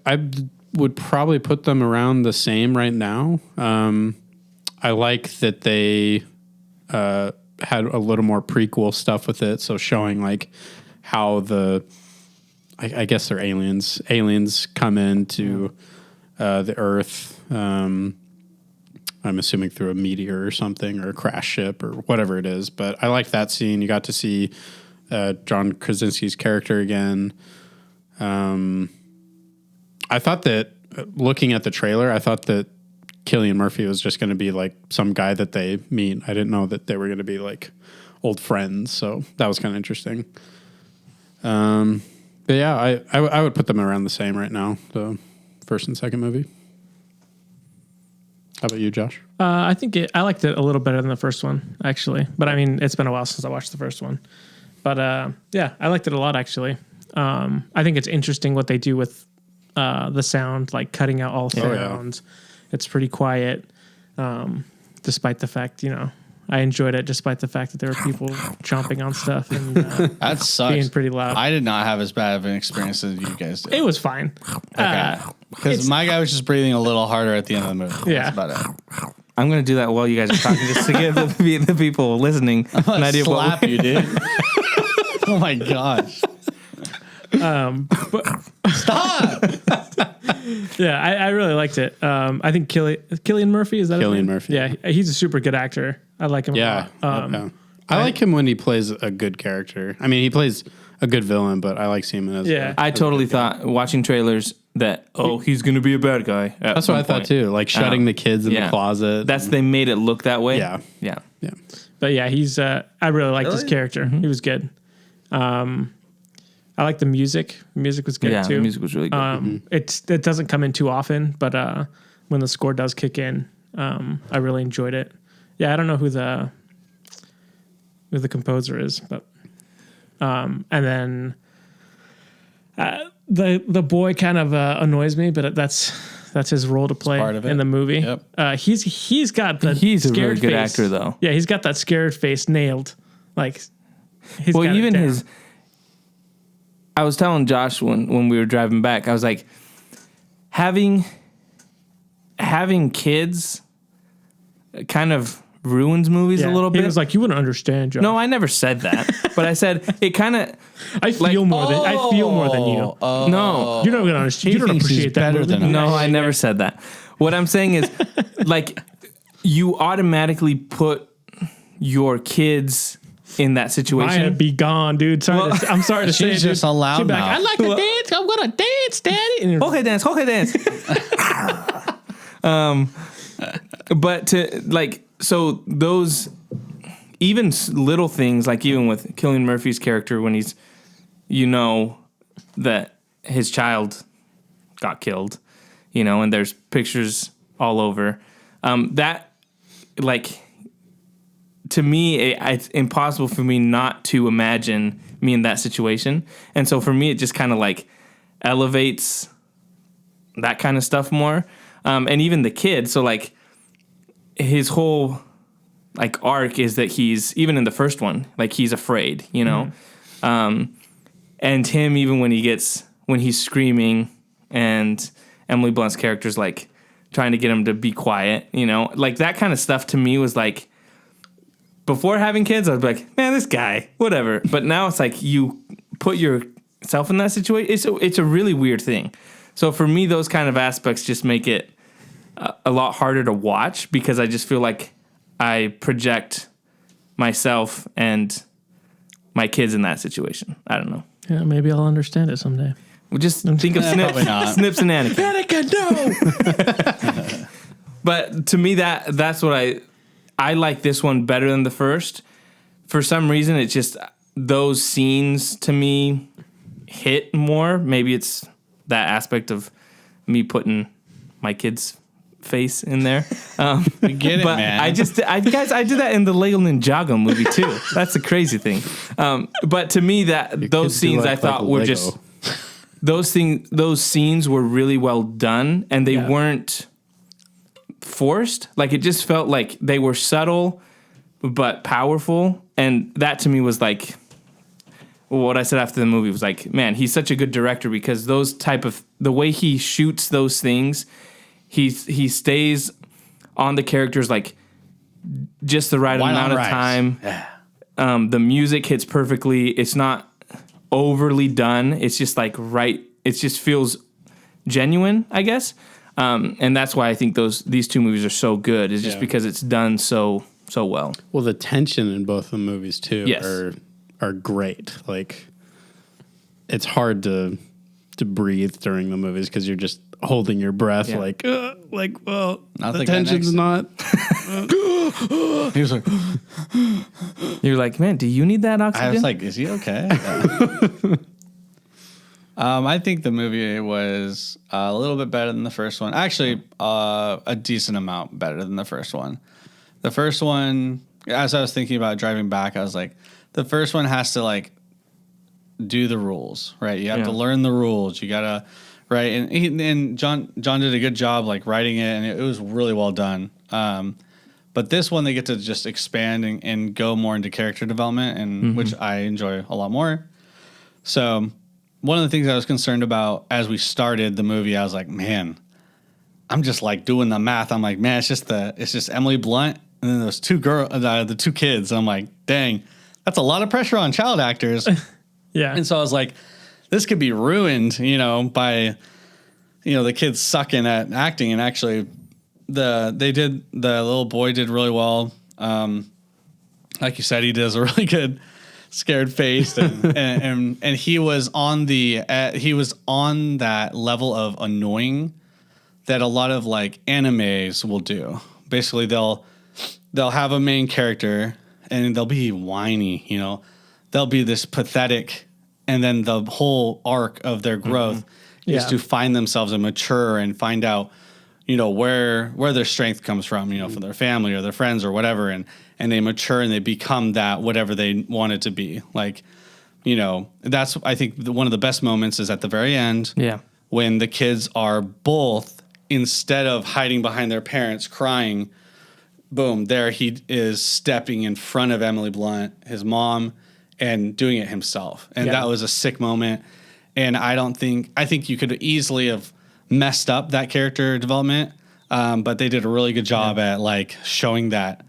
A: would probably put them around the same right now. I like that they had a little more prequel stuff with it. So showing like how I guess they're aliens. Aliens come into the Earth. I'm assuming through a meteor or something, or a crash ship or whatever it is. But I liked that scene. You got to see John Krasinski's character again. I thought that looking at the trailer, I thought that Cillian Murphy was just going to be like some guy that they meet. I didn't know that they were going to be like old friends. So that was kind of interesting. But yeah, I would put them around the same right now, the first and second movie. How about you, Josh?
D: I think I liked it a little better than the first one, actually. But I mean, it's been a while since I watched the first one. But yeah, I liked it a lot, actually. I think it's interesting what they do with the sound, like cutting out all sounds. It's pretty quiet, despite the fact, I enjoyed it despite the fact that there were people chomping on stuff and
C: That sucks.
D: being pretty loud.
C: I did not have as bad of an experience as you guys did.
D: It was fine.
C: Okay. Because my guy was just breathing a little harder at the end of the movie.
D: Yeah.
C: That's about it.
B: I'm going to do that while you guys are talking, just to give the people listening an idea of what
C: Slap you, dude. Oh my gosh. Stop.
D: Yeah, I really liked it. I think Cillian Murphy, is that his
A: Cillian
D: name?
A: Murphy.
D: Yeah, he's a super good actor. I like him
A: Yeah.
D: a lot.
A: Okay. I like him when he plays a good character. I mean, he plays a good villain, but I like seeing him as
D: Yeah.
B: I totally thought, watching trailers, that, he's going to be a bad guy.
A: That's what I thought too. Like shutting the kids in the closet.
B: They made it look that way.
A: Yeah.
B: Yeah.
A: Yeah.
D: But yeah, he's. I really liked his character. He was good. I like the music. The music was good
B: Yeah,
D: too.
B: the music was really good.
D: It doesn't come in too often, but when the score does kick in, I really enjoyed it. Yeah, I don't know who the composer is, but and then the boy kind of annoys me, but that's his role to play
C: part of it.
D: in the movie.
C: Yep.
D: He's got the
B: He's a
D: scared
B: really good
D: face.
B: actor, though.
D: Yeah, he's got that scared face nailed. Like, he's
B: Well,
D: got it
B: even
D: down.
B: I was telling Josh when we were driving back, I was like, having kids kind of ruins movies a little bit.
D: He was like, you wouldn't understand, Joe.
B: No, I never said that, but I said it kind of.
D: I feel more than you.
B: No,
D: You're not gonna understand. You don't
C: thinks he's
D: appreciate that
C: better
D: movie.
C: than us.
B: no, I never said that. What I'm saying is, like, you automatically put your kids in that situation.
D: I'd be gone, dude. I'm sorry to say it.
C: She's just
D: dude.
C: a loud
D: She'd be like,
C: mouth.
D: I like to dance. I'm gonna dance, daddy. And you're
B: Okay, dance. But to so those even little things, like even with Cillian Murphy's character when he's, that his child got killed, and there's pictures all over. That, like, to me, it's impossible for me not to imagine me in that situation. And so for me, it just kind of like elevates that kind of stuff more. And even the kid, so like his whole like arc is that he's, even in the first one, like he's afraid, and him, even when he's screaming, and Emily Blunt's character's like trying to get him to be quiet, like that kind of stuff to me was like, before having kids, I was like, man, this guy, whatever. But now it's like you put yourself in that situation. It's a really weird thing. So for me, those kind of aspects just make it a lot harder to watch, because I just feel like I project myself and my kids in that situation. I don't know.
D: yeah, maybe I'll understand it someday.
B: We just think of
C: Probably not.
B: Snips and Anakin.
D: Anakin, no.
B: But to me, that's what I like this one better than the first. For some reason, it's just those scenes to me hit more. Maybe it's that aspect of me putting my kid's face in there.
C: We get it,
B: But
C: man.
B: I did that in the Lego Ninjago movie too. That's the crazy thing. But to me, those
A: kids do
B: scenes
A: like
B: I thought were
A: Lego.
B: just those scenes were really well done, and they weren't forced. Like, it just felt like they were subtle but powerful, and that to me was like what I said after the movie was like, man, he's such a good director, because those type of, the way he shoots those things, he stays on the characters like just the right amount of time. The music hits perfectly. It's not overly done. It's just like right. It just feels genuine, I guess. And that's why I think these two movies are so good, is just because it's done so well.
A: Well, the tension in both the movies too
B: Yes.
A: are great. Like, it's hard to breathe during the movies because you're just holding your breath.
B: Yeah.
A: Well,
C: Not
A: the
C: the guy
A: tension's not.
C: He was like,
B: You're like, man, do you need that
C: I
B: oxygen?
C: was like, is he okay? I think the movie was a little bit better than the first one. Actually, a decent amount better than the first one. The first one, as I was thinking about driving back, I was like, the first one has to like do the rules, right? You have to learn the rules. You gotta, right? And John did a good job like writing it, and it was really well done. But this one, they get to just expand and go more into character development, and which I enjoy a lot more. So one of the things I was concerned about as we started the movie, I was like, man, I'm just like doing the math. I'm like, man, it's just Emily Blunt and then those the two kids. I'm like, dang, that's a lot of pressure on child actors.
D: Yeah.
C: And so I was like, this could be ruined, by, the kids sucking at acting. And actually, the little boy did really well. Like you said, he does a really good scared face, and he was on that level of annoying that a lot of like animes will do. Basically, they'll have a main character and they'll be whiny, they'll be this pathetic, and then the whole arc of their growth is to find themselves and mature and find out, where their strength comes from, from their family or their friends or whatever, and they mature and they become that whatever they want it to be. Like, that's, I think, one of the best moments is at the very end.
B: Yeah.
C: When the kids are both, instead of hiding behind their parents crying, boom, there he is stepping in front of Emily Blunt, his mom, and doing it himself. And that was a sick moment. And I think you could easily have messed up that character development. But they did a really good job at like showing that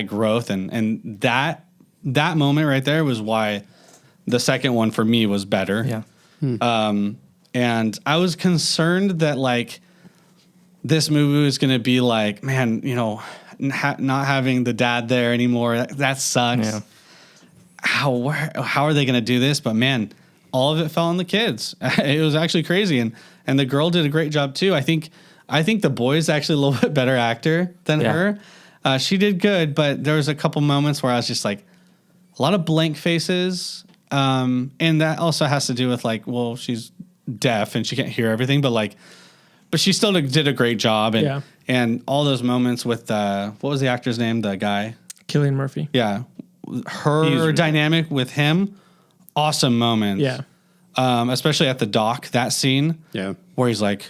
C: growth. And that moment right there was why the second one for me was better.
B: Yeah.
C: And I was concerned that like this movie was going to be like, man, not having the dad there anymore. That sucks. Yeah. How are they going to do this? But man, all of it fell on the kids. It was actually crazy. And the girl did a great job too. I think the boy's actually a little bit better actor than her. She did good, but there was a couple moments where I was just like, a lot of blank faces. And that also has to do with like, well, she's deaf and she can't hear everything, but she still did a great job. And all those moments with, what was the actor's name? The guy?
D: Cillian Murphy.
C: Yeah. Her dynamic with him, awesome moments.
D: Yeah.
C: Especially at the dock, that scene.
A: Yeah.
C: Where he's like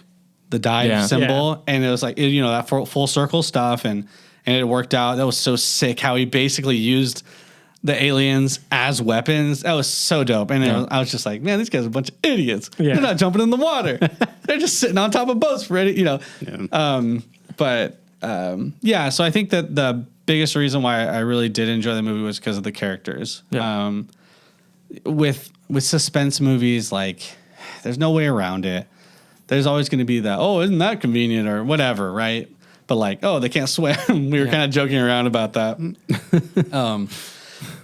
C: the dive symbol. And it was like, that full circle stuff. And it worked out. That was so sick how he basically used the aliens as weapons. That was so dope. And I was just like, man, these guys are a bunch of idiots. Yeah. They're not jumping in the water. They're just sitting on top of boats ready, Yeah. So I think that the biggest reason why I really did enjoy the movie was because of the characters. Yeah. With suspense movies, like there's no way around it. There's always going to be that, oh, isn't that convenient or whatever, right? But like, oh, they can't swim. We were kind of joking around about that.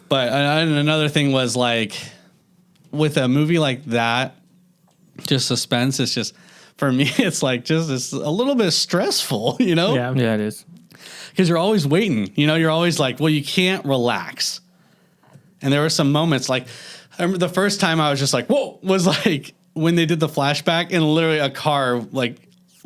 C: But another thing was like, with a movie like that, just suspense, it's just, for me, it's like just it's a little bit stressful,
B: Yeah, it is.
C: Because you're always waiting, you're always like, well, you can't relax. And there were some moments like, I remember the first time I was just like, whoa, was like when they did the flashback and literally a car like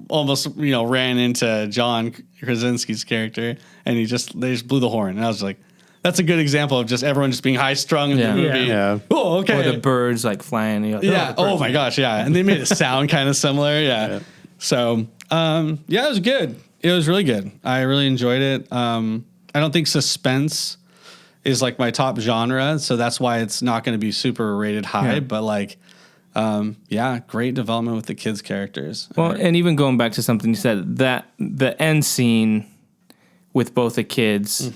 C: almost, ran into John Krasinski's character and they just blew the horn. And I was like, that's a good example of just everyone just being high strung in the movie.
A: Yeah.
C: Oh, okay.
B: Or the birds like flying.
C: Yeah. Oh my gosh. Yeah. And they made it sound kind of similar. Yeah. So, it was good. It was really good. I really enjoyed it. I don't think suspense is like my top genre. So that's why it's not going to be super rated high, but like, great development with the kids' characters.
B: Well, and even going back to something you said, that the end scene with both the kids,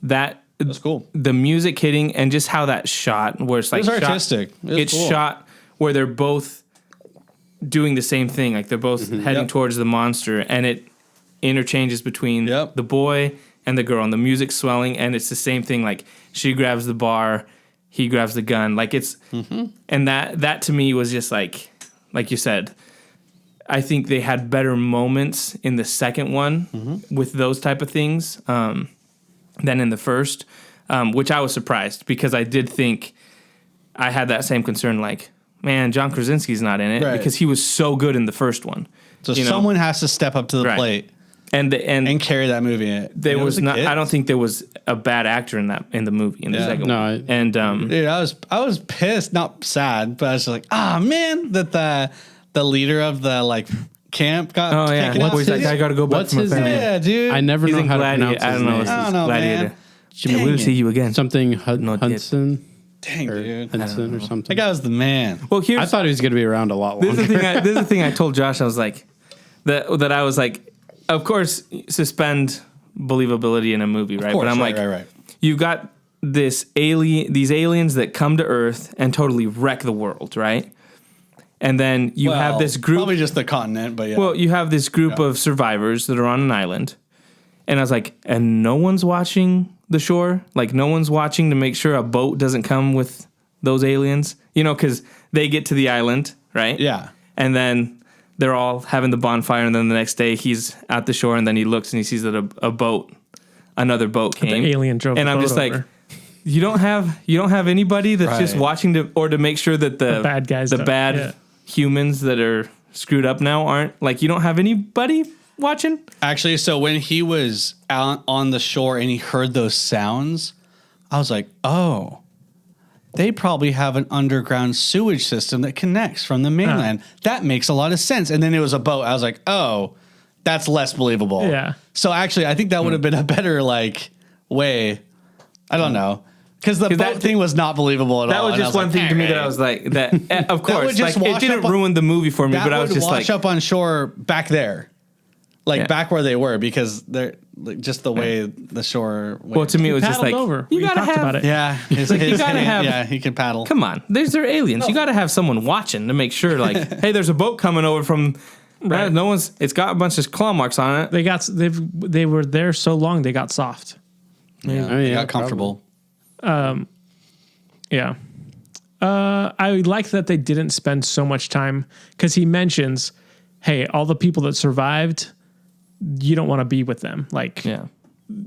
C: That's cool.
B: The music hitting and just how that shot, where it's like,
C: it was artistic.
B: It's cool. Shot where they're both doing the same thing. Like they're both heading towards the monster, and it interchanges between the boy and the girl, and the music's swelling, and it's the same thing. Like she grabs the bar, he grabs the gun. Like it's, and that to me was just like you said, I think they had better moments in the second one with those type of things. Than in the first, which I was surprised because I did think I had that same concern. Like, man, John Krasinski's not in it
C: Right.
B: because he was so good in the first one.
C: So
B: you know?
C: someone has to step up to the
B: Right.
C: plate
B: And
C: carry that movie.
B: there was
C: the
B: not.
C: kids.
B: I don't think there was a bad actor in the movie in the
C: Yeah.
B: second
A: No,
B: one. And
C: Dude, I was pissed, not sad, but I was like, man, that the leader of the like camp got
B: oh yeah,
C: taken out.
B: he's like, I got to go back
A: what's
B: to my
A: his
B: family.
A: name?
C: Yeah, dude.
A: I never
B: He's
A: know
B: in
A: how to
B: Gladiator.
A: pronounce
B: I
A: his
B: don't know.
A: name.
B: His
C: I don't know,
B: Gladiator.
C: man.
B: I will see you again.
A: Something
B: Not yet.
A: Hudson
C: Dang,
A: or
C: dude.
A: Hudson or
C: That
A: something.
C: guy was the man.
B: Well, here's
A: I thought he was going to be around a lot
B: this is
A: longer.
B: the thing. This is the thing I told Josh. I was like, that I was like, of course, suspend believability in a movie, right?
C: Of course,
B: But I'm
C: right,
B: like,
C: right.
B: you've got these aliens that come to Earth and totally wreck the world, right? And then you have this group.
C: Probably just the continent, but yeah.
B: Well, you have this group of survivors that are on an island. And I was like, and no one's watching the shore? Like, no one's watching to make sure a boat doesn't come with those aliens? You know, because they get to the island, right?
C: Yeah.
B: And then they're all having the bonfire. And then the next day he's at the shore and then he looks and he sees that another boat came.
D: The alien drove
B: And
D: the
B: I'm
D: boat
B: just like,
D: over.
B: you don't have anybody that's just
C: Right.
B: watching to make sure that the
D: bad guys
B: the
D: don't-
B: bad
D: yeah.
B: humans that are screwed up now aren't like, you don't have anybody watching.
C: Actually, so when he was out on the shore and he heard those sounds, I was like, oh, they probably have an underground sewage system that connects from the mainland. That makes a lot of sense. And then it was a boat. I was like, oh, that's less believable.
D: Yeah.
C: So actually, I think that would have been a better like way. I don't know. Because the boat
B: that-
C: thing was not believable at
B: That
C: all.
B: was
C: And I
B: just one
C: like,
B: thing to me that
C: "Alright."
B: I was like, that of course,
C: would just
B: like, it
C: wash
B: didn't
C: up on-
B: ruin the movie for me,
C: That
B: but I was
C: would
B: just
C: wash
B: like,
C: up on shore back there. Like
B: Yeah.
C: back where they were, because they're like, just the way the shore went.
B: well, to me it was just
D: Paddled
B: like,
D: over.
B: you
D: We
B: gotta
D: talked
B: have,
D: about it.
C: yeah, his,
B: you
C: his
B: gotta
C: hand-
B: have-
C: yeah, he can paddle.
B: come on, they're aliens. You gotta have someone watching to make sure, like, hey, there's a boat coming over from,
D: Right.
B: no one's, it's got a bunch of claw marks on it.
D: They were there so long they got soft.
C: Yeah,
A: Oh, yeah,
C: he got comfortable.
D: Yeah. I like that they didn't spend so much time because he mentions, hey, all the people that survived, you don't want to be with them. Like
B: Yeah.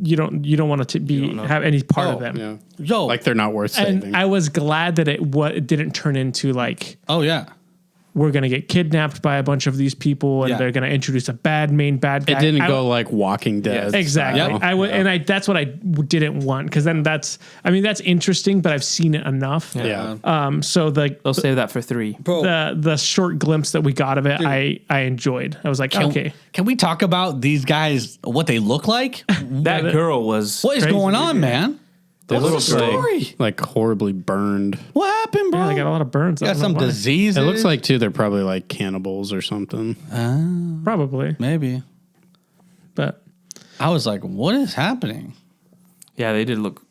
D: you don't want to be have any part of
C: Oh,
D: them.
A: Yeah.
C: Yo,
A: Like they're not worth saving.
D: And I was glad that it didn't turn into like
C: oh yeah,
D: we're gonna get kidnapped by a bunch of these people and
C: Yeah.
D: they're gonna introduce a main bad guy.
A: it didn't
D: I-
A: go like Walking Dead.
D: Exactly.
A: style.
D: That's what I didn't want because then that's interesting, but I've seen it enough.
A: Yeah.
D: So
B: They'll save that for 3.
D: the short glimpse that we got of it, I enjoyed. I was like, okay,
C: Can we talk about these guys? What they look like?
B: That girl was,
C: What is
D: Crazy.
C: going on, man?
A: They
C: What's
A: look
C: the story?
A: like horribly burned.
C: What happened, bro?
D: yeah, they got a lot of burns. I
C: Got
D: don't know
C: some
D: why.
C: disease.
A: It looks like too they're probably like cannibals or something.
D: Probably,
C: maybe.
D: but
C: I was like, what is happening?
B: yeah, they did look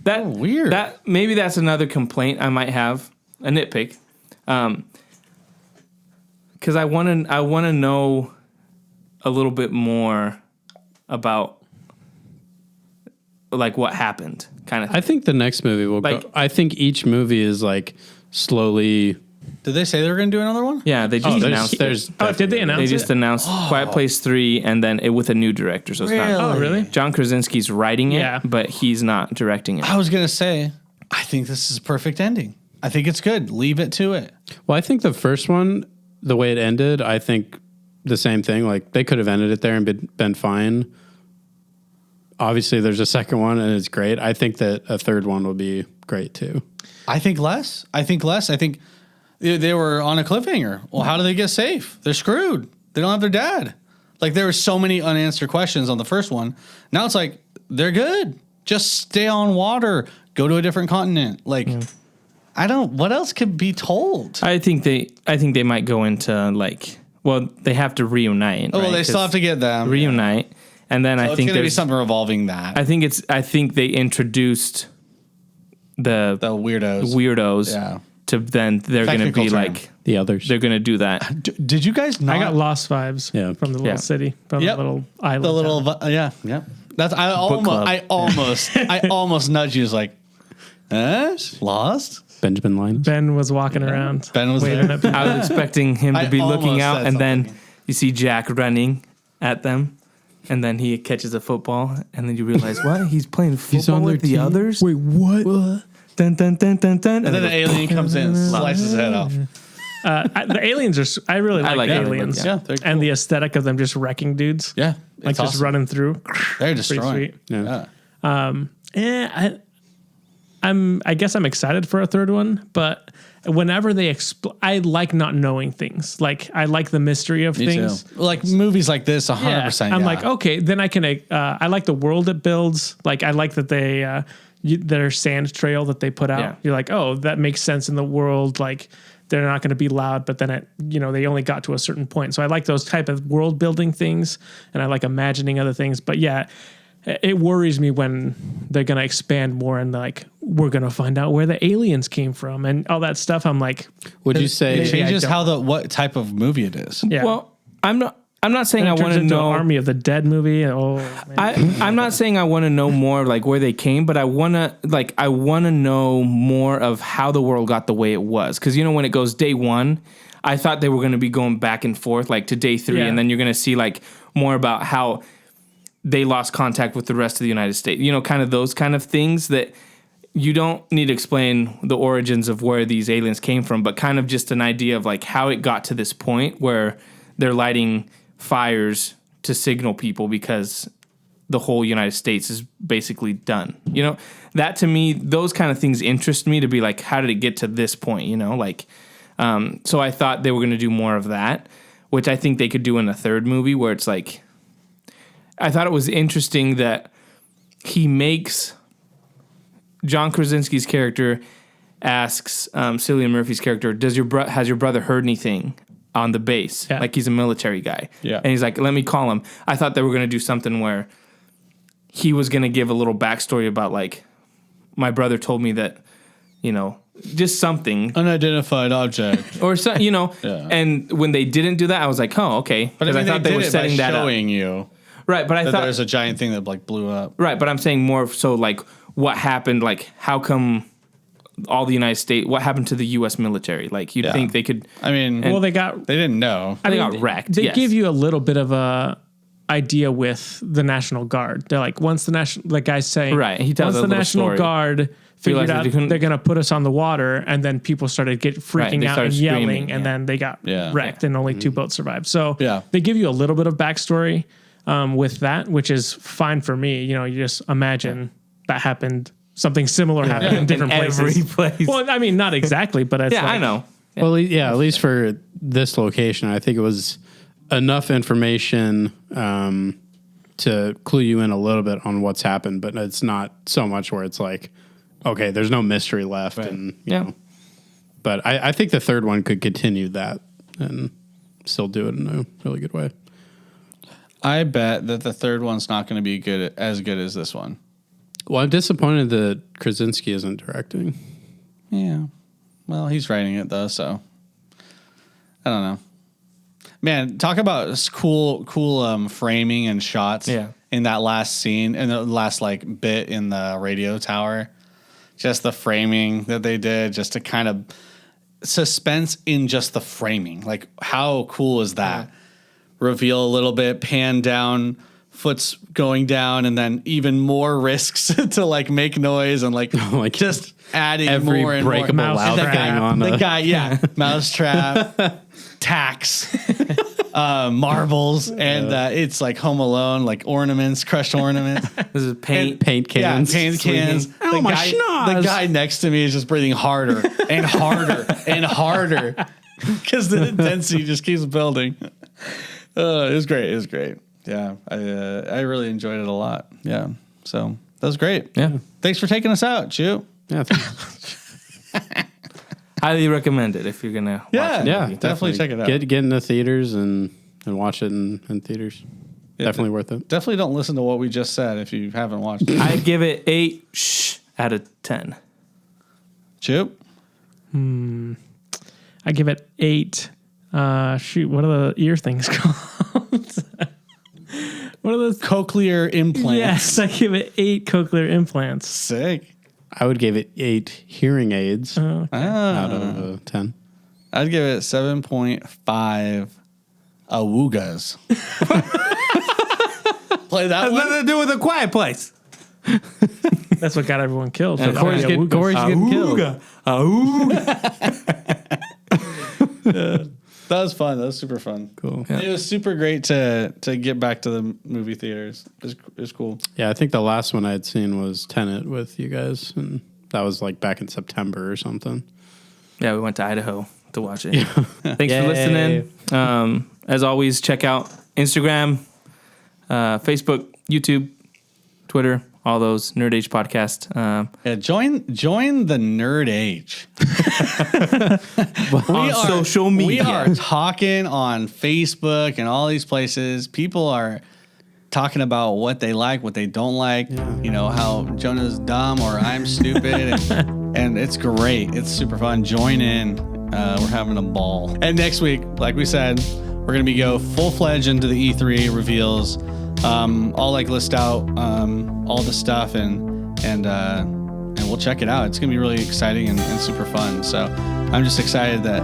B: that
C: weird.
B: That maybe that's another complaint I might have, a nitpick, because I want to know a little bit more about like what happened, kind of.
A: I think the next movie will
B: Like-
A: go. I think each movie is like slowly.
C: Did they say they were going to do another one?
B: Yeah, they just announced it.
A: there's
D: oh, did they announce
B: They just
D: it?
B: announced Quiet Place 3 and then it with a new director. So it's not.
D: Oh, really?
B: John Krasinski's writing it,
D: Yeah.
B: but he's not directing it.
C: I was going to say, I think this is a perfect ending. I think it's good. Leave it to it.
A: Well, I think the first one, the way it ended, I think the same thing. Like they could have ended it there and been fine. Obviously, there's a second one and it's great. I think that a third one will be great too.
C: I think less. I think they were on a cliffhanger. Well, how do they get safe? They're screwed. They don't have their dad. Like there were so many unanswered questions on the first one. Now it's like they're good. Just stay on water. Go to a different continent. Like I don't. What else could be told?
B: I think they might go into like, well, they have to reunite.
C: Oh, well,
B: right?
C: they still have to get them.
B: reunite, and then
C: So
B: I
C: it's
B: think
C: going to be
B: there's
C: something revolving that.
B: I think they introduced the
C: The weirdos.
B: weirdos
C: Yeah.
B: to then they're going to
C: Technical
B: be
C: term.
B: like
A: The others.
B: they're going to do that.
C: Did you guys not?
D: I got lost vibes
A: Yeah.
D: from the little
B: Yeah.
D: city, from
C: Yep.
D: the little island.
C: the little.
D: town.
C: Yeah. Yep. That's I
B: club.
C: almost nudged you. Was like, lost.
A: Benjamin Linus.
D: Ben was walking around.
C: Ben was
D: waving
C: there.
D: at people.
B: I was expecting him to
C: I
B: be looking
C: almost
B: out,
C: said
B: and then
C: something.
B: you see Jack running at them, and then he catches a football, and then you realize what he's playing football
A: on their
B: with the
A: team?
B: others.
D: Wait, what?
B: dun, dun, dun, dun, dun,
C: And then the alien comes in and slices his head off.
D: The aliens are. I really like the aliens.
C: Yeah, they're cool.
D: And the aesthetic of them just wrecking dudes.
C: Yeah.
D: Like
C: it's
D: just
C: awesome.
D: running through.
C: They're
D: Pretty
C: destroying.
D: sweet.
C: Yeah.
D: I guess I'm excited for a third one, but whenever they I like not knowing things. Like I like the mystery of
C: Me
D: things.
C: too. Like movies like this, 100%.
D: I'm
C: yeah.
D: like, okay, then I can. I like the world it builds. Like I like that they their sand trail that they put out.
B: Yeah.
D: You're like, oh, that makes sense in the world. Like they're not going to be loud, but then they only got to a certain point. So I like those type of world building things, and I like imagining other things. But yeah, it worries me when they're going to expand more and like we're going to find out where the aliens came from and all that stuff. I'm like,
A: Would you say
C: it changes what type of movie it is.
D: yeah.
B: Well, I'm not saying I
D: It turns
B: want to
D: into
B: know
D: Army of the Dead movie. Oh, man.
B: I'm not saying I want to know more of like where they came, but I want to know more of how the world got the way it was. Because when it goes day 1, I thought they were going to be going back and forth like to day 3,
D: Yeah.
B: and then you're going to see like more about how they lost contact with the rest of the United States. Kind of those kind of things that you don't need to explain the origins of where these aliens came from, but kind of just an idea of like how it got to this point where they're lighting fires to signal people because the whole United States is basically done. That to me, those kind of things interest me to be like, how did it get to this point? So I thought they were going to do more of that, which I think they could do in a third movie where it's like, I thought it was interesting that he makes John Krasinski's character asks Cillian Murphy's character, has your brother heard anything on the base?
D: Yeah.
B: Like he's a military guy.
C: Yeah.
B: And he's like, let me call him. I thought they were going to do something where he was going to give a little backstory about like, my brother told me that, just something.
C: Unidentified object.
B: Or so,
C: Yeah.
B: And when they didn't do that, I was like, oh, okay.
C: But
B: Because I thought they were setting that up.
C: showing you
B: Right, but I
C: that
B: thought
C: there's a giant thing that like blew up.
B: right, but I'm saying more so like what happened, like how come all the United States, what happened to the U.S. military? Like you'd
C: Yeah.
B: think they could.
C: I mean,
D: well, they
C: didn't know.
B: They got wrecked.
D: They
B: yes.
D: give you a little bit of a idea with the National Guard. They're like, once the guy's saying,
B: Right, he tells
D: once
B: a
D: the
B: little
D: National
B: story.
D: Guard figured
B: Realized that
D: out
B: they couldn't-
D: they're going to put us on the water, and then people started freaking
B: they
D: out
B: started
D: and yelling,
B: screaming,
D: and
B: yeah.
D: then they got
C: Yeah.
D: wrecked, and only 2 boats survived. So
C: Yeah.
D: they give you a little bit of backstory with that, which is fine for me. You just imagine that happened. Something similar happened in different
B: every
D: places.
B: place.
D: Well, I mean, not exactly, but it's
B: Yeah,
D: like,
B: I know.
A: Well, yeah, at least for this location, I think it was enough information to clue you in a little bit on what's happened, but it's not so much where it's like, okay, there's no mystery left, and you
B: Yeah.
A: know. But I think the third one could continue that and still do it in a really good way.
C: I bet that the third one's not going to be as good as this one.
A: Well, I'm disappointed that Krasinski isn't directing.
C: Yeah. Well, he's writing it though, so I don't know. Man, talk about cool framing and shots.
B: Yeah.
C: In that last scene, in the last like bit in the radio tower, just the framing that they did, just to kind of suspense in just the framing. Like, how cool is that? Reveal a little bit, pan down, foot's going down, and then even more risks to like make noise and like just adding
A: Every
C: more and
A: breakable
C: more.
A: loud
C: And the
A: thing on
C: the
A: the-
C: guy, yeah, mousetrap, tax, marbles, and it's like Home Alone, like ornaments, crushed ornaments.
B: This is paint.
A: Paint cans.
C: Yeah, paint cans.
A: Oh, my schnoz.
C: The guy next to me is just breathing harder and harder and harder because the intensity just keeps building. It was great. It was great. Yeah, I really enjoyed it a lot. Yeah, so that was great.
B: Yeah.
C: Thanks for taking us out, Chew.
A: Yeah,
B: Highly recommend it if you're gonna. Watch it.
A: yeah,
C: Definitely check it out.
A: Get in the theaters and watch it in theaters. Definitely worth it.
C: Definitely don't listen to what we just said if you haven't watched it.
B: I give it 8 out of 10.
C: Chew.
D: I give it 8. Shoot, what are the ear things called? What are those?
C: Cochlear implants.
D: Yes, I give it 8 cochlear implants.
C: Sick.
A: I would give it 8 hearing aids out of 10.
C: I'd give it 7.5 awoogas. Play that
B: Has
C: one.
B: nothing to do with A Quiet Place.
D: That's what got everyone killed.
A: And Corey's getting killed.
C: That was fun. That was super fun.
A: Cool.
C: It was super great to get back to the movie theaters. It was cool.
A: Yeah, I think the last one I had seen was Tenet with you guys, and that was like back in September or something.
B: Yeah, we went to Idaho to watch it. Thanks for listening. As always, check out Instagram, Facebook, YouTube, Twitter, all those Nerd Age podcast.
C: Yeah, join the nerd age.
B: On social media.
C: We are talking on Facebook and all these places. People are talking about what they like, what they don't like. Yeah. You know, how Jonah's dumb or I'm stupid. and it's great. It's super fun. Join in. We're having a ball. And next week, like we said, we're going to go full-fledged into the E3 reveals. I'll like list out all the stuff and we'll check it out. It's gonna be really exciting and super fun. So I'm just excited that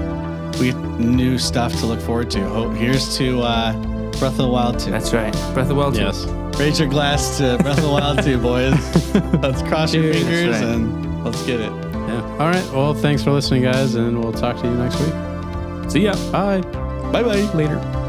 C: we have new stuff to look forward to. Here's to Breath of the Wild 2.
B: That's right, Breath of the Wild 2.
A: Yes.
C: Raise your glass to Breath of the Wild 2, boys. Let's cross your fingers and let's get it.
A: Yeah. All right. Well, thanks for listening, guys, and we'll talk to you next week.
B: See ya.
A: Bye.
C: Bye bye.
D: Later.